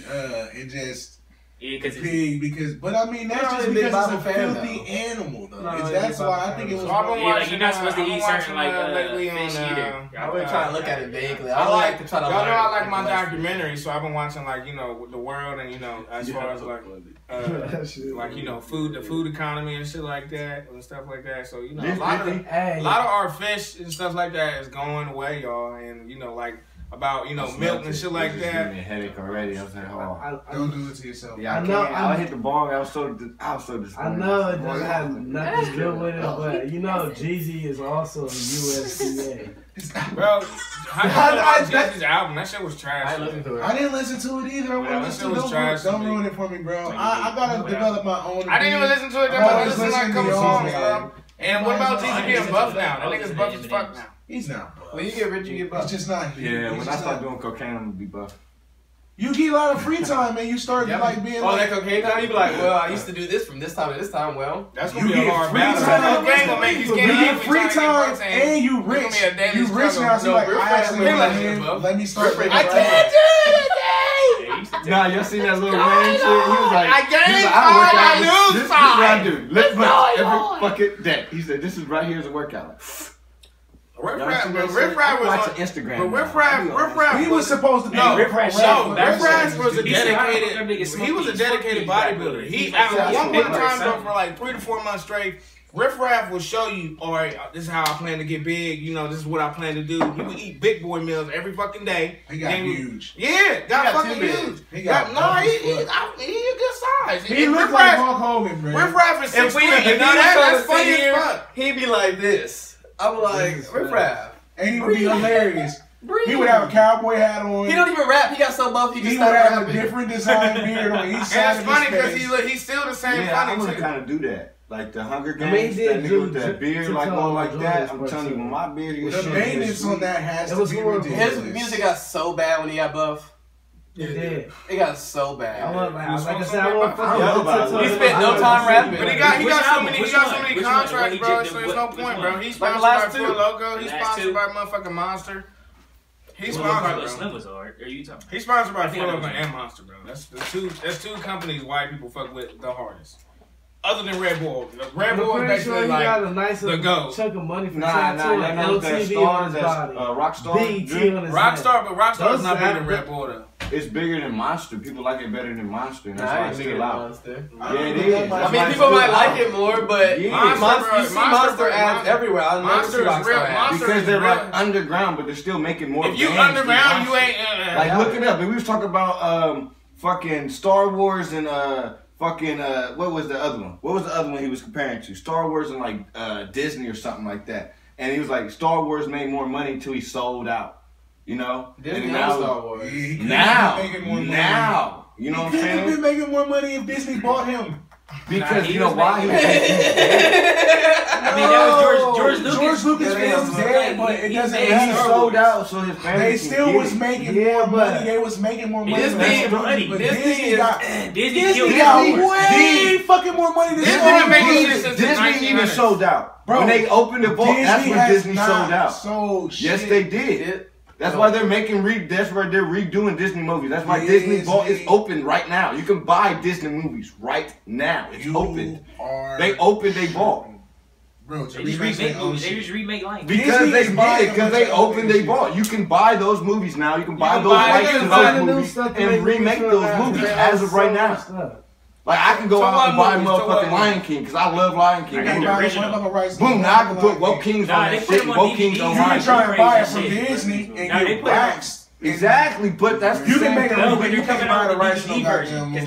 ingest Yeah, because pig because, but I mean that's You're just not a big because it's a Bible fan, filthy though. animal though. Not It's, really a that's big why I Bible think fan. it was. So I've been Yeah, like, watching. you're not supposed to I've been eat certain, watching like, lately on. fish either. I've been trying to look at it vaguely. I I like to try to y'all learn. know I like my lessons. documentary, so I've been watching like the world and as far as like That shit. like the food economy and shit like that and stuff like that. So a Hey. lot of our fish and stuff like that is going away, y'all, and like about milk and shit like that. Giving me a headache already. I was like, oh, don't do it to yourself. Yeah, I can't. I hit the ball. I was so disappointed. I know it doesn't have nothing to do with it, but Jeezy is also a USDA. Bro, how you know about Jeezy's album? That shit was trash. I didn't listen to it either. Don't ruin it for me, bro. I gotta develop my own. I didn't even listen to it. I listened to like a couple songs, bro. And what about Jeezy being buff now? That nigga's buff as fuck now. He's not buff. When you get rich, you get buff. He's just not. Yeah, when I start doing cocaine, I'm gonna be buff. You get a lot of free time, man. You start like being that cocaine time. You be like, well, I used to do this from this time to this time. Well, that's gonna be a hard battle. Cocaine gonna make you skinny. You get free time and you rich. You rich now, so like I actually let me start. I can't do it. Nah, y'all seen that little Wayne shit? He was like, I this is what I do. Lift weights every fucking day. He said, this is right here is a workout. Riff Raff was on Instagram. But Riff Raff, he was supposed to be. Riff Raff was a dedicated. He was a dedicated bodybuilder. He at one point in time, bro, for like 3 to 4 months straight. Riff Raff will show you, all right, this is how I plan to get big. This is what I plan to do. He would eat big boy meals every fucking day. He got huge. Yeah, got fucking huge. He a good size. He looked like Hulk Hogan, man. Riff Raff is 6'3". That's funny as fuck. He'd be like this. I'm like, Riff Raff. And he would be hilarious. He would have a cowboy hat on. He don't even rap. He got so buff he would have a different design beard on each side. And it's funny because he's still the same funny too. I would kind of do that. Like the Hunger Games, that nigga with that beard, like all like that. I'm telling you, when my beard was the maintenance on that has to be ridiculous. His music got so bad when he got buff. It did. It got so bad. Like I said, I want fucking. He spent no time rapping. But he got so many contracts, bro. So there's no point, bro. He's sponsored by Full Loco. He's sponsored by motherfucking Monster. He's sponsored, bro. He's sponsored by Full Loco and Monster, bro. That's two companies white people fuck with the hardest. Other than Red Bull. Red Bull is basically like the GOAT. Chunk of money for LTV on his body. Rockstar. Rockstar is not bigger than Red Bull though. It's bigger than Monster. People like it better than Monster. And that's why it's still out. Yeah, it is. I mean, people might like it more, but you see Monster ads everywhere. I never see Rockstar ads. Because they're like underground, but they're still making more. If you underground, you ain't. Like, look it up. And we was talking about fucking Star Wars and fucking what was the other one? What was the other one he was comparing to? Star Wars and like Disney or something like that. And he was like, Star Wars made more money until he sold out. Disney and now, Star Wars. Now, you know what I'm saying? He could be making more money if Disney bought him. Because you know why? I mean, that was George Lucas. George Lucas film's dead, but it doesn't matter. He sold out, so his family they still was making more money. They was making more money. Disney got way fucking more money than Disney even sold out. Bro, when they opened the vault, that's when Disney sold out. Yes, they did. That's why they're that's why they're redoing Disney movies. That's why Disney Vault is open right now. You can buy Disney movies right now. It's open. They opened their vault. Bro, they just remake movies. They just remake lines. Because they opened their vault. You can buy those movies now. You can buy those rights to those movies and remake those movies as of right now. Like, I can go out and buy motherfucking Lion King because I love Lion King. Boom, now I can put Woke Kings on that shit. Woke Kings on Lion King. You try to buy it from Disney and get waxed. Exactly, but that's you can make no, but you're coming out with the DVD version. If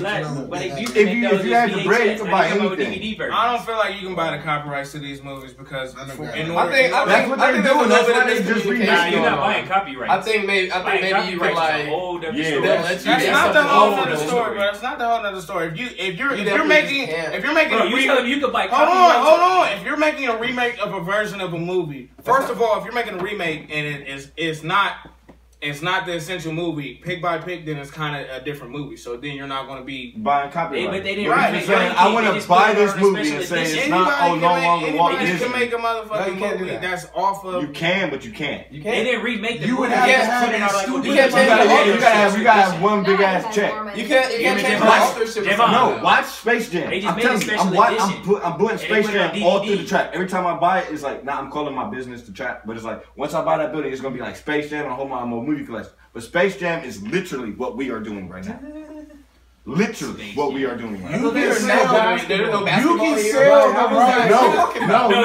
you have the bread, you can buy anything. I don't feel like you can buy the copyrights to these movies because that's what they're doing. That's why they just remake. You're not buying copyrights. I think maybe you can like. That's not the whole other story, bro. That's not the whole other story. If you're making you could buy. Hold on. If you're making a remake of a version of a movie, first of all, if you're making a remake and it's not the essential movie, pick by pick, then it's kind of a different movie. So then you're not going to be buying copyright. But they didn't I want to buy this movie and say it's not no longer Walt Disney. You can make a motherfucking movie that's off of. You can, but you can't. They didn't remake the movie. You would have to have you gotta have one big ass check. You can't change the authorship. No, watch Space Jam. I'm telling you, I'm putting Space Jam all through the track. Every time I buy it, it's like, I'm calling my business the track, but it's like once I buy that building, it's gonna be like Space Jam and a whole movie collection. But Space Jam is literally what we are doing right now. Literally what we are doing right now. You can sell basketball. You can sell the rights. No,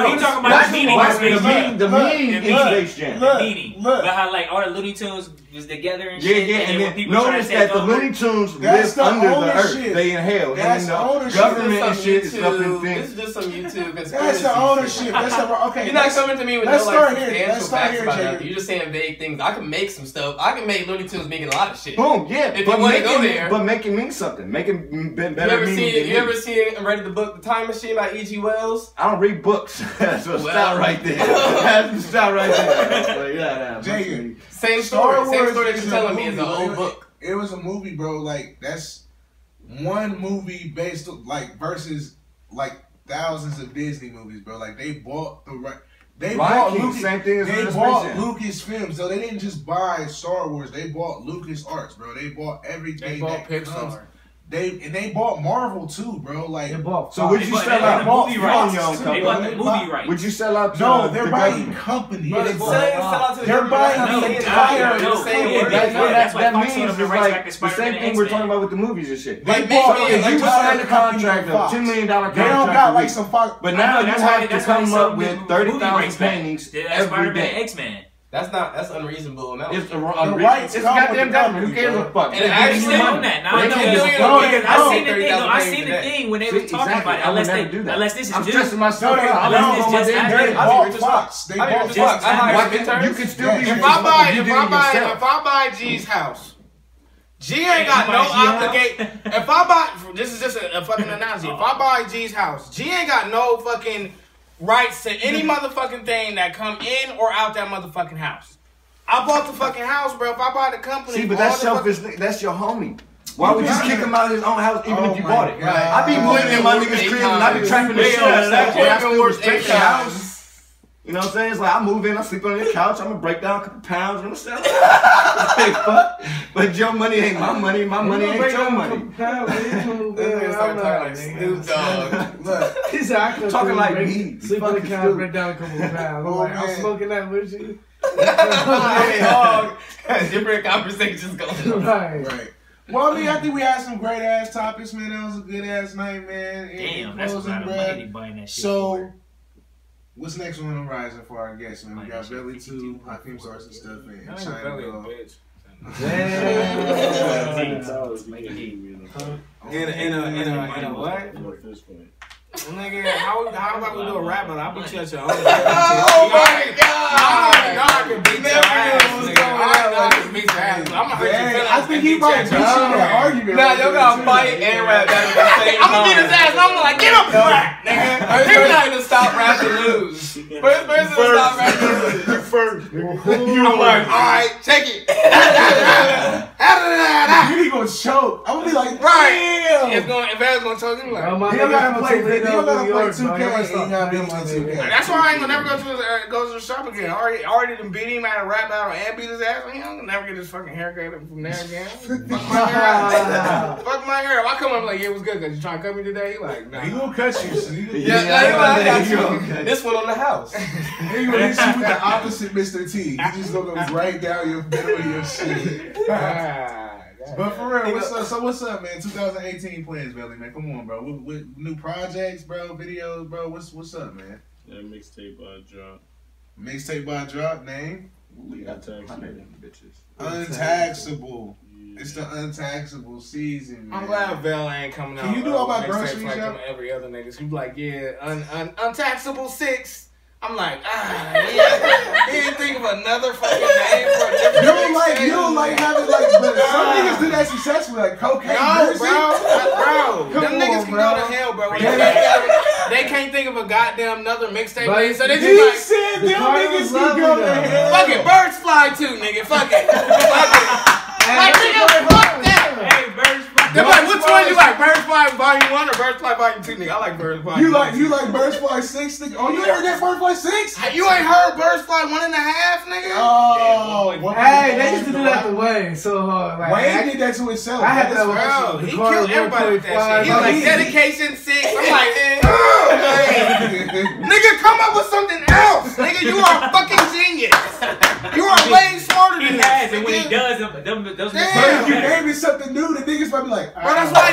he's talking about the meaning of Space Jam. The meaning is Space Jam. The meaning. But how like all the Looney Tunes was together and Yeah, shit. yeah, and and then then notice that the Looney Tunes live under the earth. They inhale. That's and the ownership. government and shit is up in This things. is just some YouTube conspiracy. That's the ownership. That's the okay. You're not coming to me with no let's like start here. substantial Let's start facts here, about Jacob. nothing. You're just saying vague things. I can make some stuff. I can make Looney Tunes making a lot of shit. Boom, yeah. If but you want to make go it, there. but make it mean something. Make it better meaning. You ever seen and read the book The Time Machine by E.G. Wells? I don't read books. So stop right there. Stop right there. Yeah, Jacob. Same story. Same story that you're telling me is an old book. It was a movie, bro. Like that's one movie based like versus like thousands of Disney movies, bro. Like they bought the right. They bought Lucas. Same thing as they bought Lucasfilm, so they didn't just buy Star Wars. They bought LucasArts, bro. They bought everything. They bought that Pixar. comes. They bought Marvel too, bro. Like They bought. So would you sell out movie rights? young They bought the movie rights. Would you sell out to no, they're the buying government? companies. Bro, They they're bought- selling they're buying the entire. That means is like the same thing we're talking about with the movies and shit. They So bought if you like signed a company contract with of Fox. $10 million They contract, don't got like some Fox. but now you that's have why to they come sold up with movie 30,000 rights back. paintings That's every Spider-Man, day. X-Men. That's unreasonable amount. It's rights come with the goddamn government. Who company, cares bro. a fuck? And They actually give you on money. that. Now They I know give you because money. I seen the thing. $30,000 I seen the today. thing when they See, was talking exactly. about it. I would Unless never do that. unless this is I'm new. stressing myself No, they- out. unless I it's don't know just what they happening. did. They bought Fox. They I bought just Fox. I hired Why interns. you can still be If I buy, you if did I it buy, yourself. if I buy G's house, G ain't got no obligation. If I buy, this is just a fucking analogy. If I buy G's house, G ain't got no fucking rights to any motherfucking thing that come in or out that motherfucking house. I bought the fucking house, bro. If I buy the company, See, but all that's the selfish. That's your homie. Why would you just kick him out of his own house even if you bought it? God. I be moving in my niggas' crib and I be trapping the shit out of that. But I still respect the house. You know what I'm saying? It's like I move in, I sleep on the couch, I'm gonna break down a couple pounds, you know what I'm saying? Like, fuck. But your money ain't my money, my money ain't your money. Snoop Dogg. Look, He said, I couldn't Talking like break- me. Sleep on the Fucking couch, stupid. break down a couple of pounds. I'm Oh, like, I'm man. smoking that with you. Dog. Different conversations going on. Right. right. Well, I mean, I think we had some great ass topics, man. That was a good ass night, man. Damn, that's a lot of money buying that shit. So, what's next on the horizon for our guests, man? We got Belly 2, HakimsArtStuff, and I ain't China belly a Dog. bitch. In a what? Nigga, how about we do a rap battle? I'll beat you at your own. Oh my god! No, I can beat your ass, nigga. I can beat your ass. I'm gonna hurt your feelings. I think he might beat you in that argument. Nah, y'all gotta fight and rap battle at the same time. I'm gonna beat his ass and I'm gonna like, get up and rap, nigga. First person to stop rapping lose. First person to stop rapping lose. You first. I'm like, alright, check it. You gonna choke. I'm gonna be like, Right. damn. If Ed's gonna choke him, like, Bro, my He don't nigga gotta from play. He Toledo, don't gotta New play York, bro. 2K. Y'all He stop gotta playing beat my you nigga. 2K. that's why I ain't gonna never go to the shop again. I already done beat him at a rap battle and beat his ass. I'm gonna never get his fucking haircut from there again. Fuck my hair. Fuck my hair. If I come up like, yeah, it was good because you trying to cut me today. He like, nah. He gonna cut you. So he I got you. This one on the house. He gonna hit you with the opposite Mr. T. He just gonna go right down your middle of your shit. But for real, what's up? So what's up, man? 2018 plans, Belly, man. Come on, bro. With new projects, bro. Videos, bro. What's up, man? That mixtape drop. Mixtape by drop name. We got Untaxable. bitches. Untaxable. It's the untaxable season, man. I'm glad Vel ain't coming out. Can you do all my mixtapes groceries, like yo? them every other niggas? You be like, yeah, untaxable 6. I'm like, yeah. He didn't think of another fucking name for a different You don't like having like, but some niggas do that successfully, like cocaine. No, Mercy. bro. Come Them on, niggas can bro. go to hell, bro. Yeah. They can't think of a goddamn another mixtape But name, so they You just like, said The them Cardinals niggas love can go me, to though. hell. fuck it, Birds Fly too, nigga. Fuck it. Fuck it. Like, nigga, fuck that. Hey, Birds Fly. They're like, which one you like, Birds Fly Volume 1 or Birds Fly Volume 2, nigga? I like Birds Fly. You like Birds Fly 6? Nigga? Oh, you heard that Birds Fly 6? You ain't heard Birds Fly 1.5, nigga? Oh, Hey, they used to do that to Wayne so hard. Like, Wayne did that to himself. I had that with Bro, the he Cardinals killed everybody with that shit. He was Fly. like, Dedication 6. I'm like, nigga, come up with something else. Nigga, you are a fucking genius. You are way smarter He than has, this. and when he nigga. does, those Damn. But if you name it something new, the niggas might be like, Bro, that's why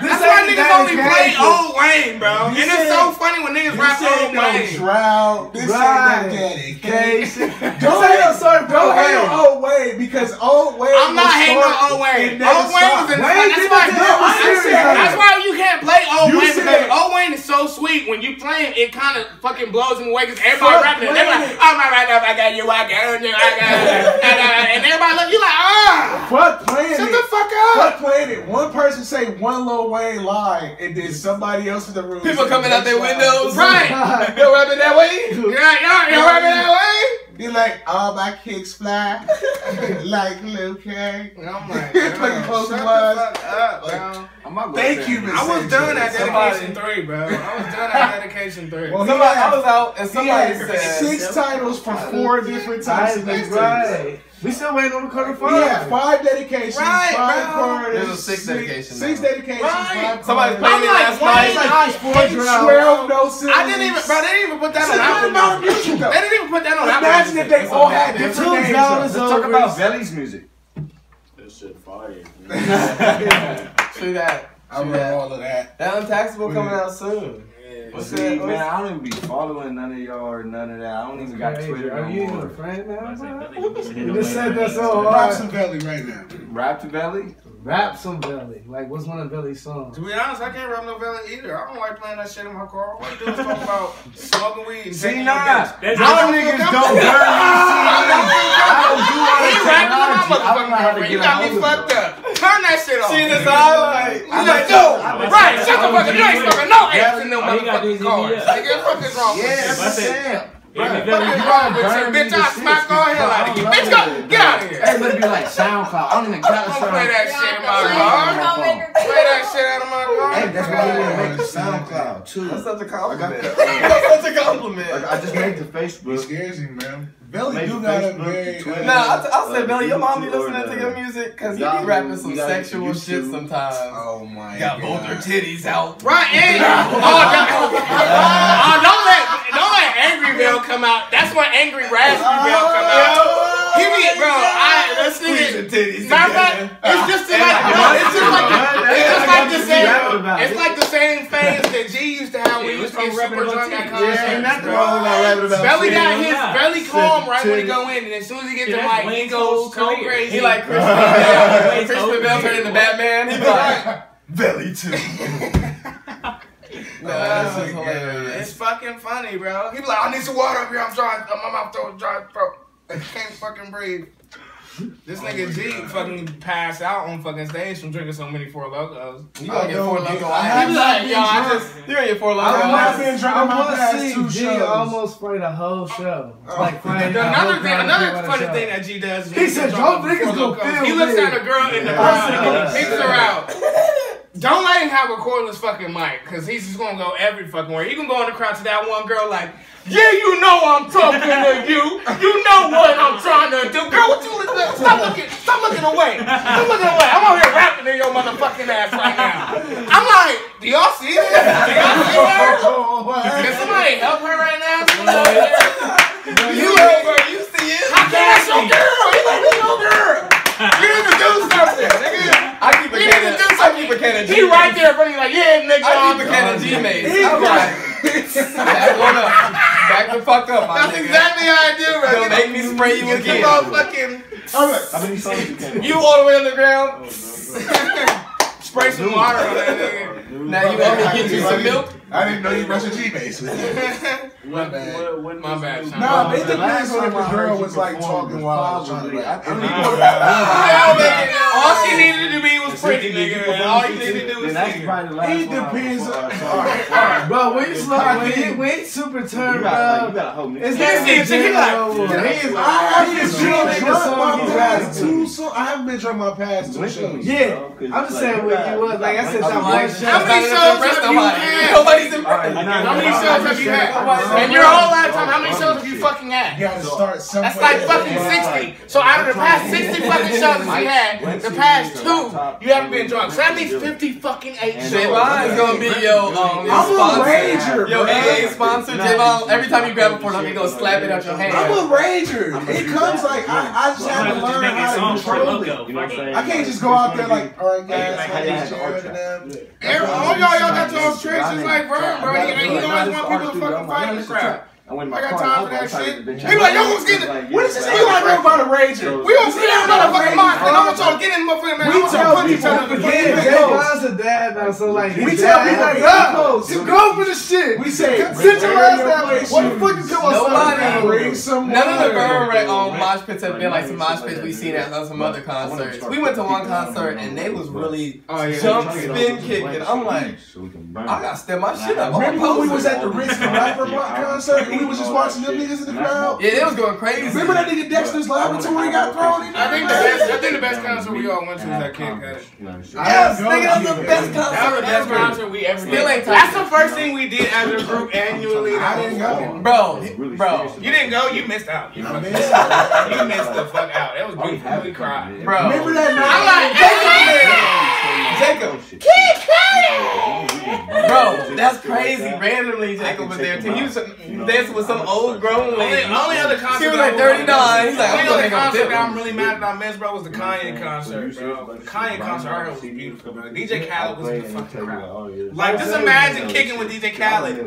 That's why niggas only play old Wayne, bro. And it's so funny when niggas rap old Wayne. Drought. This ain't no dedication. Don't hate on old Wayne because old Wayne. I'm not hating on old Wayne. Old Wayne was in the That's why you can't play old Wayne because old Wayne is so sweet. When you play him, it kind of fucking blows him away because everybody rapping it. They're like, oh my right now, I got you, I got you, I got you. And everybody look, you like, ah. Fuck playing Shut it. the fuck up. Fuck playing it. One person say one Lil Wayne line and then somebody else in the room. People coming out their windows. Right. Yo, rapping that way? Yeah, you rapping that way? You're like, all my kicks fly like Lil K. I'm like, Fucking close shut the the fuck fuck up, bro. Thank you, Miss I was done at Somebody- Dedication 3, bro. I was done at Dedication 3. Well, Somebody, I was out and He somebody had said 6 titles for 4 different types of mixtapes. Right. We still waiting on the quarter He had 5 dedications, Right, 5 bro. quarters. There's a 6 dedication 6 now. dedications, Right. 5 Somebody's quarters. playing it last Wayne, night. I hate 12 no syllables. I didn't even, bro. They didn't even put that on Shit, Apple about Music. music, though. They didn't even put that on Apple Imagine Music. if they all had different names. Let's talk about Belly's music. That shit fire. True that. I remember all of that. That Untaxable coming out soon. What's See, that? man, I don't even be following none of y'all or none of that. I don't even got Twitter Are no you even a more. friend now, bro? You You just said that so Rock hard. some belly right now. Rap to Belly? Rap some Belly. Like, what's one of Belly's songs? To be honest, I can't rap no Valley either. I don't like playing that shit in my car. All I do is talk about smoking weed and See, taking nah. your bitch. Y'all niggas don't learn I don't do all He this rapping with my technology. I don't know how to motherfucking get You a got me hold of fucked it. up. Turn that shit off. See this highlight. You like, no, right, shut the fuck up. You ain't smoking no apes in them All you gotta do motherfucking is hit me cars. up. Nigga, what the fuck is wrong with Yeah, you? that's what I'm saying. Yeah, Fuck Belly, is you wrong with burn you? me Bitch, to I shit. smack all hell out of you. Bitch, go, get out of here. Hey, let me be like SoundCloud. I don't even got a Don't play that SoundCloud. shit in my Don't car. make her Play that shit out of my car. Hey, that's why we make the SoundCloud too. That's such a compliment. got That's such a compliment. I just made the He Facebook. scares him, man. Belly Maybe do got a Facebook, very. Twitter. Nah, I said, Billy, your mom be YouTube listening to or your music because he Yahoo, be rapping some we got sexual YouTube. shit sometimes. Oh my Got both her god. titties out. Right, and don't let Angry Bell come out. That's when Angry Raspberry Bell come out. He be, bro. This nigga. Matter of fact, it's just like the same phase that G used to have when he was getting super drunk at Ain't nothing concerts. wrong with not rapping about Belly shit. got his belly calm right when he Titties. go in, and as soon as he gets Yeah, the that's mic, he Wayne's goes whole so career. crazy. He like Christian Bell. Christian Bell turned into Batman. He be like, Belly too. nah, this is hilarious. It's fucking funny, bro. He be like, I need some water up here. I'm dry. My mouth throat dry throat. I can't fucking breathe. This nigga G fucking passed out on fucking stage from drinking so many Four Locos. You gonna get Four Loko. I have He not like, been yo, I drunk. just. You gonna get Four Loko. I have not been I drunk on my want past to see 2 G shows. almost play the whole show. Like, playing the whole Another thing, crowd another doing a funny show. thing that G does is He said, "Drunk niggas Four go Locos. feel He looks good." at a girl in the crowd and he picks her out. Don't let him have a cordless fucking mic, cause he's just gonna go every fucking where. He can go in the crowd to that one girl like, yeah, you know I'm talking to you. You know what I'm trying to do, girl. What you looking? Stop looking away. Stop looking away. I'm out here rapping in your motherfucking ass right now. I'm like, do y'all see this? Do y'all see her? Can somebody help her right now? You see it? How can that's your girl? You like this your girl? You need to do something, nigga. I keep a can of G. He right there in front of you like, yeah, nigga. I keep a can of G-Mates. I'm like, back one up. Back the fuck up, my That's nigga. exactly how I do, bro. Don't make me spray you Get again. the fucking How many songs you can? You all the way underground. spray some water on that nigga. Now you want me to get you some milk? I didn't know you brushed your G-base. My bad. Sean. Nah, it depends on if the girl was like talking while I was trying to rap. All she needed to be was pretty, nigga. And all you needed to do was That's sing. probably the last It one. depends on. Bro, when you slow, when you super turn, You bro, got a whole mix. it's He just not see it, he like, I haven't been drunk drunk my past two 2 songs. I haven't been drunk my past 2 shows. Yeah, I'm just saying what you was. Like I said, that one show. How many shows have you had? Nobody's impressed. How many shows have you had? In your whole lifetime, how many shows have you fucking had? You gotta start somewhere. That's like fucking 60. So out of the past 60 fucking shows that you had, the past 2, you haven't been drunk. So that means 50 fucking 8 shows. J-Bone is gonna be your I'm a rager, Yo, bro. AA sponsor, J-Bone. Every time you grab a porno, he gonna slap it out your hand. I'm a rager. It comes like I just have to learn how to control it. You know what I'm saying? I can't just go out there like, all right, guys, All y'all got those tricks just like Vern, bro. You always want people to fucking fight in the crowd. I got time for that shit. He like, yo, who's getting it? What is this? You like about a rager? We don't see that motherfucking mind. And I'm gonna try to get in the motherfucking man. I'm gonna punch each other. J-Bon's a dad now, so like, we tell people like, you go for the shit. We say, sit your ass down. What the fuck you come on? None of the Burn mosh pits have been like some mosh pits we've seen at some other concerts. We went to one concert and they was really jump spin kicking. I'm like, I gotta step my shit up. Remember when we was at the Ritz Rapper concert? We was just watching them niggas in the crowd. Yeah, it was going crazy. Remember that nigga Dexter's Laboratory got thrown in? I think the best concert we all went to was that Kid Cudi. Yes, nigga, that was the best concert. That was the best concert we ever did. That's the first thing we did as a group annually. I didn't go. Bro, you didn't go. You missed out. You missed the fuck out. It was beautiful. We cried. Bro, remember that night? I'm like, Jacob. Kid Cudi. Bro, that's crazy. Randomly, Jacob was there too. He was dancing with some old grown lady. Only other concert. She was like 39. He's like, only other concert that I'm really mad that I missed, bro, was the Kanye concert, bro. The Kanye concert I heard was beautiful, bro. DJ Khaled was in the fucking crowd. Like, just imagine kicking with DJ Khaled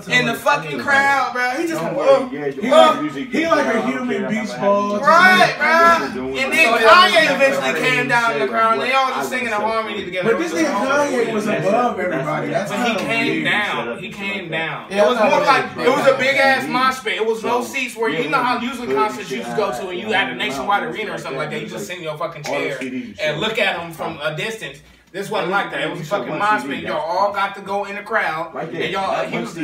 in the fucking crowd, bro. He just he like a human beach ball. Right, bro. And then Kanye eventually came down in the crowd, and they all just singing a harmony together. But this nigga Kanye was above everybody. But he came down. He came down. It was more like, it was a big ass mosh pit. It was no seats where, you know how usually concerts you just go to and you at a nationwide arena or something like that, you just sit in your fucking chair and look at them from a distance. This wasn't like that. It was a fucking mosh pit. Y'all all got to go in the crowd. And y'all,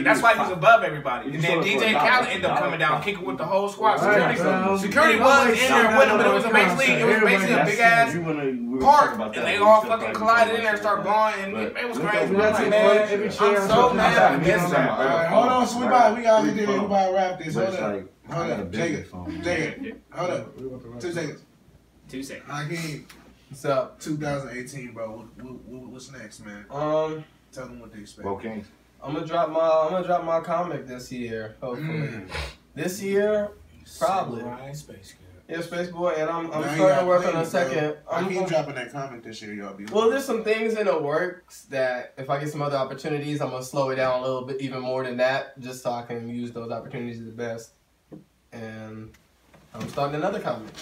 that's why he was above everybody. And then DJ Khaled ended up coming down, kicking with the whole squad. Security was in there with him, but it was basically a big ass park. And they all fucking collided in there and started blowing. And it was crazy. I'm so mad I missed that. Alright, hold on. So we got to do. We about to wrap this. Hold up. Jacob. Hold up. 2 seconds. 2 seconds. Hakeem. What's up? 2018, bro. What's next, man? Tell them what they expect. Okay. I'm gonna drop my comic this year. Hopefully, this year probably. Yeah, Space Boy, and I'm starting to work on a second. I'm dropping that comic this year, y'all. Well, there's some things in the works that if I get some other opportunities, I'm gonna slow it down a little bit, even more than that, just so I can use those opportunities the best. And I'm starting another comic.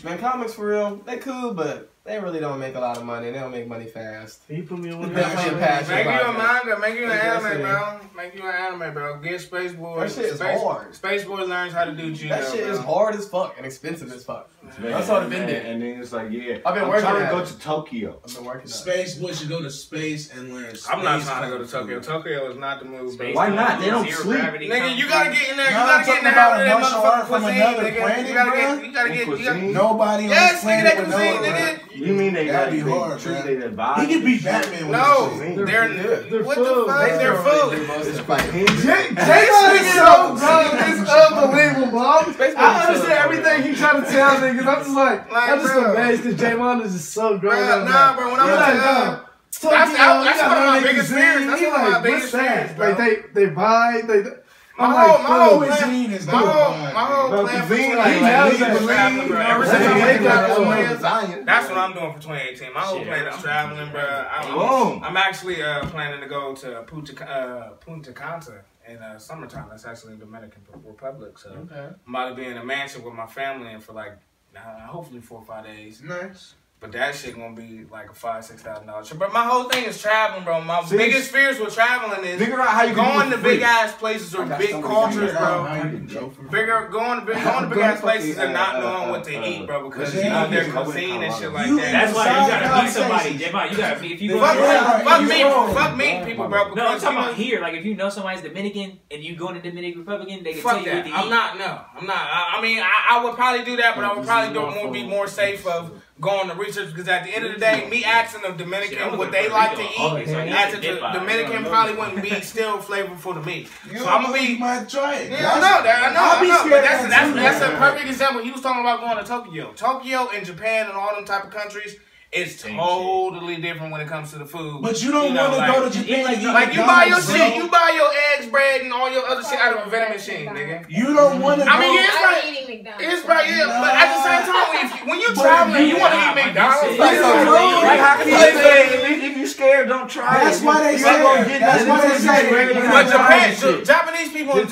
Man, comics for real, they cool, but they really don't make a lot of money. They don't make money fast. Can you put me on Definitely a passion. Make you a manga, make you an anime, bro. Make you an anime, bro. Get Space Boy. That shit is hard. Space Boy learns how to do judo. That shit is hard as fuck and expensive as fuck. That's all I've been doing. And then it's like, I've been working trying to go to Tokyo. I've been working Space Boy should go to space and learn space. I'm not trying to go to Tokyo. Tokyo is not the move. Why not? They don't sleep. Nigga, you gotta get in there. You gotta get in the habit of that motherfucking cuisine, nigga. You gotta get nobody on this planet would know it, nigga. You mean they gotta be hard, bro? He could be Batman with no, they're what the fuck? They're food. J-Bone is so dumb. It's unbelievable, I understand everything he's trying to tell me because I'm just like I'm just amazed because J-Bone is just so grown up. Nah, bro, when I'm like, that's one of my biggest fears. That's one of my biggest fears, bro. Like they buy, my whole plan is my whole plan for 2018. Ever since I wake up, that's what I'm doing for 2018. My whole plan is traveling, bro. I'm actually planning to go to Punta Cana in summertime. That's actually in the Dominican Republic. So I'm about to be in a mansion with my family and for like hopefully 4 or 5 days. Nice. But that shit gonna be like a $5,000-$6,000 trip. But my whole thing is traveling, bro. My biggest fears with traveling is going to big ass places or big cultures, bro. Going to big ass places and not knowing what to eat, bro, because you know their cuisine and shit like that. That's why you gotta meet somebody. You gotta meet. If you fuck me, people, bro. No, I'm talking about here. Like if you know somebody's Dominican and you go to the Dominican Republic, they can tell you what to eat. I'm not. I mean, I would probably do that, but I would probably be more safe of going to research because at the end of the day, me asking the Dominican what they like to eat, as a Dominican probably wouldn't be still flavorful to me. So I'm gonna be. Might try it. Yeah, I know. But that's a perfect example. He was talking about going to Tokyo and Japan and all them type of countries. It's totally different when it comes to the food. But you don't want to go to Japan and eat like you buy your shit, you buy your eggs, bread, and all your other shit out of a vending machine, nigga. You don't want to. I mean, it's right, yeah. But at the same time, when you traveling, you want to eat McDonald's. Like Hakeem said, if you scared, don't try it. That's why they say. That's why they say. But Japanese people, I don't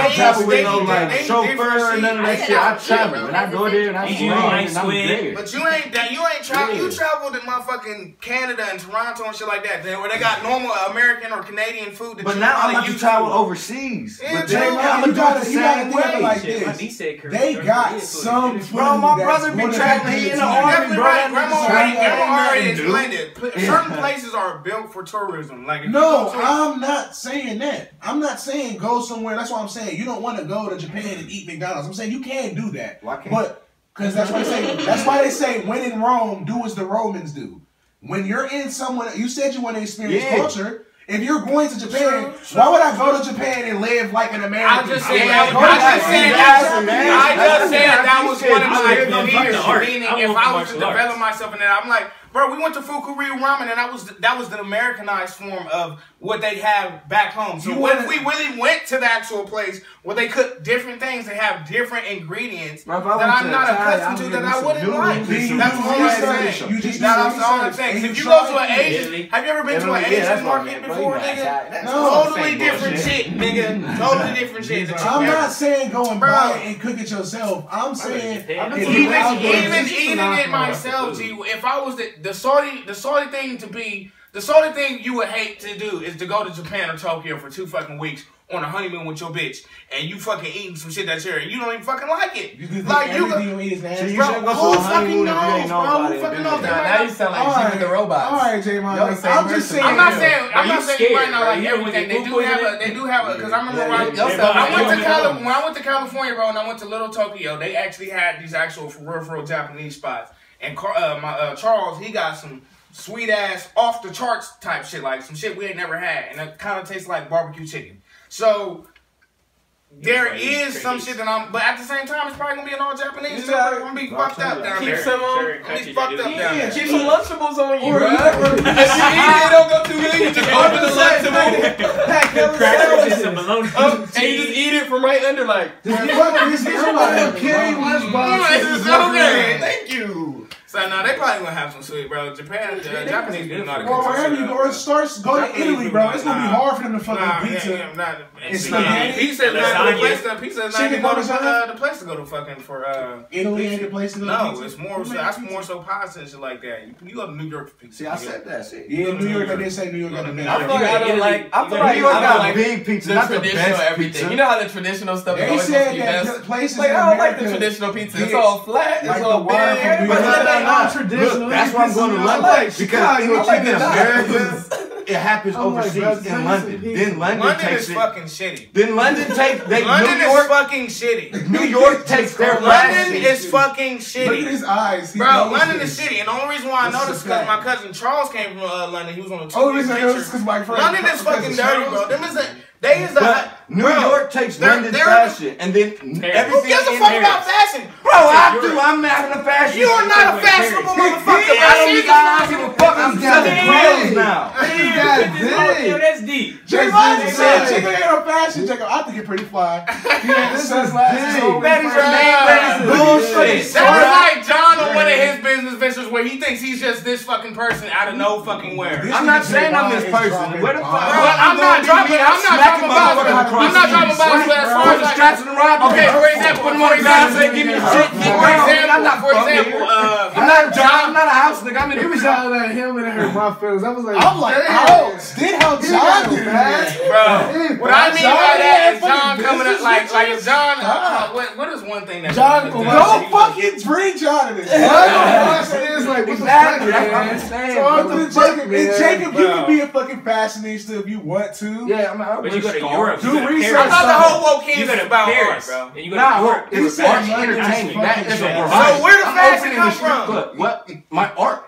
travel with no like chauffeur or none of that shit. I travel and I go there and I swing and I'm there. But you ain't travel. You traveled to motherfucking Canada and Toronto and shit like that, where they got normal American or Canadian food. But now I'm about to travel overseas. But I'm gonna do the same way. Like this. They got some food. Bro, my brother been traveling. He in the army, bro. Grandma already explained it. Certain places are built for tourism. Like no, I'm not saying that. I'm not saying go somewhere. That's why I'm saying you don't want to go to Japan and eat McDonald's. I'm saying you can do that. Why can't? But because that's why they say. That's why they say when in Rome, do as the Romans do. When you're in someone, you said you want to experience culture. If you're going to Japan, why would I go to Japan and live like an American? I just said that was one of my fears. Meaning, if I was to develop myself in that, I'm like, bro, we went to Fukuriyu Ramen, and that was the Americanized form of what they have back home. So when we really went to the actual place where they cook different things, they have different ingredients that I'm not accustomed to, that I wouldn't like. That's all I'm saying. That's all I'm saying. If you go to an Asian, have you ever been to an Asian market before, nigga? Totally different shit, nigga. Totally different shit. I'm not saying go and buy it and cook it yourself. I'm saying even eating it myself, G. If I was the salty thing you would hate to do is to go to Japan or Tokyo for 2 fucking weeks on a honeymoon with your bitch, and you fucking eating some shit that's here, and you don't even fucking like it. Like you eat is nasty. Bro, who fucking knows, bro? Who fucking knows? Now you sound like G with the robots. All right, J-Mon. I'm just saying. I'm not saying you might not like everything. They do have a, because I remember when I went to California, bro, and I went to Little Tokyo, they actually had these actual for real Japanese spots. And Charles, he got some sweet ass off the charts type shit, like some shit we ain't never had, and it kind of tastes like barbecue chicken. So there is some shit that but at the same time, it's probably gonna be an all Japanese. So I'm gonna be fucked up down there. Keep some on. Keep some Lunchables on you, bro. If you eat it, don't go too big. You just open the Lunchable, crackers and some bologna, and you just eat it from right under, like. Okay, thank you. So now they probably gonna have some sweet, bro. Japan, Japanese people know how to cook. Wherever you go, go to Italy, bro. It's gonna be hard for them to fucking pizza. Pizza is not the place. Pizza is not the place to go to fucking for. Italy ain't the place to go. No, it's more. That's more so pasta and shit like that. You go to New York for pizza. See, I said that. See, yeah, New York. I did say New York. I feel like New York got big pizza, not the traditional everything. You know how the traditional stuff is always supposed to be best. Like I don't like the traditional pizza. It's all flat. It's all big. Look, that's why I'm going to London, because in America, it happens overseas in London. Then London takes it. Fucking shitty. Then London takes London is fucking shitty. New York takes their London is fucking shitty. Look at his eyes, bro. London is shitty, and the only reason why I know this is because my cousin Charles came from London. He was on the tour. London is fucking dirty, bro. New York takes London's fashion, and then everything. Who gives a fuck about fashion? Bro, I do. I'm having a fashion. You are not a fashionable motherfucker. I don't give a fuck. I'm selling clothes now. That's deep. J-Mon said, check out her fashion. Check out. I think it's pretty fly. He had the sunglasses. Bullshit. That was like John on one of his business ventures where he thinks he's just this fucking person out of no fucking where. I'm not saying I'm this person. Where the fuck? I'm not dropping bombs as far as like. Okay, for example, I'm not John. I'm not a house nigga. I'm in He was yelling at him and it hurt my feelings. I was like, I'm like, how John did that? Bro, what I mean by that is John coming up like if John. What is one thing that John? Don't fucking bring John in this. It's like exactly. That's what I'm saying. Jacob, you can be a fucking fashionista if you want to. Yeah, I'm out. But you go to Europe. Do research. I thought the whole woke is about Paris, art, bro. And you go to Europe. It's art and entertainment. That is a So where does fashion come from? What? My art?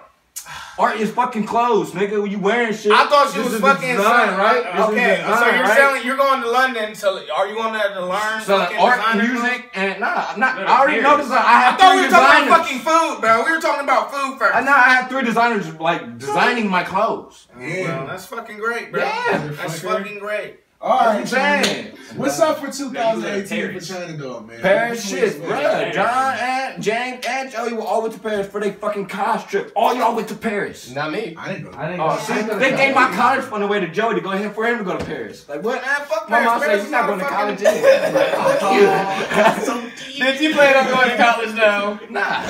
Art is fucking clothes, nigga. When you wearing shit. I thought you this was is fucking design, selling, right? Okay, Design, so you're right? selling. You're going to London. Are you going there to learn selling art and music and I already know design. I thought we were talking about fucking food, bro. We were talking about food first. I have 3 designers like designing my clothes. Yeah, well, that's fucking great, bro. Yeah, that's fucking great. Alright, man. What's up for 2018 for China Dog, man? Paris shit, bro. John and James and Joey were all went to Paris for their fucking college trip. All y'all went to Paris. Not me. I didn't go. They gave my college fund away to Joey to go ahead for him to go to Paris. Like what? Man, fuck My Paris. mom said he's not going to college anyway. Did you plan on going to college though? Nah.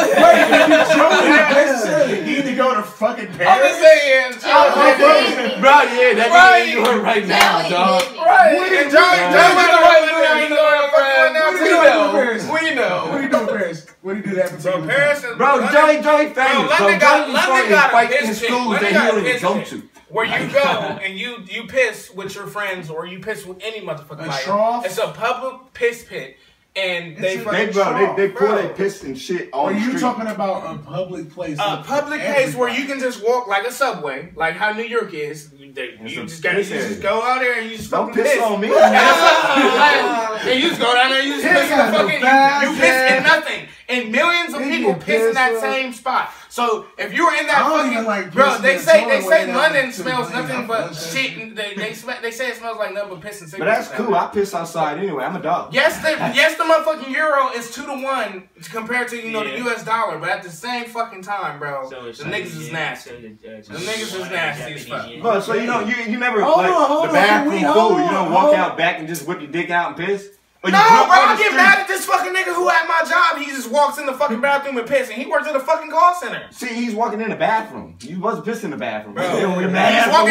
You need to go to fucking Paris. I'm just saying. Bro, yeah, that's what you're doing right now, dog. Right. And Joey We know. What do you do in Paris? What do you do that for? So Paris is Bro, Joey famous. London got a fight in piss schools pit. that he don't even go to. Where you go and you piss with your friends or you piss with any motherfucker. trough? It's a public piss pit. And they pour their piss and shit on the street. Are you talking about a public place? A public place where you can just walk like a subway, like how New York is. You just go out there and you just don't fucking piss on me. And you just go down there and you just piss in the fucking. You piss in nothing. And millions of people piss in that same spot. So if you were in that fucking bro, they say London smells nothing but shit. And they say it smells like nothing but piss and cigarettes. But that's cool. I piss outside anyway. I'm a dog. Yes, the motherfucking euro is 2 to 1 compared to the US dollar. But at the same fucking time, bro, the niggas is nasty. The niggas is nasty as fuck. Bro, so you never the bathroom fool. You don't walk out back and just whip your dick out and piss. No, bro, I get mad at this fucking nigga who at my job, he just walks in the fucking bathroom and piss, and he works at a fucking call center. See, he's walking in the bathroom. You wasn't pissing in the bathroom. Bro. He's walking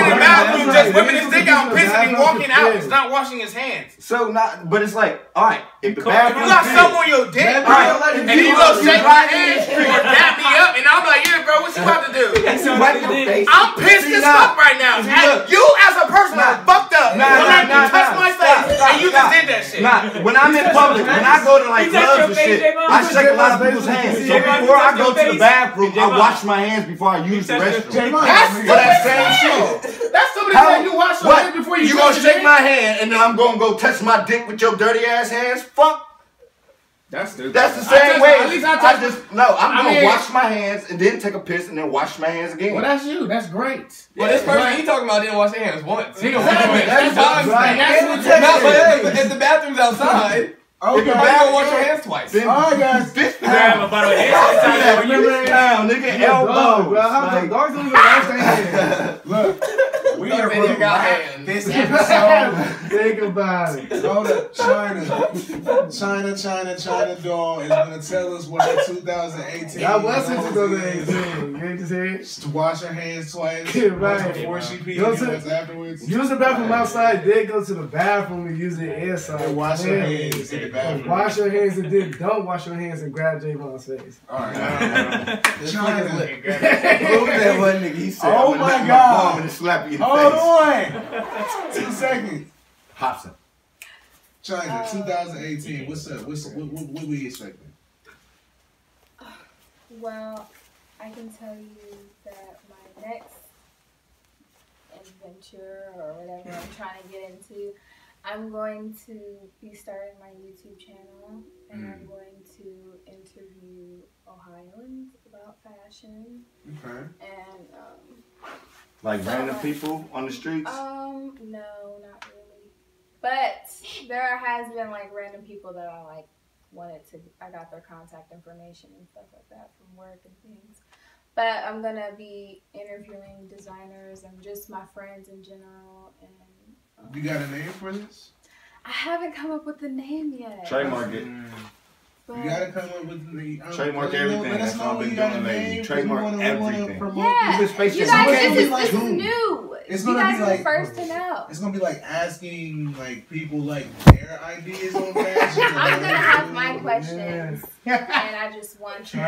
in the bathroom, just whipping his dick out and pissing and walking out. He's not washing his hands. So, but it's like, alright, if the bathroom you got something on your dick, bro, and then you go shake my hand or dap me up, and I'm like, yeah, bro, what you about to do? I'm pissed as fuck right now. You as a person are fucked up. When I touch my face, and you just did that shit. When I'm in public, when I go to like clubs and shit, I shake a lot of people's hands. So before I go to the bathroom, I wash my hands before I use the restroom. That's that same shit. That's somebody saying you wash your hands before you gonna shake my hand and then I'm gonna go touch my dick with your dirty ass hands? Fuck. That's stupid. That's the same way. I'm gonna wash my hands and then take a piss and then wash my hands again. Well, that's you. That's great. Well, this person he talking about didn't wash their hands once. He don't wash their hands 2 times. But if the bathroom's outside. Okay. If you're bad, wash your hands twice. Alright, guys. Grab a bottle of hand down, nigga. Elbow. Dogs don't even wash their hands. Look, we are going to wrap this episode. Think about it. Go to China Doll is going to tell us what our 2018. That was 2018. You ain't just hear it? To wash her hands twice. Right. Before she pees and afterwards. Use the bathroom outside, then go to the bathroom and use it inside. And wash your hands in the bathroom. Wash your hands and then don't wash your hands and grab Javon's face. Alright. China. That one nigga, he said, oh my God. And slap you in the Hold face. on. 2 seconds. Hobson. China, 2018. What's up? What we expecting? Well, I can tell you that my next adventure or whatever I'm trying to get into, I'm going to be starting my YouTube channel and I'm going to interview Ohioans about fashion. Okay. And like random people on the streets? No, not really. But there has been like random people that I like I got their contact information and stuff like that from work and things. But I'm gonna be interviewing designers and just my friends in general. And you got a name for this? I haven't come up with the name yet. Trademark it. You gotta come up with the trademark everything. That's all I've been doing lately. Trademark everything. Yeah, you guys, this is new. It's you gonna guys be are like the first to know. It's gonna be like asking like people like their ideas on fashion. I'm gonna have my questions, and I just want you.